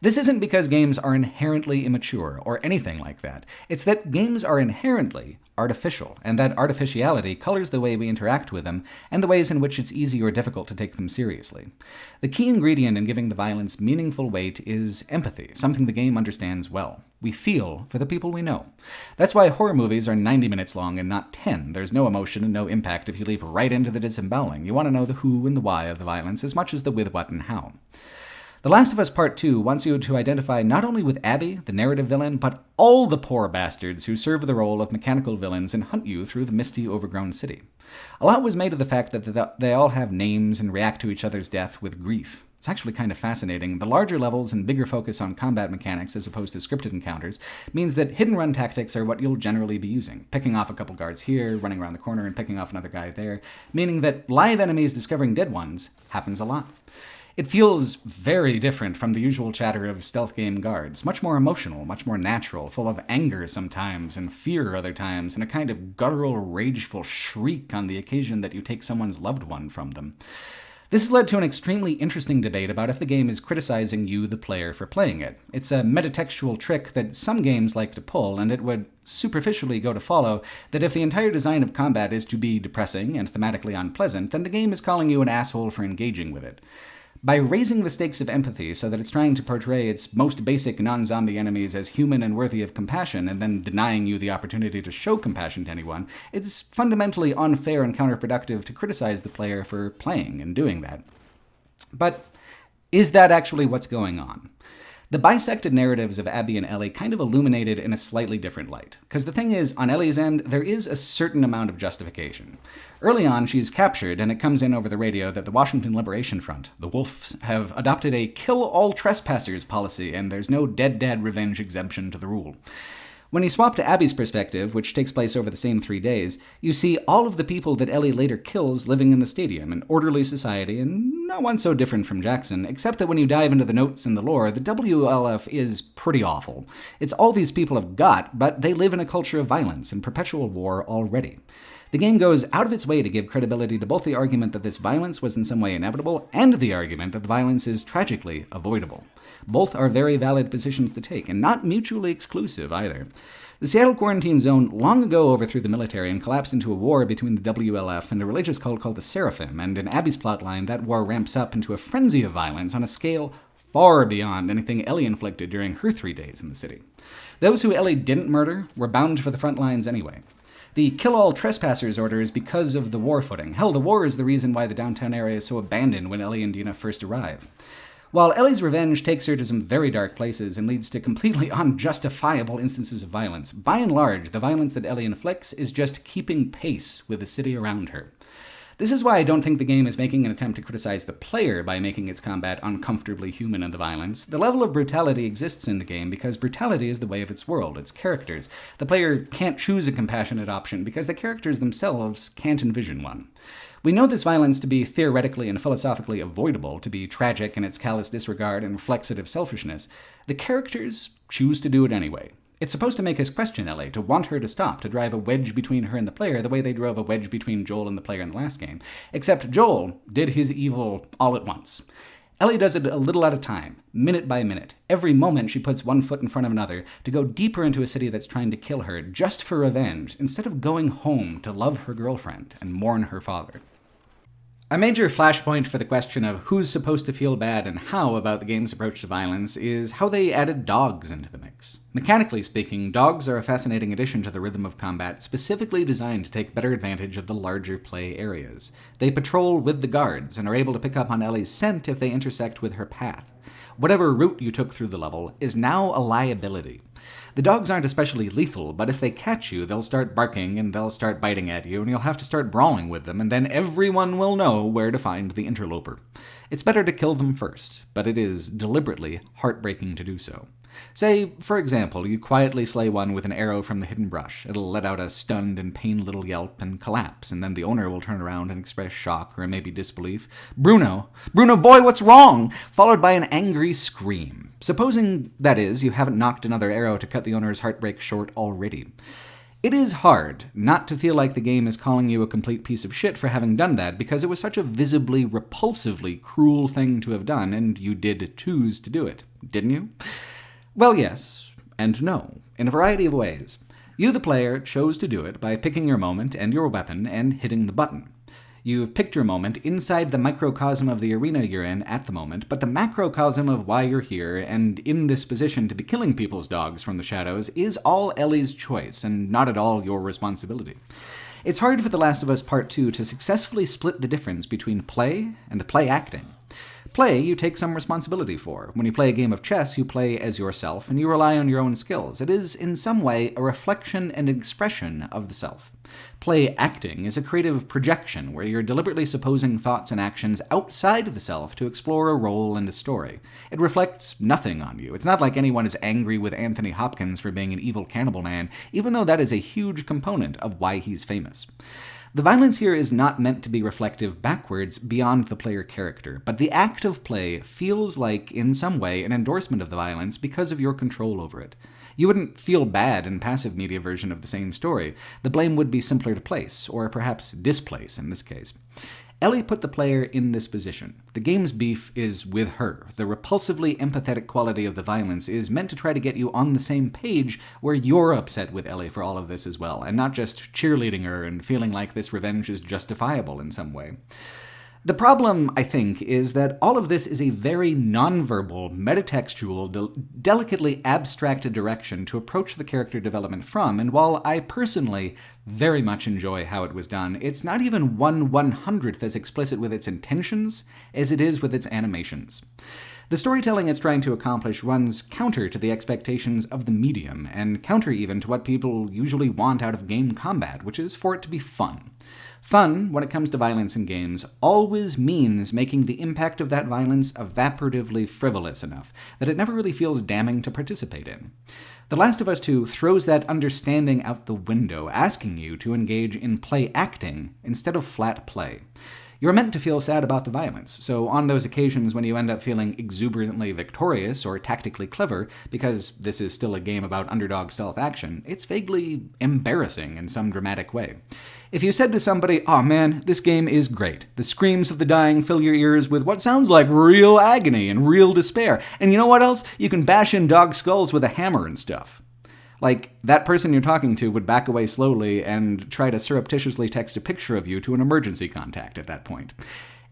This isn't because games are inherently immature or anything like that. It's that games are inherently artificial, and that artificiality colors the way we interact with them and the ways in which it's easy or difficult to take them seriously. The key ingredient in giving the violence meaningful weight is empathy, something the game understands well. We feel for the people we know. That's why horror movies are 90 minutes long and not 10. There's no emotion and no impact if you leap right into the disemboweling. You want to know the who and the why of the violence as much as the with, what, and how. The Last of Us Part 2 wants you to identify not only with Abby, the narrative villain, but all the poor bastards who serve the role of mechanical villains and hunt you through the misty, overgrown city. A lot was made of the fact that they all have names and react to each other's death with grief. It's actually kind of fascinating. The larger levels and bigger focus on combat mechanics as opposed to scripted encounters means that hit and run tactics are what you'll generally be using. Picking off a couple guards here, running around the corner and picking off another guy there, meaning that live enemies discovering dead ones happens a lot. It feels very different from the usual chatter of stealth game guards. Much more emotional, much more natural, full of anger sometimes and fear other times, and a kind of guttural, rageful shriek on the occasion that you take someone's loved one from them. This has led to an extremely interesting debate about if the game is criticizing you, the player, for playing it. It's a metatextual trick that some games like to pull, and it would superficially go to follow that if the entire design of combat is to be depressing and thematically unpleasant, then the game is calling you an asshole for engaging with it. By raising the stakes of empathy so that it's trying to portray its most basic non-zombie enemies as human and worthy of compassion, and then denying you the opportunity to show compassion to anyone, it's fundamentally unfair and counterproductive to criticize the player for playing and doing that. But is that actually what's going on? The bisected narratives of Abby and Ellie kind of illuminated in a slightly different light. Because the thing is, on Ellie's end, there is a certain amount of justification. Early on, she's captured, and it comes in over the radio that the Washington Liberation Front, the Wolves, have adopted a kill all trespassers policy, and there's no dead dad revenge exemption to the rule. When you swap to Abby's perspective, which takes place over the same 3 days, you see all of the people that Ellie later kills living in the stadium, an orderly society, and not one so different from Jackson, except that when you dive into the notes and the lore, the WLF is pretty awful. It's all these people have got, but they live in a culture of violence and perpetual war already. The game goes out of its way to give credibility to both the argument that this violence was in some way inevitable and the argument that the violence is tragically avoidable. Both are very valid positions to take, and not mutually exclusive either. The Seattle Quarantine Zone long ago overthrew the military and collapsed into a war between the WLF and a religious cult called the Seraphim, and in Abby's plotline, that war ramps up into a frenzy of violence on a scale far beyond anything Ellie inflicted during her 3 days in the city. Those who Ellie didn't murder were bound for the front lines anyway. The kill-all trespassers order is because of the war footing. Hell, the war is the reason why the downtown area is so abandoned when Ellie and Dina first arrive. While Ellie's revenge takes her to some very dark places and leads to completely unjustifiable instances of violence, by and large, the violence that Ellie inflicts is just keeping pace with the city around her. This is why I don't think the game is making an attempt to criticize the player by making its combat uncomfortably human in the violence. The level of brutality exists in the game because brutality is the way of its world, its characters. The player can't choose a compassionate option because the characters themselves can't envision one. We know this violence to be theoretically and philosophically avoidable, to be tragic in its callous disregard and reflexive of selfishness. The characters choose to do it anyway. It's supposed to make us question Ellie, to want her to stop, to drive a wedge between her and the player the way they drove a wedge between Joel and the player in the last game. Except Joel did his evil all at once. Ellie does it a little at a time, minute by minute. Every moment she puts one foot in front of another to go deeper into a city that's trying to kill her just for revenge, instead of going home to love her girlfriend and mourn her father. A major flashpoint for the question of who's supposed to feel bad and how about the game's approach to violence is how they added dogs into the mix. Mechanically speaking, dogs are a fascinating addition to the rhythm of combat, specifically designed to take better advantage of the larger play areas. They patrol with the guards and are able to pick up on Ellie's scent if they intersect with her path. Whatever route you took through the level is now a liability. The dogs aren't especially lethal, but if they catch you, they'll start barking and they'll start biting at you, and you'll have to start brawling with them, and then everyone will know where to find the interloper. It's better to kill them first, but it is deliberately heartbreaking to do so. Say, for example, you quietly slay one with an arrow from the hidden brush. It'll let out a stunned and pained little yelp and collapse, and then the owner will turn around and express shock or maybe disbelief. Bruno, boy, what's wrong? Followed by an angry scream. Supposing, that is, you haven't knocked another arrow to cut the owner's heartbreak short already. It is hard not to feel like the game is calling you a complete piece of shit for having done that, because it was such a visibly, repulsively cruel thing to have done, and you did choose to do it, didn't you? Well, yes, and no, in a variety of ways. You, the player, chose to do it by picking your moment and your weapon and hitting the button. You've picked your moment inside the microcosm of the arena you're in at the moment, but the macrocosm of why you're here and in this position to be killing people's dogs from the shadows is all Ellie's choice and not at all your responsibility. It's hard for The Last of Us Part 2 to successfully split the difference between play and play acting. play, you take some responsibility for. When you play a game of chess, you play as yourself, and you rely on your own skills. It is, in some way, a reflection and expression of the self. Play acting is a creative projection where you're deliberately supposing thoughts and actions outside of the self to explore a role and a story. It reflects nothing on you. It's not like anyone is angry with Anthony Hopkins for being an evil cannibal man, even though that is a huge component of why he's famous. The violence here is not meant to be reflective backwards beyond the player character, but the act of play feels like, in some way, an endorsement of the violence because of your control over it. You wouldn't feel bad in passive media version of the same story. The blame would be simpler to place, or perhaps displace in this case. Ellie put the player in this position. The game's beef is with her. The repulsively empathetic quality of the violence is meant to try to get you on the same page where you're upset with Ellie for all of this as well, and not just cheerleading her and feeling like this revenge is justifiable in some way. The problem, I think, is that all of this is a very nonverbal, metatextual, delicately abstracted direction to approach the character development from, and while I personally very much enjoy how it was done, it's not even 1/100th as explicit with its intentions as it is with its animations. The storytelling it's trying to accomplish runs counter to the expectations of the medium, and counter even to what people usually want out of game combat, which is for it to be fun. Fun, when it comes to violence in games, always means making the impact of that violence evaporatively frivolous enough that it never really feels damning to participate in. The Last of Us 2 throws that understanding out the window, asking you to engage in play acting instead of flat play. You're meant to feel sad about the violence, so on those occasions when you end up feeling exuberantly victorious or tactically clever, because this is still a game about underdog stealth-action, it's vaguely embarrassing in some dramatic way. If you said to somebody, "Aw man, this game is great. The screams of the dying fill your ears with what sounds like real agony and real despair, and you know what else? You can bash in dog skulls with a hammer and stuff." Like, that person you're talking to would back away slowly and try to surreptitiously text a picture of you to an emergency contact at that point.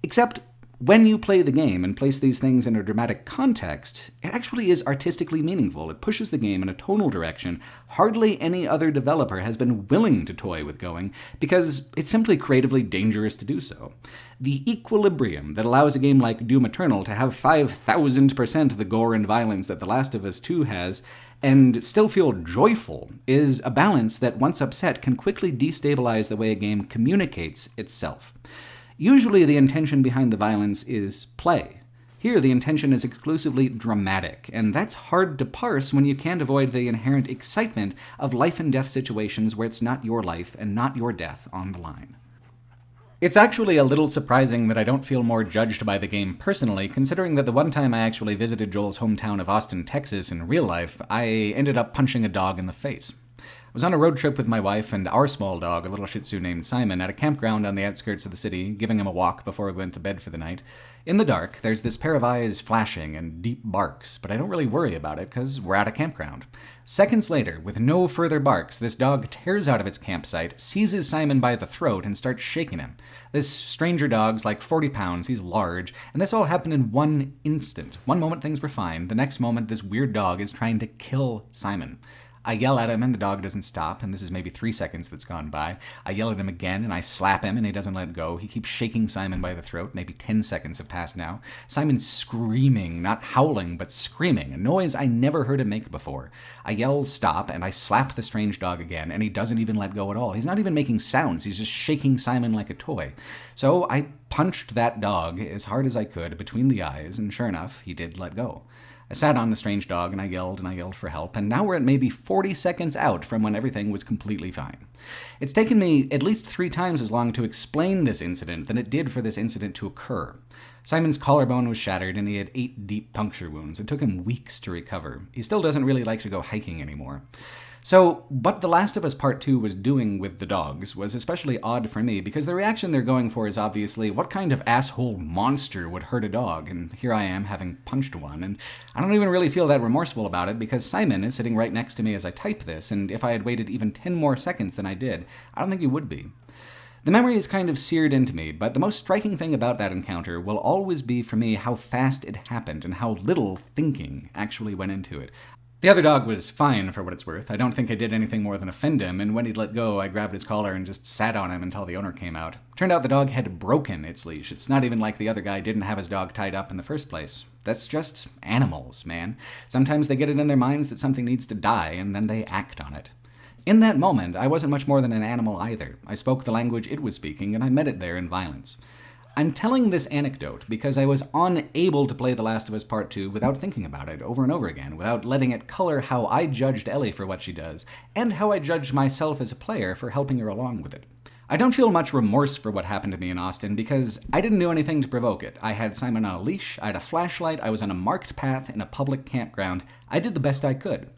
Except, when you play the game and place these things in a dramatic context, it actually is artistically meaningful. It pushes the game in a tonal direction hardly any other developer has been willing to toy with going, because it's simply creatively dangerous to do so. The equilibrium that allows a game like Doom Eternal to have 5,000% of the gore and violence that The Last of Us 2 has, and still feel joyful, is a balance that, once upset, can quickly destabilize the way a game communicates itself. Usually the intention behind the violence is play. Here the intention is exclusively dramatic, and that's hard to parse when you can't avoid the inherent excitement of life and death situations where it's not your life and not your death on the line. It's actually a little surprising that I don't feel more judged by the game personally, considering that the one time I actually visited Joel's hometown of Austin, Texas in real life, I ended up punching a dog in the face. I was on a road trip with my wife and our small dog, a little Shih Tzu named Simon, at a campground on the outskirts of the city, giving him a walk before we went to bed for the night. In the dark, there's this pair of eyes flashing and deep barks, but I don't really worry about it because we're at a campground. Seconds later, with no further barks, this dog tears out of its campsite, seizes Simon by the throat, and starts shaking him. This stranger dog's like 40 pounds, he's large, and this all happened in one instant. One moment things were fine, the next moment this weird dog is trying to kill Simon. I yell at him and the dog doesn't stop, and this is maybe 3 seconds that's gone by. I yell at him again and I slap him and he doesn't let go. He keeps shaking Simon by the throat. Maybe 10 seconds have passed now. Simon's screaming, not howling, but screaming, a noise I never heard him make before. I yell stop and I slap the strange dog again, and he doesn't even let go at all. He's not even making sounds. He's just shaking Simon like a toy. So I punched that dog as hard as I could between the eyes, and sure enough, he did let go. I sat on the strange dog and I yelled for help, and now we're at maybe 40 seconds out from when everything was completely fine. It's taken me at least 3 times as long to explain this incident than it did for this incident to occur. Simon's collarbone was shattered and he had 8 deep puncture wounds. It took him weeks to recover. He still doesn't really like to go hiking anymore. So, what The Last of Us Part 2 was doing with the dogs was especially odd for me, because the reaction they're going for is obviously, what kind of asshole monster would hurt a dog? And here I am, having punched one, and I don't even really feel that remorseful about it, because Simon is sitting right next to me as I type this, and if I had waited even 10 more seconds than I did, I don't think he would be. The memory is kind of seared into me, but the most striking thing about that encounter will always be for me how fast it happened and how little thinking actually went into it. The other dog was fine for what it's worth. I don't think I did anything more than offend him, and when he'd let go, I grabbed his collar and just sat on him until the owner came out. Turned out the dog had broken its leash. It's not even like the other guy didn't have his dog tied up in the first place. That's just animals, man. Sometimes they get it in their minds that something needs to die, and then they act on it. In that moment, I wasn't much more than an animal either. I spoke the language it was speaking, and I met it there in violence. I'm telling this anecdote because I was unable to play The Last of Us Part 2 without thinking about it over and over again, without letting it color how I judged Ellie for what she does, and how I judged myself as a player for helping her along with it. I don't feel much remorse for what happened to me in Austin because I didn't do anything to provoke it. I had Simon on a leash, I had a flashlight, I was on a marked path in a public campground. I did the best I could.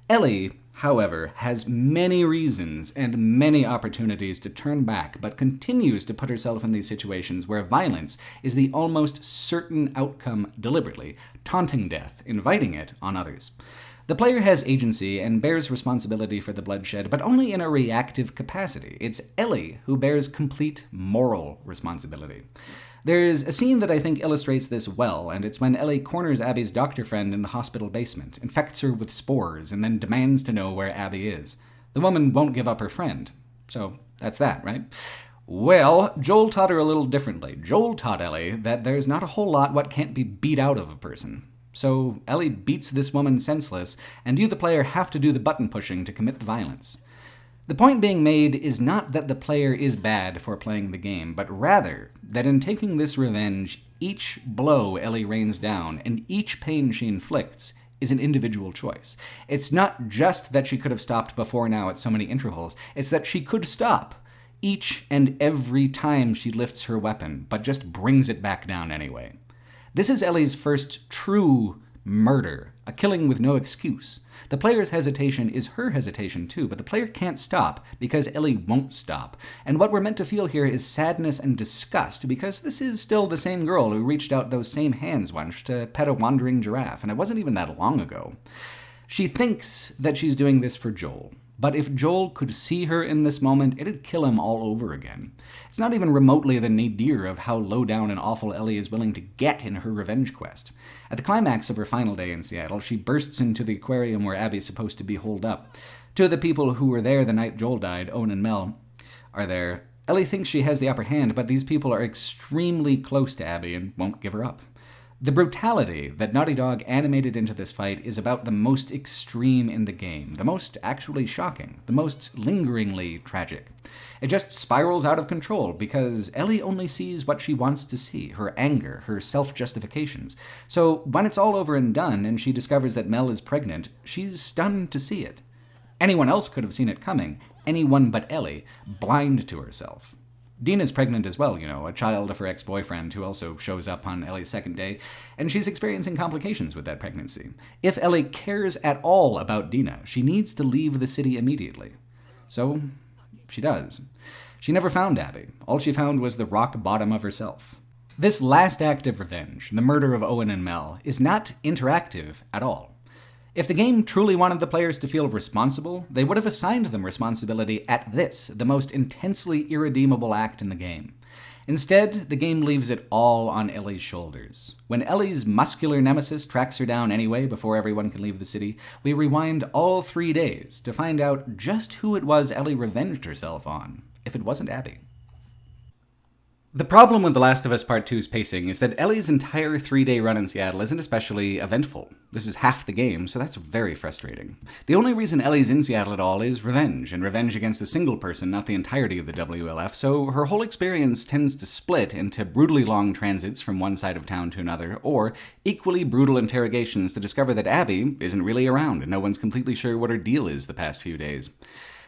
Ellie, however, has many reasons and many opportunities to turn back, but continues to put herself in these situations where violence is the almost certain outcome deliberately, taunting death, inviting it on others. The player has agency and bears responsibility for the bloodshed, but only in a reactive capacity. It's Ellie who bears complete moral responsibility. There's a scene that I think illustrates this well, and it's when Ellie corners Abby's doctor friend in the hospital basement, infects her with spores, and then demands to know where Abby is. The woman won't give up her friend. So that's that, right? Well, Joel taught her a little differently. Joel taught Ellie that there's not a whole lot what can't be beat out of a person. So Ellie beats this woman senseless, and you, the player, have to do the button pushing to commit the violence. The point being made is not that the player is bad for playing the game, but rather that in taking this revenge, each blow Ellie rains down and each pain she inflicts is an individual choice. It's not just that she could have stopped before now at so many intervals, it's that she could stop each and every time she lifts her weapon, but just brings it back down anyway. This is Ellie's first true murder, a killing with no excuse. The player's hesitation is her hesitation too, but the player can't stop because Ellie won't stop. And what we're meant to feel here is sadness and disgust because this is still the same girl who reached out those same hands once to pet a wandering giraffe, and it wasn't even that long ago. She thinks that she's doing this for Joel. But if Joel could see her in this moment, it'd kill him all over again. It's not even remotely the nadir of how low down and awful Ellie is willing to get in her revenge quest. At the climax of her final day in Seattle, she bursts into the aquarium where Abby's supposed to be holed up. Two of the people who were there the night Joel died, Owen and Mel, are there. Ellie thinks she has the upper hand, but these people are extremely close to Abby and won't give her up. The brutality that Naughty Dog animated into this fight is about the most extreme in the game, the most actually shocking, the most lingeringly tragic. It just spirals out of control because Ellie only sees what she wants to see, her anger, her self-justifications. So when it's all over and done and she discovers that Mel is pregnant, she's stunned to see it. Anyone else could have seen it coming, anyone but Ellie, blind to herself. Dina's pregnant as well, a child of her ex-boyfriend who also shows up on Ellie's second day, and she's experiencing complications with that pregnancy. If Ellie cares at all about Dina, she needs to leave the city immediately. So, she does. She never found Abby. All she found was the rock bottom of herself. This last act of revenge, the murder of Owen and Mel, is not interactive at all. If the game truly wanted the players to feel responsible, they would have assigned them responsibility at this, the most intensely irredeemable act in the game. Instead, the game leaves it all on Ellie's shoulders. When Ellie's muscular nemesis tracks her down anyway before everyone can leave the city, we rewind all 3 days to find out just who it was Ellie revenged herself on, if it wasn't Abby. The problem with The Last of Us Part 2's pacing is that Ellie's entire 3-day run in Seattle isn't especially eventful. This is half the game, so that's very frustrating. The only reason Ellie's in Seattle at all is revenge, and revenge against a single person, not the entirety of the WLF, so her whole experience tends to split into brutally long transits from one side of town to another, or equally brutal interrogations to discover that Abby isn't really around and no one's completely sure what her deal is the past few days.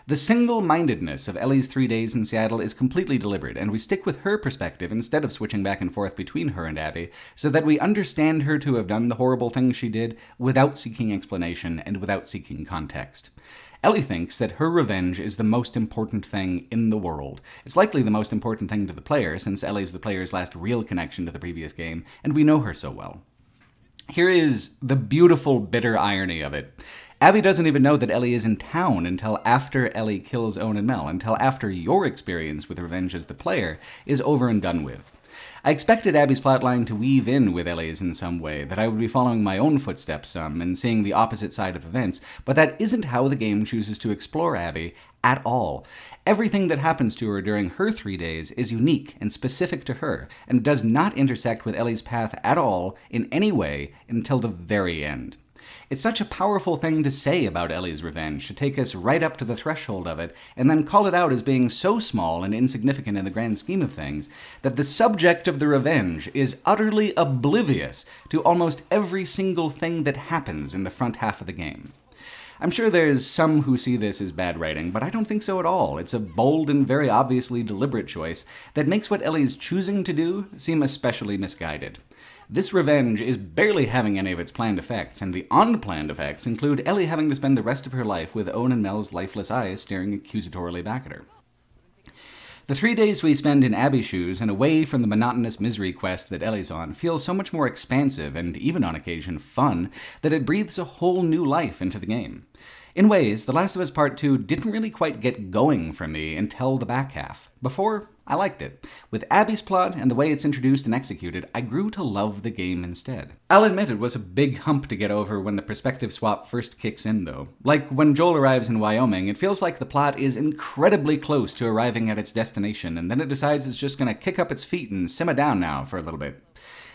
The single-mindedness of Ellie's 3 days in Seattle is completely deliberate, and we stick with her perspective instead of switching back and forth between her and Abby, so that we understand her to have done the horrible things she did without seeking explanation and without seeking context. Ellie thinks that her revenge is the most important thing in the world. It's likely the most important thing to the player, since Ellie's the player's last real connection to the previous game, and we know her so well. Here is the beautiful, bitter irony of it. Abby doesn't even know that Ellie is in town until after Ellie kills Owen and Mel, until after your experience with revenge as the player is over and done with. I expected Abby's plotline to weave in with Ellie's in some way, that I would be following my own footsteps some and seeing the opposite side of events, but that isn't how the game chooses to explore Abby at all. Everything that happens to her during her 3 days is unique and specific to her, and does not intersect with Ellie's path at all in any way until the very end. It's such a powerful thing to say about Ellie's revenge, to take us right up to the threshold of it, and then call it out as being so small and insignificant in the grand scheme of things, that the subject of the revenge is utterly oblivious to almost every single thing that happens in the front half of the game. I'm sure there's some who see this as bad writing, but I don't think so at all. It's a bold and very obviously deliberate choice that makes what Ellie's choosing to do seem especially misguided. This revenge is barely having any of its planned effects, and the unplanned effects include Ellie having to spend the rest of her life with Owen and Mel's lifeless eyes staring accusatorily back at her. The 3 days we spend in Abby's shoes and away from the monotonous misery quest that Ellie's on feels so much more expansive and even on occasion fun that it breathes a whole new life into the game. In ways, The Last of Us Part 2 didn't really quite get going for me until the back half. Before, I liked it. With Abby's plot and the way it's introduced and executed, I grew to love the game instead. I'll admit it was a big hump to get over when the perspective swap first kicks in, though. Like when Joel arrives in Wyoming, it feels like the plot is incredibly close to arriving at its destination, and then it decides it's just going to kick up its feet and simmer down now for a little bit.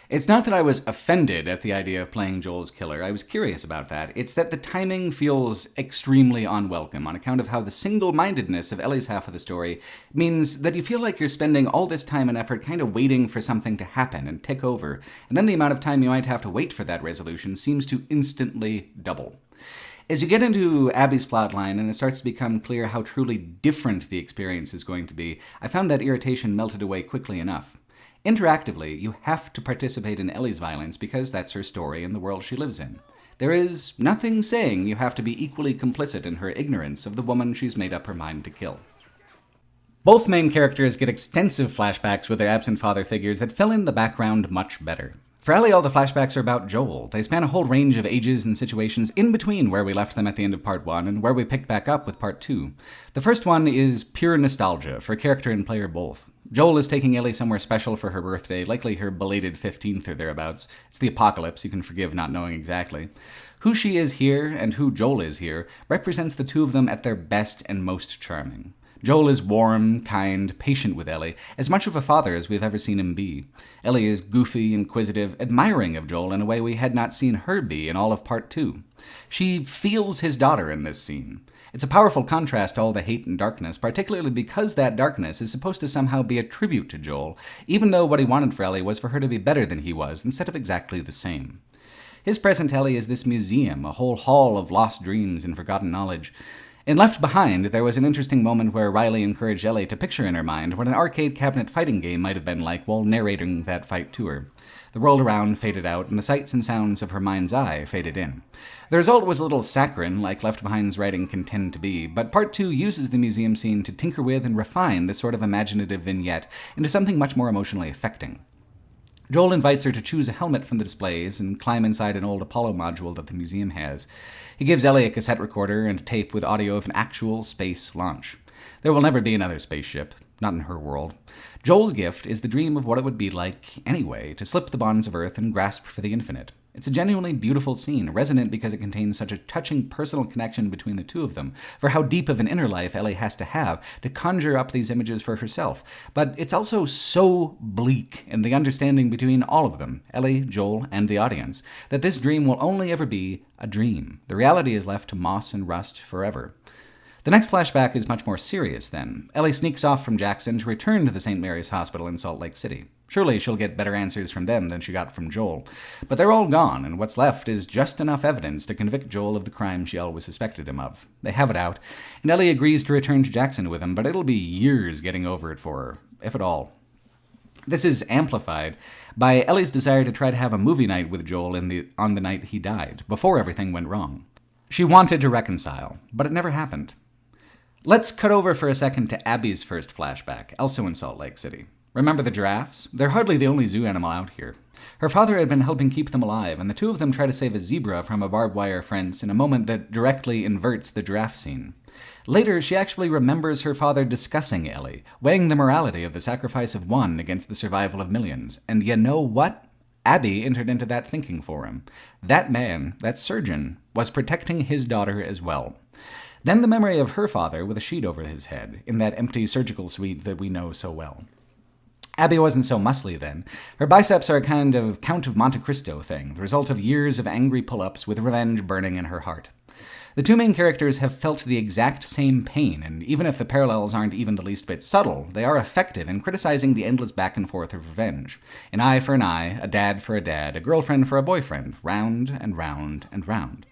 It's not that I was offended at the idea of playing Joel's killer. I was curious about that. It's that the timing feels extremely unwelcome on account of how the single-mindedness of Ellie's half of the story means that you feel like you're spending all this time and effort kind of waiting for something to happen and tick over, and then the amount of time you might have to wait for that resolution seems to instantly double. As you get into Abby's plotline and it starts to become clear how truly different the experience is going to be, I found that irritation melted away quickly enough. Interactively, you have to participate in Ellie's violence because that's her story and the world she lives in. There is nothing saying you have to be equally complicit in her ignorance of the woman she's made up her mind to kill. Both main characters get extensive flashbacks with their absent father figures that fill in the background much better. For Ellie, all the flashbacks are about Joel. They span a whole range of ages and situations in between where we left them at the end of Part 1 and where we picked back up with Part 2. The first one is pure nostalgia for character and player both. Joel is taking Ellie somewhere special for her birthday, likely her belated 15th or thereabouts. It's the apocalypse, you can forgive not knowing exactly. Who she is here and who Joel is here represents the two of them at their best and most charming. Joel is warm, kind, patient with Ellie, as much of a father as we've ever seen him be. Ellie is goofy, inquisitive, admiring of Joel in a way we had not seen her be in all of Part 2. She feels his daughter in this scene. It's a powerful contrast to all the hate and darkness, particularly because that darkness is supposed to somehow be a tribute to Joel, even though what he wanted for Ellie was for her to be better than he was, instead of exactly the same. His present Ellie is this museum, a whole hall of lost dreams and forgotten knowledge. In Left Behind, there was an interesting moment where Riley encouraged Ellie to picture in her mind what an arcade cabinet fighting game might have been like while narrating that fight to her. The world around faded out, and the sights and sounds of her mind's eye faded in. The result was a little saccharine, like Left Behind's writing can tend to be, but Part 2 uses the museum scene to tinker with and refine this sort of imaginative vignette into something much more emotionally affecting. Joel invites her to choose a helmet from the displays and climb inside an old Apollo module that the museum has. He gives Ellie a cassette recorder and a tape with audio of an actual space launch. There will never be another spaceship, not in her world. Joel's gift is the dream of what it would be like, anyway, to slip the bonds of Earth and grasp for the infinite. It's a genuinely beautiful scene, resonant because it contains such a touching personal connection between the two of them, for how deep of an inner life Ellie has to have to conjure up these images for herself. But it's also so bleak in the understanding between all of them, Ellie, Joel, and the audience, that this dream will only ever be a dream. The reality is left to moss and rust forever. The next flashback is much more serious, then. Ellie sneaks off from Jackson to return to the St. Mary's Hospital in Salt Lake City. Surely she'll get better answers from them than she got from Joel. But they're all gone, and what's left is just enough evidence to convict Joel of the crime she always suspected him of. They have it out, and Ellie agrees to return to Jackson with him, but it'll be years getting over it for her, if at all. This is amplified by Ellie's desire to try to have a movie night with Joel on the night he died, before everything went wrong. She wanted to reconcile, but it never happened. Let's cut over for a second to Abby's first flashback, also in Salt Lake City. Remember the giraffes? They're hardly the only zoo animal out here. Her father had been helping keep them alive, and the two of them try to save a zebra from a barbed wire fence in a moment that directly inverts the giraffe scene. Later, she actually remembers her father discussing Ellie, weighing the morality of the sacrifice of one against the survival of millions. And you know what? Abby entered into that thinking for him. That man, that surgeon, was protecting his daughter as well. Then the memory of her father with a sheet over his head, in that empty surgical suite that we know so well. Abby wasn't so muscly then. Her biceps are a kind of Count of Monte Cristo thing, the result of years of angry pull-ups with revenge burning in her heart. The two main characters have felt the exact same pain, and even if the parallels aren't even the least bit subtle, they are effective in criticizing the endless back and forth of revenge. An eye for an eye, a dad for a dad, a girlfriend for a boyfriend, round and round and round.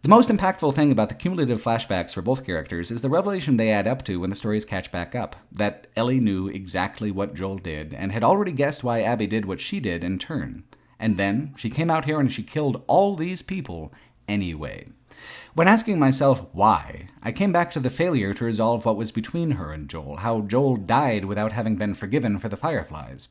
The most impactful thing about the cumulative flashbacks for both characters is the revelation they add up to when the stories catch back up, that Ellie knew exactly what Joel did, and had already guessed why Abby did what she did in turn. And then, she came out here and she killed all these people anyway. When asking myself why, I came back to the failure to resolve what was between her and Joel, how Joel died without having been forgiven for the Fireflies.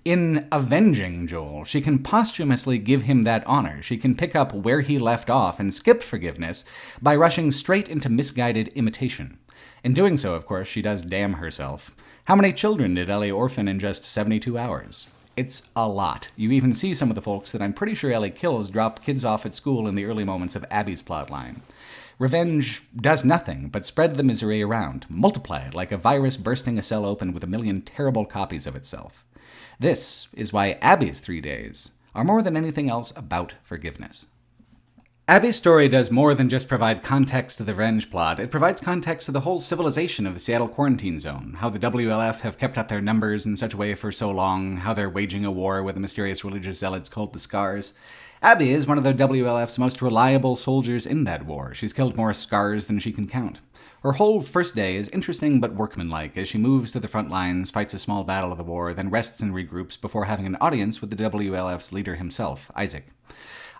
In avenging Joel, she can posthumously give him that honor. She can pick up where he left off and skip forgiveness by rushing straight into misguided imitation. In doing so, of course, she does damn herself. How many children did Ellie orphan in just 72 hours? It's a lot. You even see some of the folks that I'm pretty sure Ellie kills drop kids off at school in the early moments of Abby's plotline. Revenge does nothing but spread the misery around, multiply it like a virus bursting a cell open with a million terrible copies of itself. This is why Abby's 3 days are more than anything else about forgiveness. Abby's story does more than just provide context to the revenge plot. It provides context to the whole civilization of the Seattle quarantine zone, how the WLF have kept up their numbers in such a way for so long, how they're waging a war with the mysterious religious zealots called the Scars. Abby is one of the WLF's most reliable soldiers in that war. She's killed more Scars than she can count. Her whole first day is interesting but workmanlike as she moves to the front lines, fights a small battle of the war, then rests and regroups before having an audience with the WLF's leader himself, Isaac.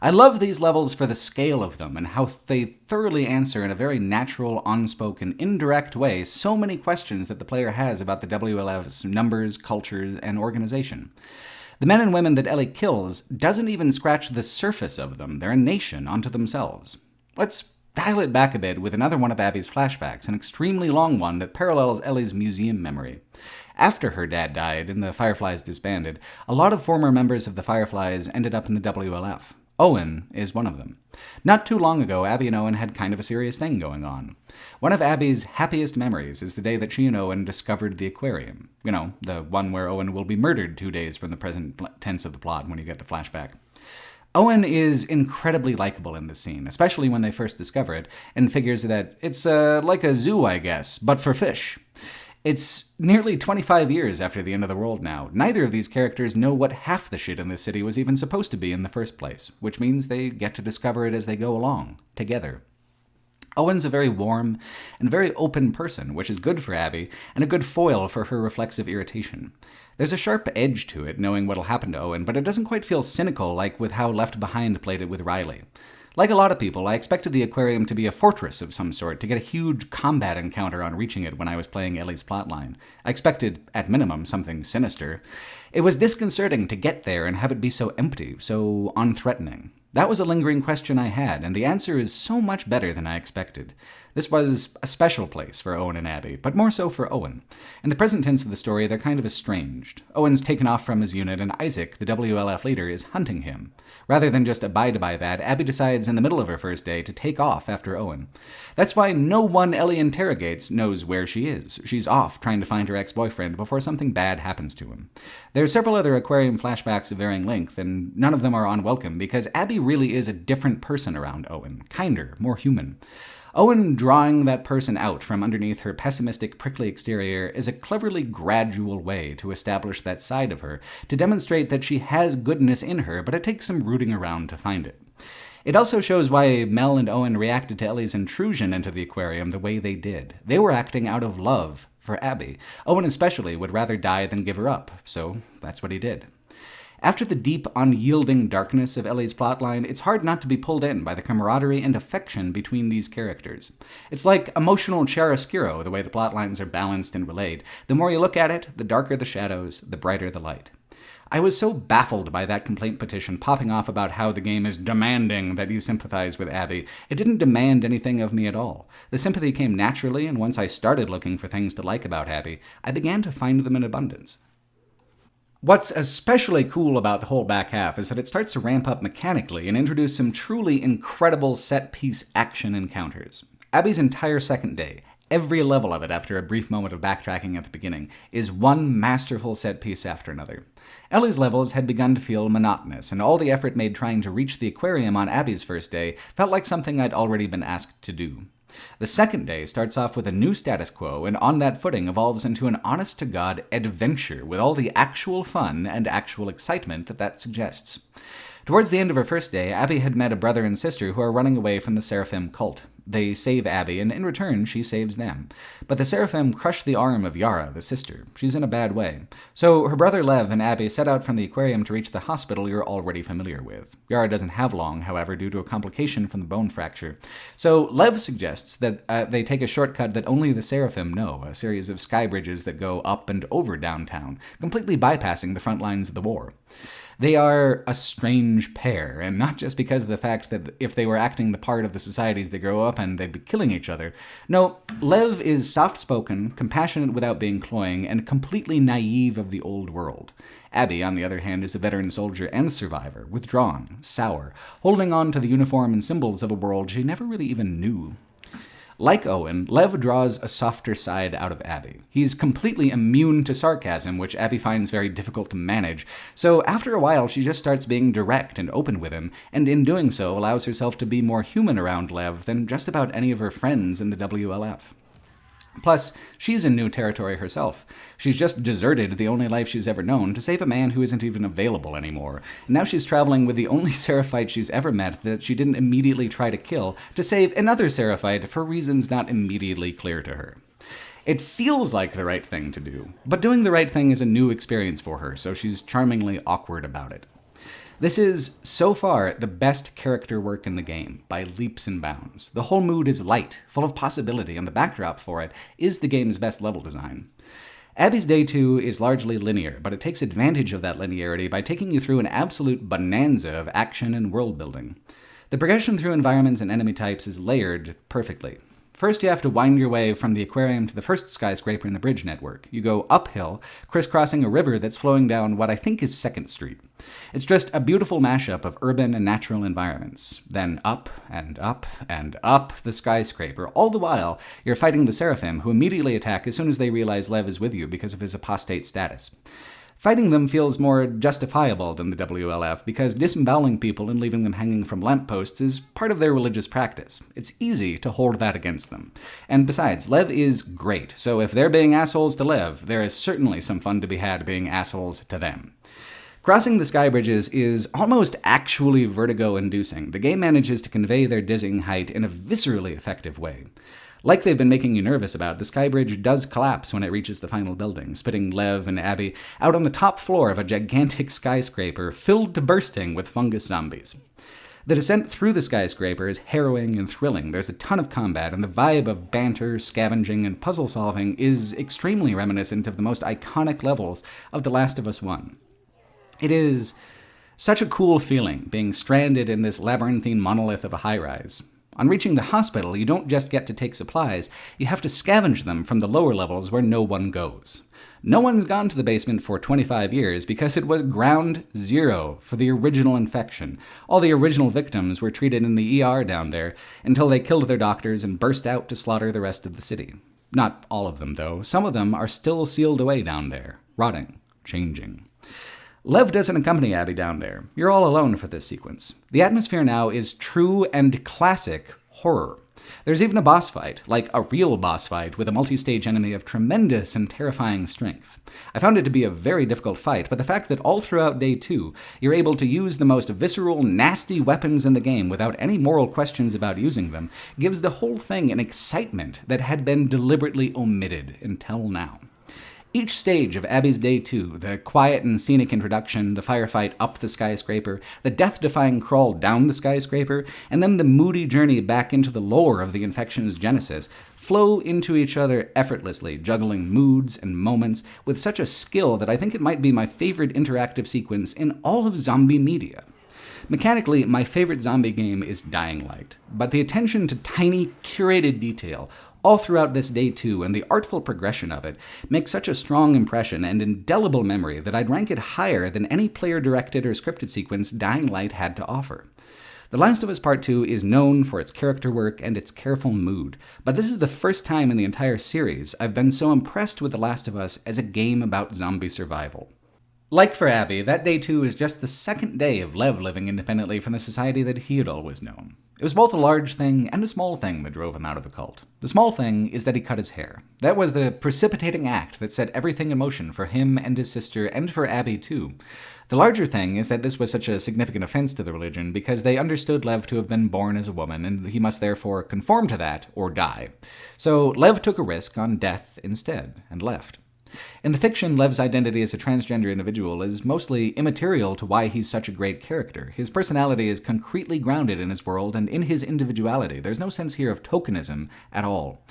I love these levels for the scale of them and how they thoroughly answer in a very natural, unspoken, indirect way so many questions that the player has about the WLF's numbers, cultures, and organization. The men and women that Ellie kills doesn't even scratch the surface of them. They're a nation unto themselves. Let's dial it back a bit with another one of Abby's flashbacks, an extremely long one that parallels Ellie's museum memory. After her dad died and the Fireflies disbanded, a lot of former members of the Fireflies ended up in the WLF. Owen is one of them. Not too long ago, Abby and Owen had kind of a serious thing going on. One of Abby's happiest memories is the day that she and Owen discovered the aquarium. You know, the one where Owen will be murdered 2 days from the present tense of the plot when you get the flashback. Owen is incredibly likable in this scene, especially when they first discover it, and figures that it's like a zoo, I guess, but for fish. It's nearly 25 years after the end of the world now. Neither of these characters know what half the shit in this city was even supposed to be in the first place, which means they get to discover it as they go along, together. Owen's a very warm and very open person, which is good for Abby, and a good foil for her reflexive irritation. There's a sharp edge to it, knowing what'll happen to Owen, but it doesn't quite feel cynical like with how Left Behind played it with Riley. Like a lot of people, I expected the aquarium to be a fortress of some sort, to get a huge combat encounter on reaching it when I was playing Ellie's plotline. I expected, at minimum, something sinister. It was disconcerting to get there and have it be so empty, so unthreatening. That was a lingering question I had, and the answer is so much better than I expected. This was a special place for Owen and Abby, but more so for Owen. In the present tense of the story, they're kind of estranged. Owen's taken off from his unit, and Isaac, the WLF leader, is hunting him. Rather than just abide by that, Abby decides in the middle of her first day to take off after Owen. That's why no one Ellie interrogates knows where she is. She's off trying to find her ex-boyfriend before something bad happens to him. There are several other aquarium flashbacks of varying length, and none of them are unwelcome because Abby really is a different person around Owen. Kinder, more human. Owen drawing that person out from underneath her pessimistic, prickly exterior is a cleverly gradual way to establish that side of her, to demonstrate that she has goodness in her, but it takes some rooting around to find it. It also shows why Mel and Owen reacted to Ellie's intrusion into the aquarium the way they did. They were acting out of love for Abby. Owen especially would rather die than give her up, so that's what he did. After the deep, unyielding darkness of Ellie's plotline, it's hard not to be pulled in by the camaraderie and affection between these characters. It's like emotional chiaroscuro, the way the plotlines are balanced and relayed. The more you look at it, the darker the shadows, the brighter the light. I was so baffled by that complaint petition popping off about how the game is demanding that you sympathize with Abby. It didn't demand anything of me at all. The sympathy came naturally, and once I started looking for things to like about Abby, I began to find them in abundance. What's especially cool about the whole back half is that it starts to ramp up mechanically and introduce some truly incredible set-piece action encounters. Abby's entire second day, every level of it after a brief moment of backtracking at the beginning, is one masterful set piece after another. Ellie's levels had begun to feel monotonous, and all the effort made trying to reach the aquarium on Abby's first day felt like something I'd already been asked to do. The second day starts off with a new status quo, and on that footing evolves into an honest-to-God adventure with all the actual fun and actual excitement that suggests. Towards the end of her first day, Abby had met a brother and sister who are running away from the Seraphim cult. They save Abby, and in return, she saves them. But the Seraphim crush the arm of Yara, the sister. She's in a bad way. So her brother Lev and Abby set out from the aquarium to reach the hospital you're already familiar with. Yara doesn't have long, however, due to a complication from the bone fracture. So Lev suggests that they take a shortcut that only the Seraphim know, a series of sky bridges that go up and over downtown, completely bypassing the front lines of the war. They are a strange pair, and not just because of the fact that if they were acting the part of the societies they grow up in, they'd be killing each other. No, Lev is soft-spoken, compassionate without being cloying, and completely naive of the old world. Abby, on the other hand, is a veteran soldier and survivor, withdrawn, sour, holding on to the uniform and symbols of a world she never really even knew. Like Owen, Lev draws a softer side out of Abby. He's completely immune to sarcasm, which Abby finds very difficult to manage, so after a while she just starts being direct and open with him, and in doing so allows herself to be more human around Lev than just about any of her friends in the WLF. Plus, she's in new territory herself. She's just deserted the only life she's ever known to save a man who isn't even available anymore. And now she's traveling with the only Seraphite she's ever met that she didn't immediately try to kill to save another Seraphite for reasons not immediately clear to her. It feels like the right thing to do, but doing the right thing is a new experience for her, so she's charmingly awkward about it. This is, so far, the best character work in the game, by leaps and bounds. The whole mood is light, full of possibility, and the backdrop for it is the game's best level design. Abby's Day 2 is largely linear, but it takes advantage of that linearity by taking you through an absolute bonanza of action and world building. The progression through environments and enemy types is layered perfectly. First, you have to wind your way from the aquarium to the first skyscraper in the bridge network. You go uphill, crisscrossing a river that's flowing down what I think is 2nd Street. It's just a beautiful mashup of urban and natural environments. Then up and up and up the skyscraper. All the while, you're fighting the Seraphim, who immediately attack as soon as they realize Lev is with you because of his apostate status. Fighting them feels more justifiable than the WLF because disemboweling people and leaving them hanging from lampposts is part of their religious practice. It's easy to hold that against them. And besides, Lev is great, so if they're being assholes to Lev, there is certainly some fun to be had being assholes to them. Crossing the sky bridges is almost actually vertigo-inducing. The game manages to convey their dizzying height in a viscerally effective way. Like they've been making you nervous about, the sky bridge does collapse when it reaches the final building, spitting Lev and Abby out on the top floor of a gigantic skyscraper filled to bursting with fungus zombies. The descent through the skyscraper is harrowing and thrilling. There's a ton of combat, and the vibe of banter, scavenging, and puzzle solving is extremely reminiscent of the most iconic levels of The Last of Us 1. It is such a cool feeling, being stranded in this labyrinthine monolith of a high-rise. On reaching the hospital, you don't just get to take supplies, you have to scavenge them from the lower levels where no one goes. No one's gone to the basement for 25 years because it was ground zero for the original infection. All the original victims were treated in the ER down there until they killed their doctors and burst out to slaughter the rest of the city. Not all of them, though. Some of them are still sealed away down there, rotting, changing. Lev doesn't accompany Abby down there. You're all alone for this sequence. The atmosphere now is true and classic horror. There's even a boss fight, like a real boss fight, with a multi-stage enemy of tremendous and terrifying strength. I found it to be a very difficult fight, but the fact that all throughout Day 2, you're able to use the most visceral, nasty weapons in the game without any moral questions about using them, gives the whole thing an excitement that had been deliberately omitted until now. Each stage of Abby's Day 2, the quiet and scenic introduction, the firefight up the skyscraper, the death-defying crawl down the skyscraper, and then the moody journey back into the lore of the infection's genesis, flow into each other effortlessly, juggling moods and moments with such a skill that I think it might be my favorite interactive sequence in all of zombie media. Mechanically, my favorite zombie game is Dying Light, but the attention to tiny, curated detail all throughout this day 2 and the artful progression of it makes such a strong impression and indelible memory that I'd rank it higher than any player-directed or scripted sequence Dying Light had to offer. The Last of Us Part 2 is known for its character work and its careful mood, but this is the first time in the entire series I've been so impressed with The Last of Us as a game about zombie survival. Like for Abby, that day 2 is just the second day of Lev living independently from the society that he had always known. It was both a large thing and a small thing that drove him out of the cult. The small thing is that he cut his hair. That was the precipitating act that set everything in motion for him and his sister, and for Abby too. The larger thing is that this was such a significant offense to the religion because they understood Lev to have been born as a woman, and he must therefore conform to that or die. So Lev took a risk on death instead, and left. In the fiction, Lev's identity as a transgender individual is mostly immaterial to why he's such a great character. His personality is concretely grounded in his world and in his individuality. There's no sense here of tokenism at all.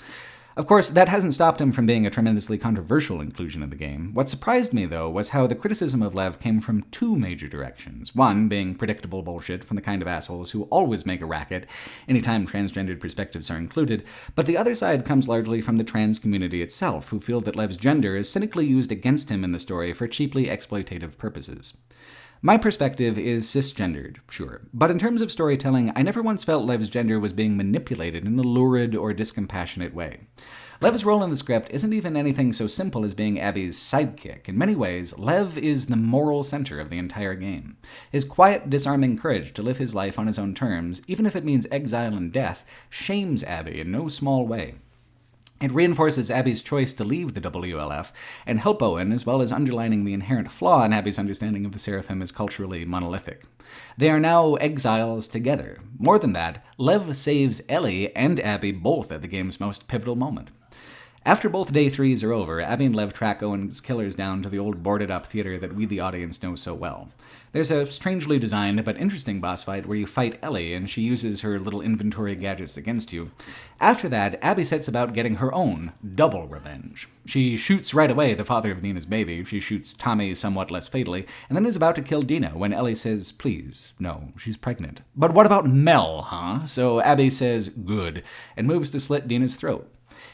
Of course, that hasn't stopped him from being a tremendously controversial inclusion in the game. What surprised me, though, was how the criticism of Lev came from two major directions. One being predictable bullshit from the kind of assholes who always make a racket anytime transgendered perspectives are included, but the other side comes largely from the trans community itself, who feel that Lev's gender is cynically used against him in the story for cheaply exploitative purposes. My perspective is cisgendered, sure, but in terms of storytelling, I never once felt Lev's gender was being manipulated in a lurid or discompassionate way. Lev's role in the script isn't even anything so simple as being Abby's sidekick. In many ways, Lev is the moral center of the entire game. His quiet, disarming courage to live his life on his own terms, even if it means exile and death, shames Abby in no small way. It reinforces Abby's choice to leave the WLF and help Owen, as well as underlining the inherent flaw in Abby's understanding of the Seraphim as culturally monolithic. They are now exiles together. More than that, Lev saves Ellie and Abby both at the game's most pivotal moment. After both day 3s are over, Abby and Lev track Owen's killers down to the old boarded-up theater that we, the audience, know so well. There's a strangely designed but interesting boss fight where you fight Ellie and she uses her little inventory gadgets against you. After that, Abby sets about getting her own double revenge. She shoots right away the father of Nina's baby, she shoots Tommy somewhat less fatally, and then is about to kill Dina when Ellie says, "Please, no, she's pregnant." "But what about Mel, huh?" So Abby says, "Good," and moves to slit Dina's throat.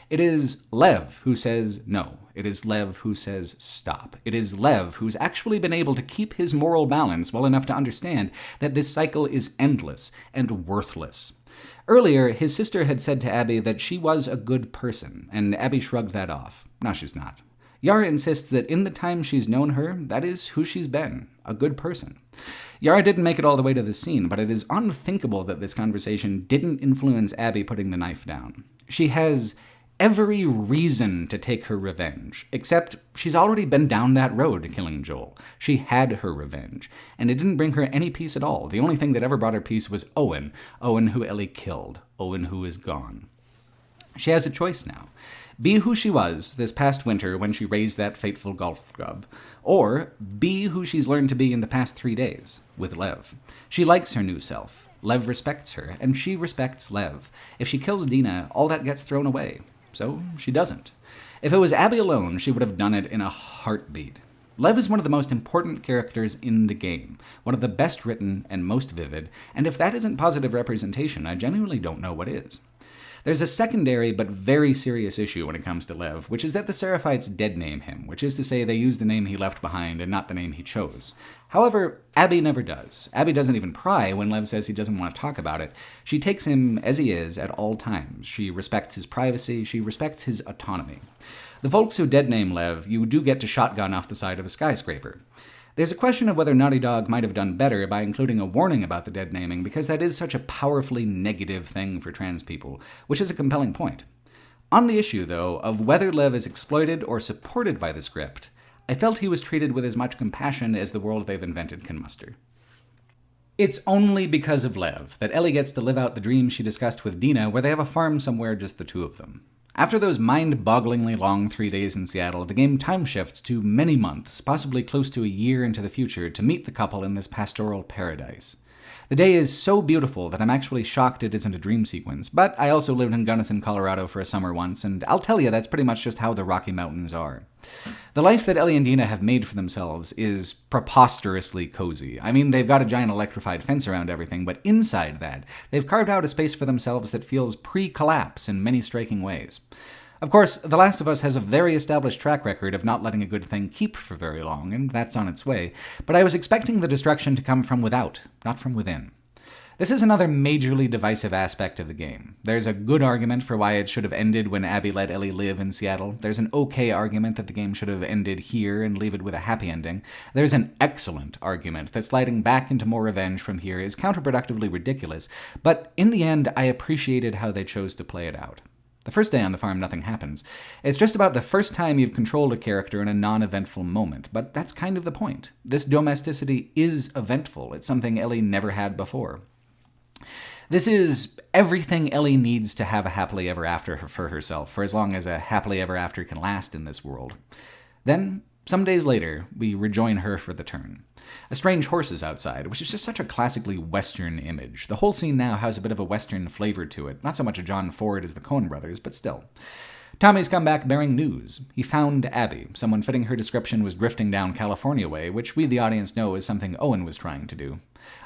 It is Lev who says no. It is Lev who says stop. It is Lev who's actually been able to keep his moral balance well enough to understand that this cycle is endless and worthless. Earlier, his sister had said to Abby that she was a good person, and Abby shrugged that off. No, she's not. Yara insists that in the time she's known her, that is who she's been, a good person. Yara didn't make it all the way to the scene, but it is unthinkable that this conversation didn't influence Abby putting the knife down. She has every reason to take her revenge, except she's already been down that road to killing Joel. She had her revenge, and it didn't bring her any peace at all. The only thing that ever brought her peace was Owen who Ellie killed, Owen who is gone. She has a choice now. Be who she was this past winter when she raised that fateful golf club, or be who she's learned to be in the past 3 days, with Lev. She likes her new self. Lev respects her, and she respects Lev. If she kills Dina, all that gets thrown away. So she doesn't. If it was Abby alone, she would have done it in a heartbeat. Lev is one of the most important characters in the game, one of the best written and most vivid, and if that isn't positive representation, I genuinely don't know what is. There's a secondary but very serious issue when it comes to Lev, which is that the Seraphites dead name him, which is to say they use the name he left behind and not the name he chose. However, Abby never does. Abby doesn't even pry when Lev says he doesn't want to talk about it. She takes him as he is at all times. She respects his privacy, she respects his autonomy. The folks who dead name Lev, you do get to shotgun off the side of a skyscraper. There's a question of whether Naughty Dog might have done better by including a warning about the dead naming, because that is such a powerfully negative thing for trans people, which is a compelling point. On the issue, though, of whether Lev is exploited or supported by the script, I felt he was treated with as much compassion as the world they've invented can muster. It's only because of Lev that Ellie gets to live out the dream she discussed with Dina, where they have a farm somewhere just the two of them. After those mind-bogglingly long 3 days in Seattle, the game time shifts to many months, possibly close to a year into the future, to meet the couple in this pastoral paradise. The day is so beautiful that I'm actually shocked it isn't a dream sequence, but I also lived in Gunnison, Colorado for a summer once, and I'll tell you that's pretty much just how the Rocky Mountains are. The life that Ellie and Dina have made for themselves is preposterously cozy. I mean, they've got a giant electrified fence around everything, but inside that, they've carved out a space for themselves that feels pre-collapse in many striking ways. Of course, The Last of Us has a very established track record of not letting a good thing keep for very long, and that's on its way, but I was expecting the destruction to come from without, not from within. This is another majorly divisive aspect of the game. There's a good argument for why it should have ended when Abby let Ellie live in Seattle. There's an okay argument that the game should have ended here and leave it with a happy ending. There's an excellent argument that sliding back into more revenge from here is counterproductively ridiculous, but in the end, I appreciated how they chose to play it out. The first day on the farm, nothing happens. It's just about the first time you've controlled a character in a non-eventful moment, but that's kind of the point. This domesticity is eventful. It's something Ellie never had before. This is everything Ellie needs to have a happily ever after for herself, for as long as a happily ever after can last in this world. Then, some days later, we rejoin her for the turn. A strange horse is outside, which is just such a classically Western image. The whole scene now has a bit of a Western flavor to it, not so much a John Ford as the Coen brothers, but still. Tommy's come back bearing news. He found Abby. Someone fitting her description was drifting down California way, which we the audience know is something Owen was trying to do.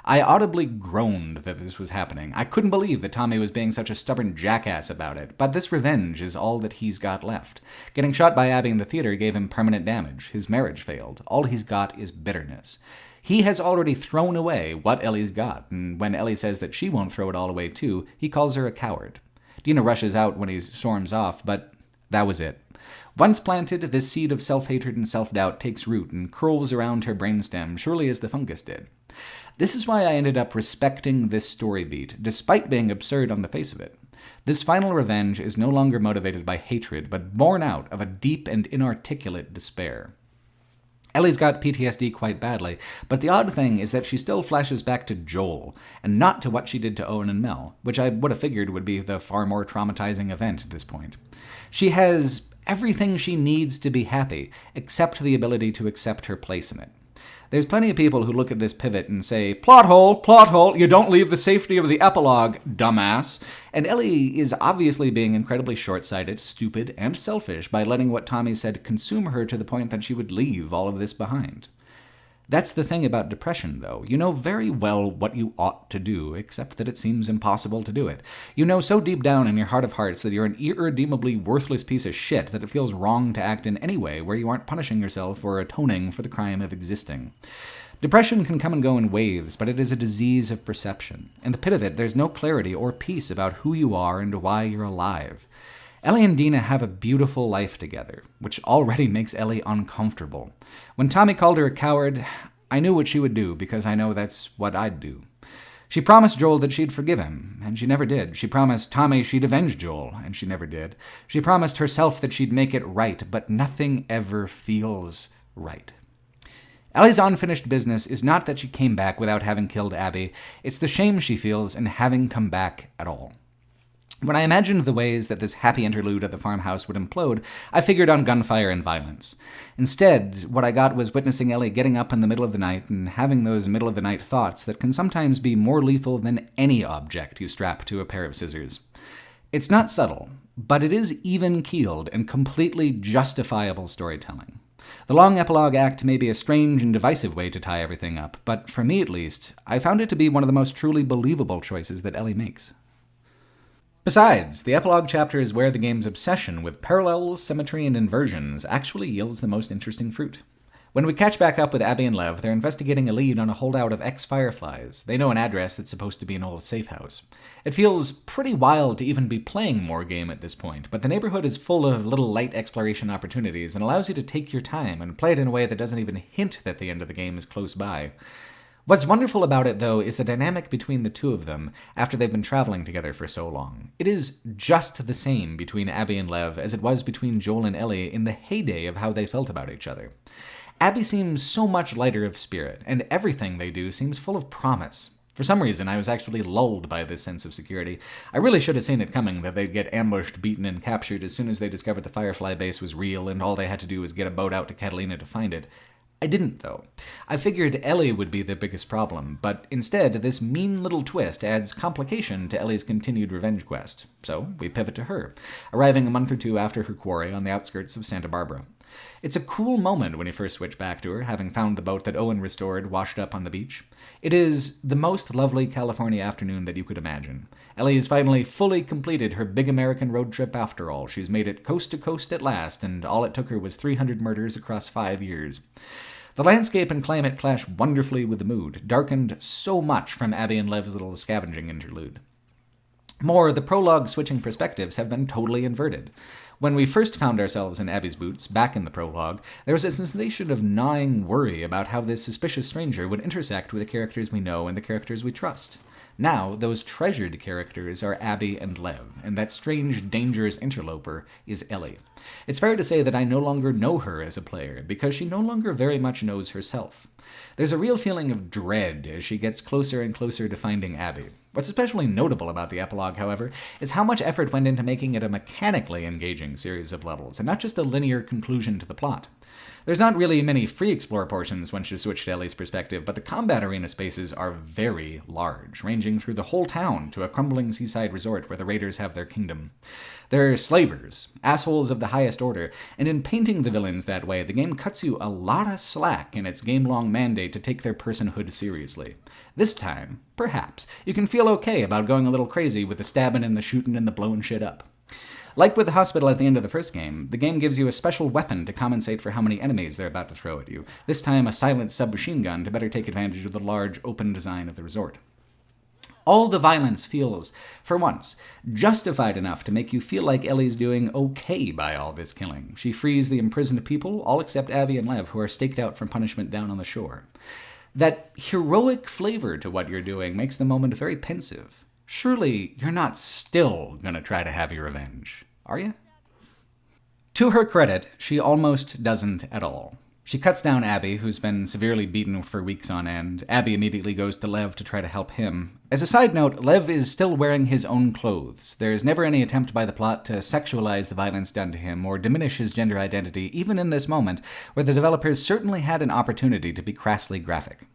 I audibly groaned that this was happening. I couldn't believe that Tommy was being such a stubborn jackass about it, but this revenge is all that he's got left. Getting shot by Abby in the theater gave him permanent damage. His marriage failed. All he's got is bitterness. He has already thrown away what Ellie's got, and when Ellie says that she won't throw it all away too, he calls her a coward. Dina rushes out when he storms off, but that was it. Once planted, this seed of self-hatred and self-doubt takes root and curls around her brainstem, surely as the fungus did. This is why I ended up respecting this story beat, despite being absurd on the face of it. This final revenge is no longer motivated by hatred, but born out of a deep and inarticulate despair. Ellie's got PTSD quite badly, but the odd thing is that she still flashes back to Joel, and not to what she did to Owen and Mel, which I would have figured would be the far more traumatizing event at this point. She has everything she needs to be happy, except the ability to accept her place in it. There's plenty of people who look at this pivot and say, plot hole, you don't leave the safety of the epilogue, dumbass. And Ellie is obviously being incredibly short-sighted, stupid, and selfish by letting what Tommy said consume her to the point that she would leave all of this behind. That's the thing about depression, though. You know very well what you ought to do, except that it seems impossible to do it. You know so deep down in your heart of hearts that you're an irredeemably worthless piece of shit that it feels wrong to act in any way where you aren't punishing yourself or atoning for the crime of existing. Depression can come and go in waves, but it is a disease of perception. In the pit of it, there's no clarity or peace about who you are and why you're alive. Ellie and Dina have a beautiful life together, which already makes Ellie uncomfortable. When Tommy called her a coward, I knew what she would do, because I know that's what I'd do. She promised Joel that she'd forgive him, and she never did. She promised Tommy she'd avenge Joel, and she never did. She promised herself that she'd make it right, but nothing ever feels right. Ellie's unfinished business is not that she came back without having killed Abby, it's the shame she feels in having come back at all. When I imagined the ways that this happy interlude at the farmhouse would implode, I figured on gunfire and violence. Instead, what I got was witnessing Ellie getting up in the middle of the night and having those middle-of-the-night thoughts that can sometimes be more lethal than any object you strap to a pair of scissors. It's not subtle, but it is even-keeled and completely justifiable storytelling. The long epilogue act may be a strange and divisive way to tie everything up, but for me at least, I found it to be one of the most truly believable choices that Ellie makes. Besides, the epilogue chapter is where the game's obsession with parallels, symmetry, and inversions actually yields the most interesting fruit. When we catch back up with Abby and Lev, they're investigating a lead on a holdout of ex-Fireflies. They know an address that's supposed to be an old safe house. It feels pretty wild to even be playing more game at this point, but the neighborhood is full of little light exploration opportunities and allows you to take your time and play it in a way that doesn't even hint that the end of the game is close by. What's wonderful about it, though, is the dynamic between the two of them after they've been traveling together for so long. It is just the same between Abby and Lev as it was between Joel and Ellie in the heyday of how they felt about each other. Abby seems so much lighter of spirit, and everything they do seems full of promise. For some reason, I was actually lulled by this sense of security. I really should have seen it coming, that they'd get ambushed, beaten, and captured as soon as they discovered the Firefly base was real and all they had to do was get a boat out to Catalina to find it. I didn't, though. I figured Ellie would be the biggest problem, but instead, this mean little twist adds complication to Ellie's continued revenge quest. So, we pivot to her, arriving a month or two after her quarry on the outskirts of Santa Barbara. It's a cool moment when you first switch back to her, having found the boat that Owen restored washed up on the beach. It is the most lovely California afternoon that you could imagine. Ellie has finally fully completed her big American road trip after all. She's made it coast to coast at last, and all it took her was 300 murders across 5 years. The landscape and climate clash wonderfully with the mood, darkened so much from Abby and Lev's little scavenging interlude. More, the prologue switching perspectives have been totally inverted. When we first found ourselves in Abby's boots, back in the prologue, there was a sensation of gnawing worry about how this suspicious stranger would intersect with the characters we know and the characters we trust. Now, those treasured characters are Abby and Lev, and that strange, dangerous interloper is Ellie. It's fair to say that I no longer know her as a player, because she no longer very much knows herself. There's a real feeling of dread as she gets closer and closer to finding Abby. What's especially notable about the epilogue, however, is how much effort went into making it a mechanically engaging series of levels, and not just a linear conclusion to the plot. There's not really many free explore portions once you switch to Ellie's perspective, but the combat arena spaces are very large, ranging through the whole town to a crumbling seaside resort where the raiders have their kingdom. They're slavers, assholes of the highest order, and in painting the villains that way, the game cuts you a lot of slack in its game-long mandate to take their personhood seriously. This time, perhaps, you can feel okay about going a little crazy with the stabbing and the shooting and the blowing shit up. Like with the hospital at the end of the first game, the game gives you a special weapon to compensate for how many enemies they're about to throw at you, this time a silent submachine gun to better take advantage of the large, open design of the resort. All the violence feels, for once, justified enough to make you feel like Ellie's doing okay by all this killing. She frees the imprisoned people, all except Abby and Lev, who are staked out for punishment down on the shore. That heroic flavor to what you're doing makes the moment very pensive. Surely you're not still gonna try to have your revenge, are you? To her credit, she almost doesn't at all. She cuts down Abby, who's been severely beaten for weeks on end. Abby immediately goes to Lev to try to help him. As a side note, Lev is still wearing his own clothes. There's never any attempt by the plot to sexualize the violence done to him or diminish his gender identity, even in this moment, where the developers certainly had an opportunity to be crassly graphic.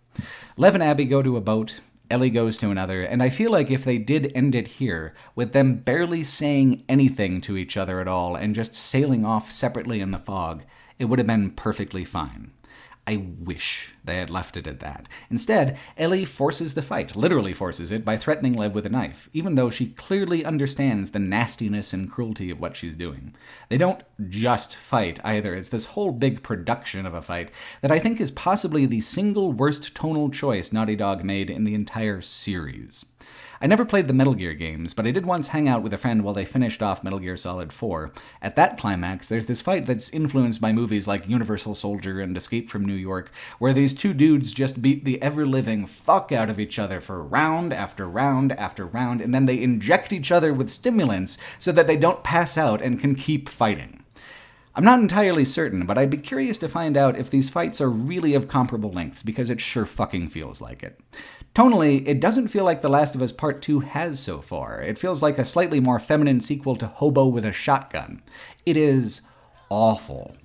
Lev and Abby go to a boat, Ellie goes to another, and I feel like if they did end it here, with them barely saying anything to each other at all and just sailing off separately in the fog, it would have been perfectly fine. I wish they had left it at that. Instead, Ellie forces the fight, literally forces it, by threatening Lev with a knife, even though she clearly understands the nastiness and cruelty of what she's doing. They don't just fight either. It's this whole big production of a fight that I think is possibly the single worst tonal choice Naughty Dog made in the entire series. I never played the Metal Gear games, but I did once hang out with a friend while they finished off Metal Gear Solid 4. At that climax, there's this fight that's influenced by movies like Universal Soldier and Escape from New York, where these two dudes just beat the ever-living fuck out of each other for round after round after round, and then they inject each other with stimulants so that they don't pass out and can keep fighting. I'm not entirely certain, but I'd be curious to find out if these fights are really of comparable lengths, because it sure fucking feels like it. Tonally, it doesn't feel like The Last of Us Part 2 has so far. It feels like a slightly more feminine sequel to Hobo with a Shotgun. It is awful.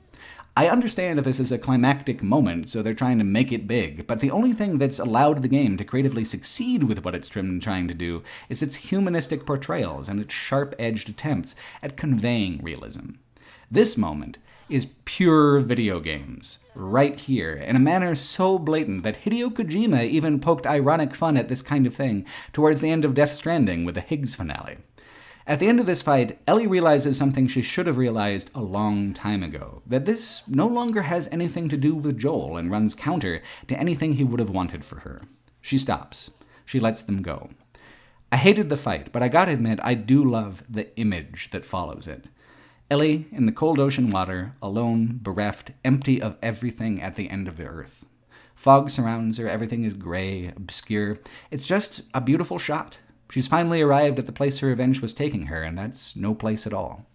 I understand that this is a climactic moment, so they're trying to make it big, but the only thing that's allowed the game to creatively succeed with what it's trying to do is its humanistic portrayals and its sharp-edged attempts at conveying realism. This moment is pure video games, right here, in a manner so blatant that Hideo Kojima even poked ironic fun at this kind of thing towards the end of Death Stranding with the Higgs finale. At the end of this fight, Ellie realizes something she should have realized a long time ago, that this no longer has anything to do with Joel and runs counter to anything he would have wanted for her. She stops. She lets them go. I hated the fight, but I gotta admit, I do love the image that follows it. Ellie, in the cold ocean water, alone, bereft, empty of everything at the end of the earth. Fog surrounds her, everything is gray, obscure. It's just a beautiful shot. She's finally arrived at the place her revenge was taking her, and that's no place at all.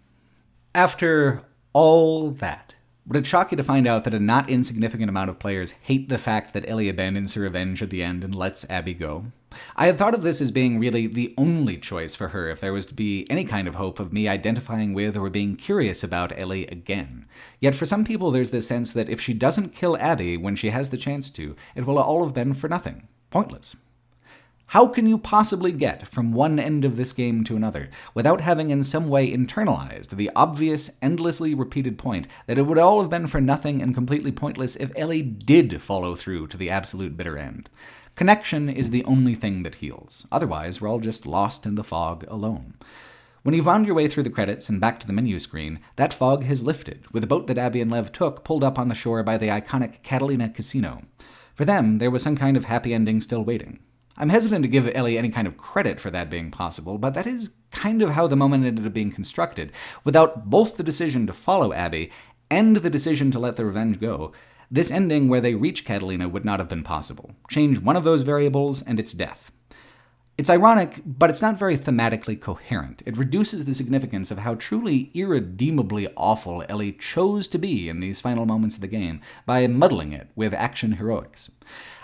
After all that, would it shock you to find out that a not insignificant amount of players hate the fact that Ellie abandons her revenge at the end and lets Abby go? I had thought of this as being really the only choice for her if there was to be any kind of hope of me identifying with or being curious about Ellie again. Yet for some people there's this sense that if she doesn't kill Abby when she has the chance to, it will all have been for nothing. Pointless. How can you possibly get from one end of this game to another without having in some way internalized the obvious, endlessly repeated point that it would all have been for nothing and completely pointless if Ellie did follow through to the absolute bitter end? Connection is the only thing that heals. Otherwise, we're all just lost in the fog alone. When you found your way through the credits and back to the menu screen, that fog has lifted, with the boat that Abby and Lev took pulled up on the shore by the iconic Catalina Casino. For them, there was some kind of happy ending still waiting. I'm hesitant to give Ellie any kind of credit for that being possible, but that is kind of how the moment ended up being constructed. Without both the decision to follow Abby and the decision to let the revenge go, this ending where they reach Catalina would not have been possible. Change one of those variables and it's death. It's ironic, but it's not very thematically coherent. It reduces the significance of how truly irredeemably awful Ellie chose to be in these final moments of the game by muddling it with action heroics.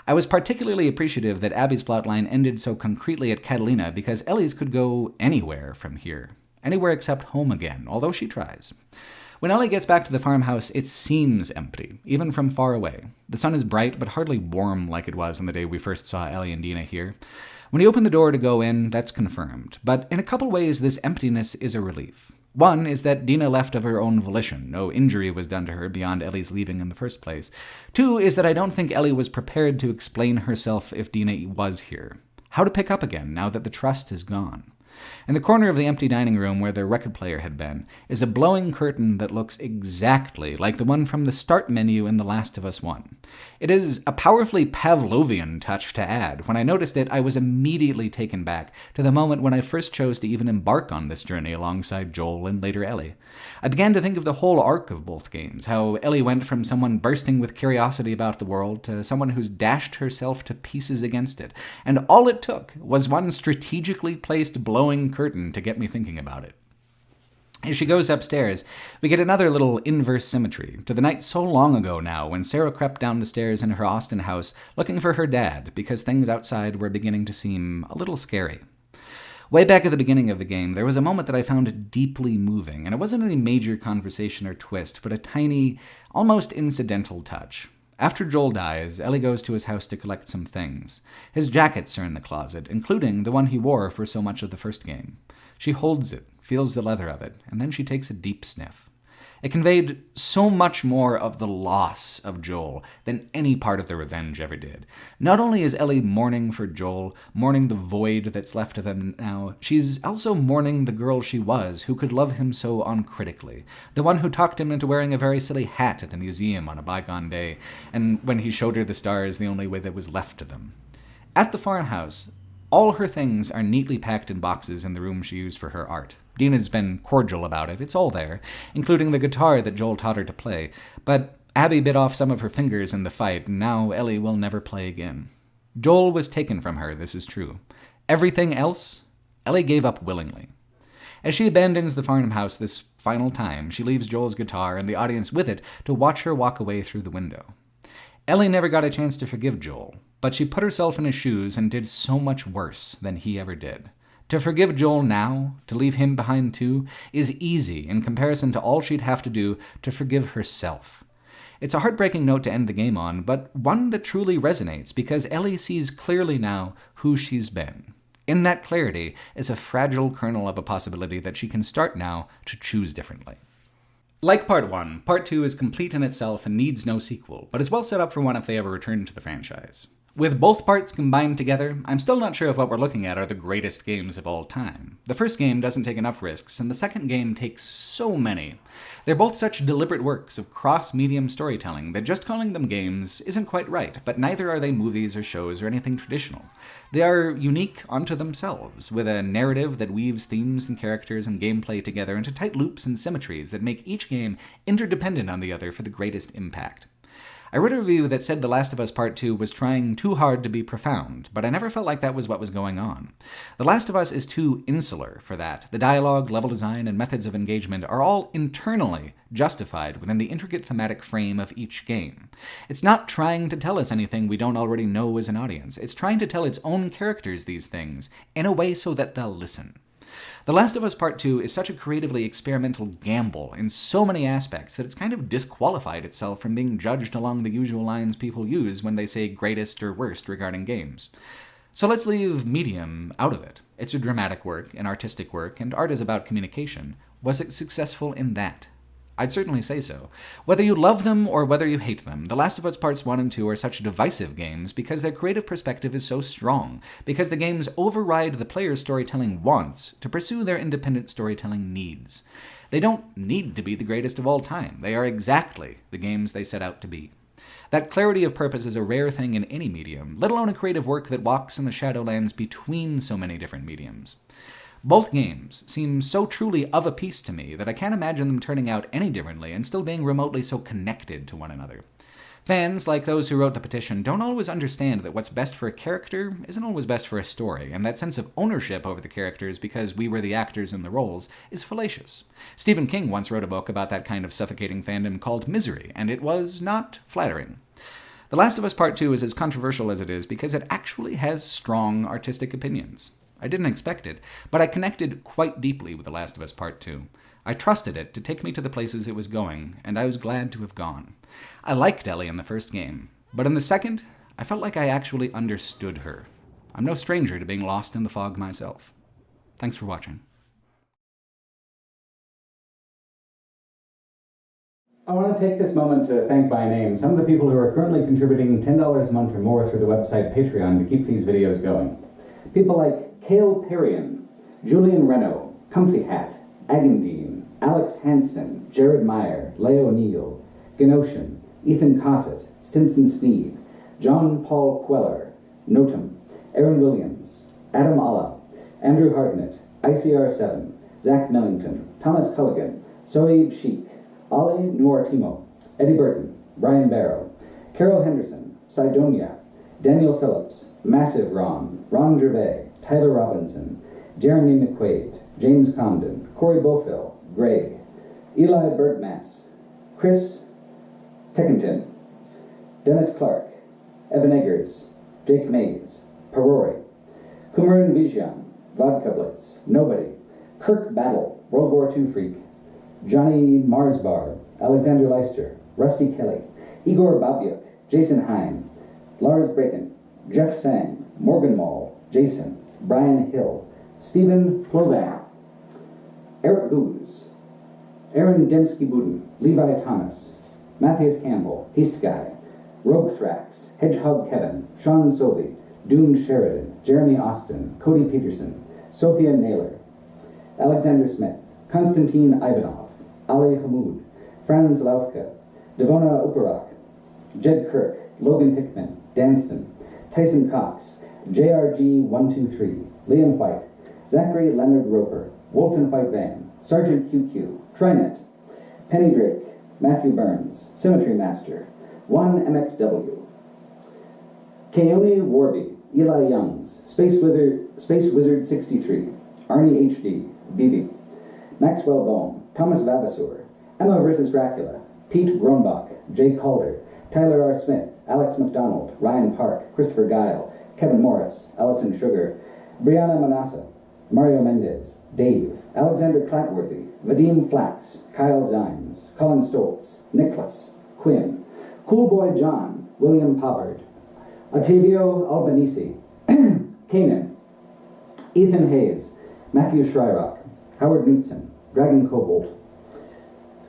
I was particularly appreciative that Abby's plotline ended so concretely at Catalina because Ellie's could go anywhere from here. Anywhere except home again, although she tries. When Ellie gets back to the farmhouse, it seems empty, even from far away. The sun is bright, but hardly warm like it was on the day we first saw Ellie and Dina here. When you open the door to go in, that's confirmed. But in a couple ways, this emptiness is a relief. One is that Dina left of her own volition. No injury was done to her beyond Ellie's leaving in the first place. Two is that I don't think Ellie was prepared to explain herself if Dina was here. How to pick up again now that the trust is gone. In the corner of the empty dining room where their record player had been is a blowing curtain that looks exactly like the one from the start menu in The Last of Us 1. It is a powerfully Pavlovian touch to add. When I noticed it, I was immediately taken back to the moment when I first chose to even embark on this journey alongside Joel and later Ellie. I began to think of the whole arc of both games, how Ellie went from someone bursting with curiosity about the world to someone who's dashed herself to pieces against it. And all it took was one strategically placed blowing curtain to get me thinking about it. As she goes upstairs, we get another little inverse symmetry to the night so long ago now when Sarah crept down the stairs in her Austin house looking for her dad because things outside were beginning to seem a little scary. Way back at the beginning of the game, there was a moment that I found deeply moving, and it wasn't any major conversation or twist, but a tiny, almost incidental touch. After Joel dies, Ellie goes to his house to collect some things. His jackets are in the closet, including the one he wore for so much of the first game. She holds it, feels the leather of it, and then she takes a deep sniff. It conveyed so much more of the loss of Joel than any part of the revenge ever did. Not only is Ellie mourning for Joel, mourning the void that's left of him now, she's also mourning the girl she was, who could love him so uncritically. The one who talked him into wearing a very silly hat at the museum on a bygone day, and when he showed her the stars the only way that was left to them. At the farmhouse, all her things are neatly packed in boxes in the room she used for her art. Dina's been cordial about it. It's all there, including the guitar that Joel taught her to play. But Abby bit off some of her fingers in the fight, and now Ellie will never play again. Joel was taken from her, this is true. Everything else, Ellie gave up willingly. As she abandons the farmhouse this final time, she leaves Joel's guitar and the audience with it to watch her walk away through the window. Ellie never got a chance to forgive Joel, but she put herself in his shoes and did so much worse than he ever did. To forgive Joel now, to leave him behind too, is easy in comparison to all she'd have to do to forgive herself. It's a heartbreaking note to end the game on, but one that truly resonates because Ellie sees clearly now who she's been. In that clarity is a fragile kernel of a possibility that she can start now to choose differently. Like Part 1, Part 2 is complete in itself and needs no sequel, but is well set up for one if they ever return to the franchise. With both parts combined together, I'm still not sure if what we're looking at are the greatest games of all time. The first game doesn't take enough risks, and the second game takes so many. They're both such deliberate works of cross-medium storytelling that just calling them games isn't quite right, but neither are they movies or shows or anything traditional. They are unique unto themselves, with a narrative that weaves themes and characters and gameplay together into tight loops and symmetries that make each game interdependent on the other for the greatest impact. I read a review that said The Last of Us Part 2 was trying too hard to be profound, but I never felt like that was what was going on. The Last of Us is too insular for that. The dialogue, level design, and methods of engagement are all internally justified within the intricate thematic frame of each game. It's not trying to tell us anything we don't already know as an audience. It's trying to tell its own characters these things in a way so that they'll listen. The Last of Us Part 2 is such a creatively experimental gamble in so many aspects that it's kind of disqualified itself from being judged along the usual lines people use when they say greatest or worst regarding games. So let's leave medium out of it. It's a dramatic work, an artistic work, and art is about communication. Was it successful in that? I'd certainly say so. Whether you love them or whether you hate them, The Last of Us Parts 1 and 2 are such divisive games because their creative perspective is so strong, because the games override the player's storytelling wants to pursue their independent storytelling needs. They don't need to be the greatest of all time. They are exactly the games they set out to be. That clarity of purpose is a rare thing in any medium, let alone a creative work that walks in the shadowlands between so many different mediums. Both games seem so truly of a piece to me that I can't imagine them turning out any differently and still being remotely so connected to one another. Fans, like those who wrote the petition, don't always understand that what's best for a character isn't always best for a story, and that sense of ownership over the characters because we were the actors in the roles is fallacious. Stephen King once wrote a book about that kind of suffocating fandom called Misery, and it was not flattering. The Last of Us Part 2 is as controversial as it is because it actually has strong artistic opinions. I didn't expect it, but I connected quite deeply with The Last of Us Part 2. I trusted it to take me to the places it was going, and I was glad to have gone. I liked Ellie in the first game, but in the second, I felt like I actually understood her. I'm no stranger to being lost in the fog myself. Thanks for watching. I want to take this moment to thank by name some of the people who are currently contributing $10 a month or more through the website Patreon to keep these videos going. People like Cale Perrion, Julian Reno, Comfy Hat, Agandine, Alex Hansen, Jared Meyer, Leo Neal, Gnoshin, Ethan Cossett, Stinson Sneed, John Paul Queller, Notum, Aaron Williams, Adam Allah, Andrew Hartnett, ICR7, Zach Millington, Thomas Culligan, Soeb Sheik, Ali Nuartimo, Eddie Burton, Brian Barrow, Carol Henderson, Sidonia, Daniel Phillips, Massive Ron Gervais, Tyler Robinson, Jeremy McQuaid, James Condon, Corey Bofill, Greg, Eli Bergmass, Chris Teckenton, Dennis Clark, Evan Eggers, Jake Mays, Perori, Kumaran Vijayan, Vodka Blitz, Nobody, Kirk Battle, World War II Freak, Johnny Marsbar, Alexander Leister, Rusty Kelly, Igor Babiuk, Jason Hine, Lars Braken, Jeff Sang, Morgan Mall, Jason, Brian Hill, Stephen Plovan, Eric Goose, Aaron Dembski-Budin, Levi Thomas, Matthias Campbell, Heast Guy, Rogue Thrax, Hedgehog Kevin, Sean Sovey, Doomed Sheridan, Jeremy Austin, Cody Peterson, Sophia Naylor, Alexander Smith, Konstantin Ivanov, Ali Hamoud, Franz Laufka, Devona Uparach, Jed Kirk, Logan Hickman, Danston, Tyson Cox, JRG123, Liam White, Zachary Leonard Roper, Wolf and White Van, Sergeant QQ, Trinet, Penny Drake, Matthew Burns, Symmetry Master, 1MXW, Keone Warby, Eli Youngs, Space Wizard 63, Arnie HD, BB, Maxwell Bohm, Thomas Vavasseur, Emma vs. Dracula, Pete Gronbach, Jay Calder, Tyler R. Smith, Alex McDonald, Ryan Park, Christopher Guile, Kevin Morris, Allison Sugar, Brianna Manassa, Mario Mendez, Dave, Alexander Clantworthy, Vadim Flax, Kyle Zimes, Colin Stoltz, Nicholas, Quinn, Cool Boy John, William Poppard, Ottavio Albanese, Kanan, Ethan Hayes, Matthew Schreirock, Howard Knutson, Dragon Kobold,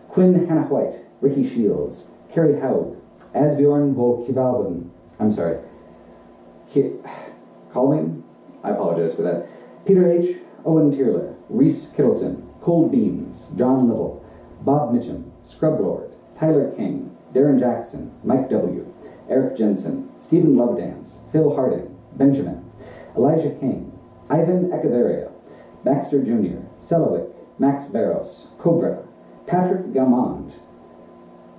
Quinn Hannah White, Ricky Shields, Carrie Haug, Asbjorn Volkivalben, I'm sorry, Colwyn? I apologize for that. Peter H., Owen Tierler, Reese Kittleson, Cold Beans, John Little, Bob Mitchum, Scrublord, Tyler King, Darren Jackson, Mike W., Eric Jensen, Stephen Lovedance, Phil Harding, Benjamin, Elijah King, Ivan Echeverria, Baxter Jr., Selowick, Max Barros, Cobra, Patrick Gamond,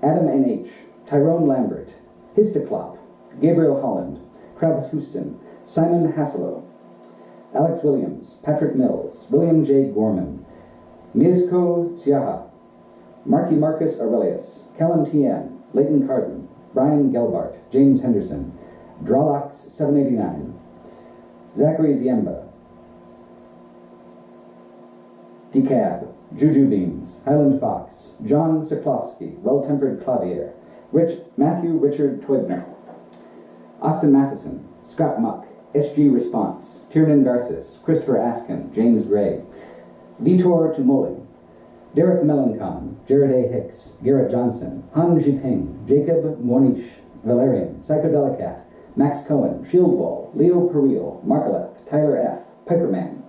Adam N.H., Tyrone Lambert, Histoklop, Gabriel Holland, Travis Houston, Simon Hasselow, Alex Williams, Patrick Mills, William J. Gorman, Mizko Tsiaha, Marky Marcus Aurelius, Kellen T.M., Leighton Carden, Brian Gelbart, James Henderson, Dralox 789, Zachary Ziemba, Decab, Juju Beans, Highland Fox, John Soklovsky, Well-Tempered Clavier, Matthew Richard Toigner, Austin Matheson, Scott Muck, SG Response, Tiernan Garces, Christopher Askin, James Gray, Vitor Tumoli, Derek Melancon, Jared A. Hicks, Garrett Johnson, Han Jiping, Jacob Monish, Valerian, Psychodelicat, Max Cohen, Shieldwall, Leo Peril, Markaleth, Tyler F., Piperman,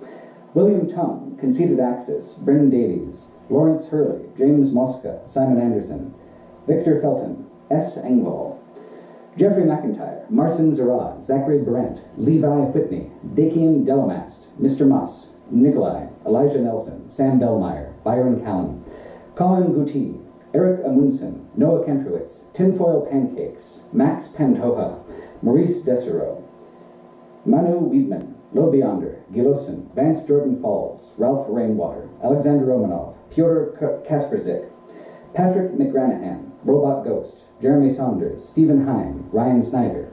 William Tung, Conceited Axis, Brendan Davies, Lawrence Hurley, James Mosca, Simon Anderson, Victor Felton, S. Engvall, Jeffrey McIntyre, Marcin Zarad, Zachary Brent, Levi Whitney, Dakian Delamast, Mr. Moss, Nikolai, Elijah Nelson, Sam Bellmeyer, Byron Callan, Colin Guti, Eric Amundsen, Noah Kemtrowitz, Tinfoil Pancakes, Max Pantoja, Maurice Dessereau, Manu Weedman, Lo Beyonder, Gilosin, Vance Jordan Falls, Ralph Rainwater, Alexander Romanov, Pyotr Kasperzik, Patrick McGranahan, Robot Ghost, Jeremy Saunders, Stephen Heim, Ryan Snyder,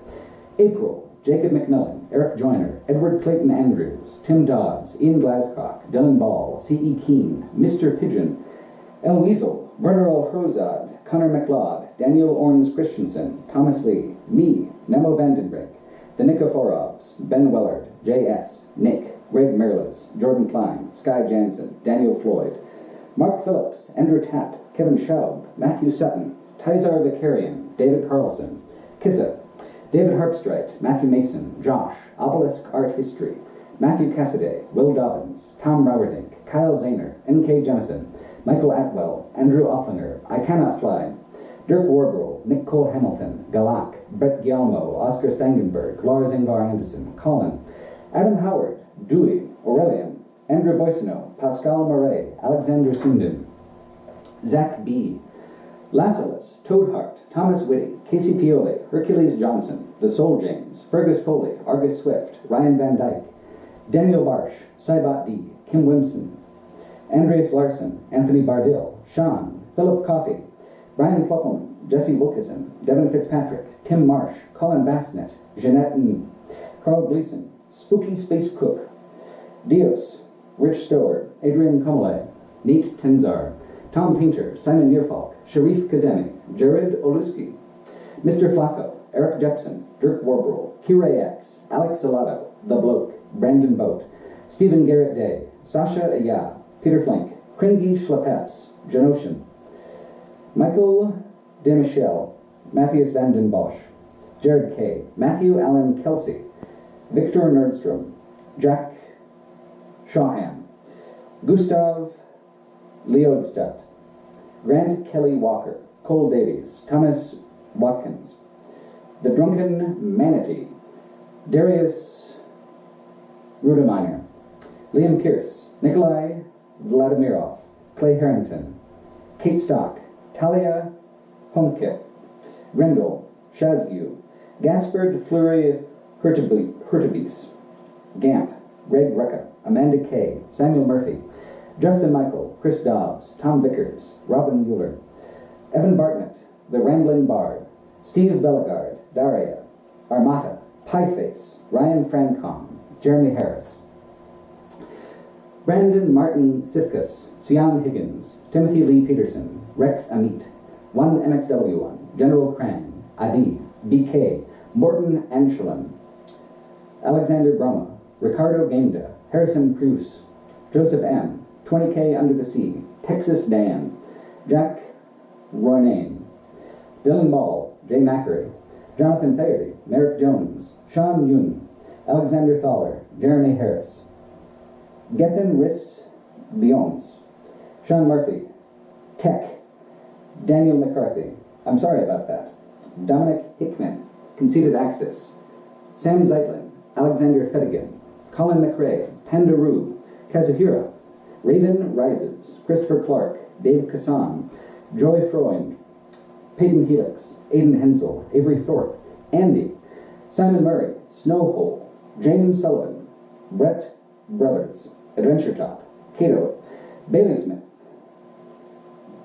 April, Jacob McMillan, Eric Joyner, Edward Clayton Andrews, Tim Dodds, Ian Glascock, Dylan Ball, C.E. Keane, Mr. Pigeon, El Weasel, Werner L. Hrozad, Connor McLeod, Daniel Orns Christensen, Thomas Lee, me, Nemo Vandenbrink, the Nikophorovs, Ben Wellard, J.S., Nick, Greg Merlis, Jordan Klein, Sky Jansen, Daniel Floyd, Mark Phillips, Andrew Tapp, Kevin Schaub, Matthew Sutton, Tizar Vicarian, David Carlson, Kissa, David Harpstrite, Matthew Mason, Josh, Obelisk Art History, Matthew Cassidy, Will Dobbins, Tom Rowerdink, Kyle Zahner, N.K. Jemison, Michael Atwell, Andrew Opplinger, I Cannot Fly, Dirk Warbrel, Nick Cole Hamilton, Galak, Brett Gialmo, Oscar Stangenberg, Lars Ingvar Anderson, Colin, Adam Howard, Dewey, Aurelian, Andrew Boissonneau, Pascal Moret, Alexander Sundin, Zach B., Lazarus, Toadhart, Thomas Whitty, Casey Pioli, Hercules Johnson, The Soul James, Fergus Foley, Argus Swift, Ryan Van Dyke, Daniel Barsh, Cybot D., Kim Wimson, Andreas Larson, Anthony Bardill, Sean, Philip Coffey, Brian Pluckelman, Jesse Wilkison, Devin Fitzpatrick, Tim Marsh, Colin Bassnett, Jeanette N., Carl Gleason, Spooky Space Cook, Dios, Rich Stower, Adrian Komale, Nate Tenzar, Tom Painter, Simon Nearfalk, Sharif Kazemi, Jared Oluski, Mr. Flacco, Eric Jepson, Dirk Warbrel, Kira X, Alex Salado, The Bloke, Brandon Boat, Stephen Garrett Day, Sasha Aya, Peter Flink, Kringy Schlepeps, Janoshin, Michael DeMichel, Matthias Van den Bosch, Jared Kay, Matthew Allen Kelsey, Victor Nerdstrom, Jack Shawham, Gustav Leodstadt, Grant Kelly Walker, Cole Davies, Thomas Watkins, The Drunken Manatee, Darius Rudeminer, Liam Pierce, Nikolai Vladimirov, Clay Harrington, Kate Stock, Talia Homke, Grendel, Shazgu, Gaspard Fleury Hurtubis, Gamp, Greg Recca, Amanda Kay, Samuel Murphy, Justin Michael, Chris Dobbs, Tom Vickers, Robin Mueller, Evan Bartnett, The Rambling Bard, Steve Bellegard, Daria, Armata, Pieface, Ryan Francom, Jeremy Harris, Brandon Martin Sifkus, Sian Higgins, Timothy Lee Peterson, Rex Amit, 1MXW1, General Krang, Adi, BK, Morton Anchelon, Alexander Broma, Ricardo Gameda, Harrison Pruse, Joseph M., 20K Under the Sea, Texas Dan, Jack Roynane, Dylan Ball, Jay Mackery, Jonathan Thayer, Merrick Jones, Sean Yun, Alexander Thaler, Jeremy Harris, Gethin Riss Biones, Sean Murphy, Tech, Daniel McCarthy, I'm sorry about that, Dominic Hickman, Conceited Axis, Sam Zeitlin, Alexander Fettigan, Colin McRae, Panda Rube, Kazuhira, Raven Rises, Christopher Clark, Dave Kassan, Joy Freund, Peyton Helix, Aidan Hensel, Avery Thorpe, Andy, Simon Murray, Snowhole, James Sullivan, Brett Brothers, Adventure Top, Cato, Bailey Smith,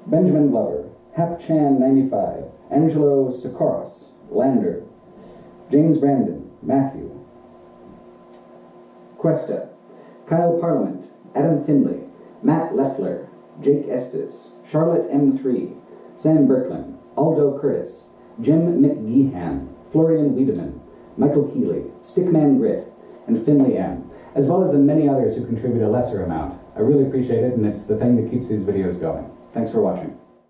Benjamin Glover, HapChan95, Angelo Socorros, Lander, James Brandon, Matthew, Cuesta, Kyle Parliament, Adam Finley, Matt Leffler, Jake Estes, Charlotte M3, Sam Birkland, Aldo Curtis, Jim McGeehan, Florian Wiedemann, Michael Keeley, Stickman Grit, and Finley M, as well as the many others who contribute a lesser amount. I really appreciate it, and it's the thing that keeps these videos going. Thanks for watching.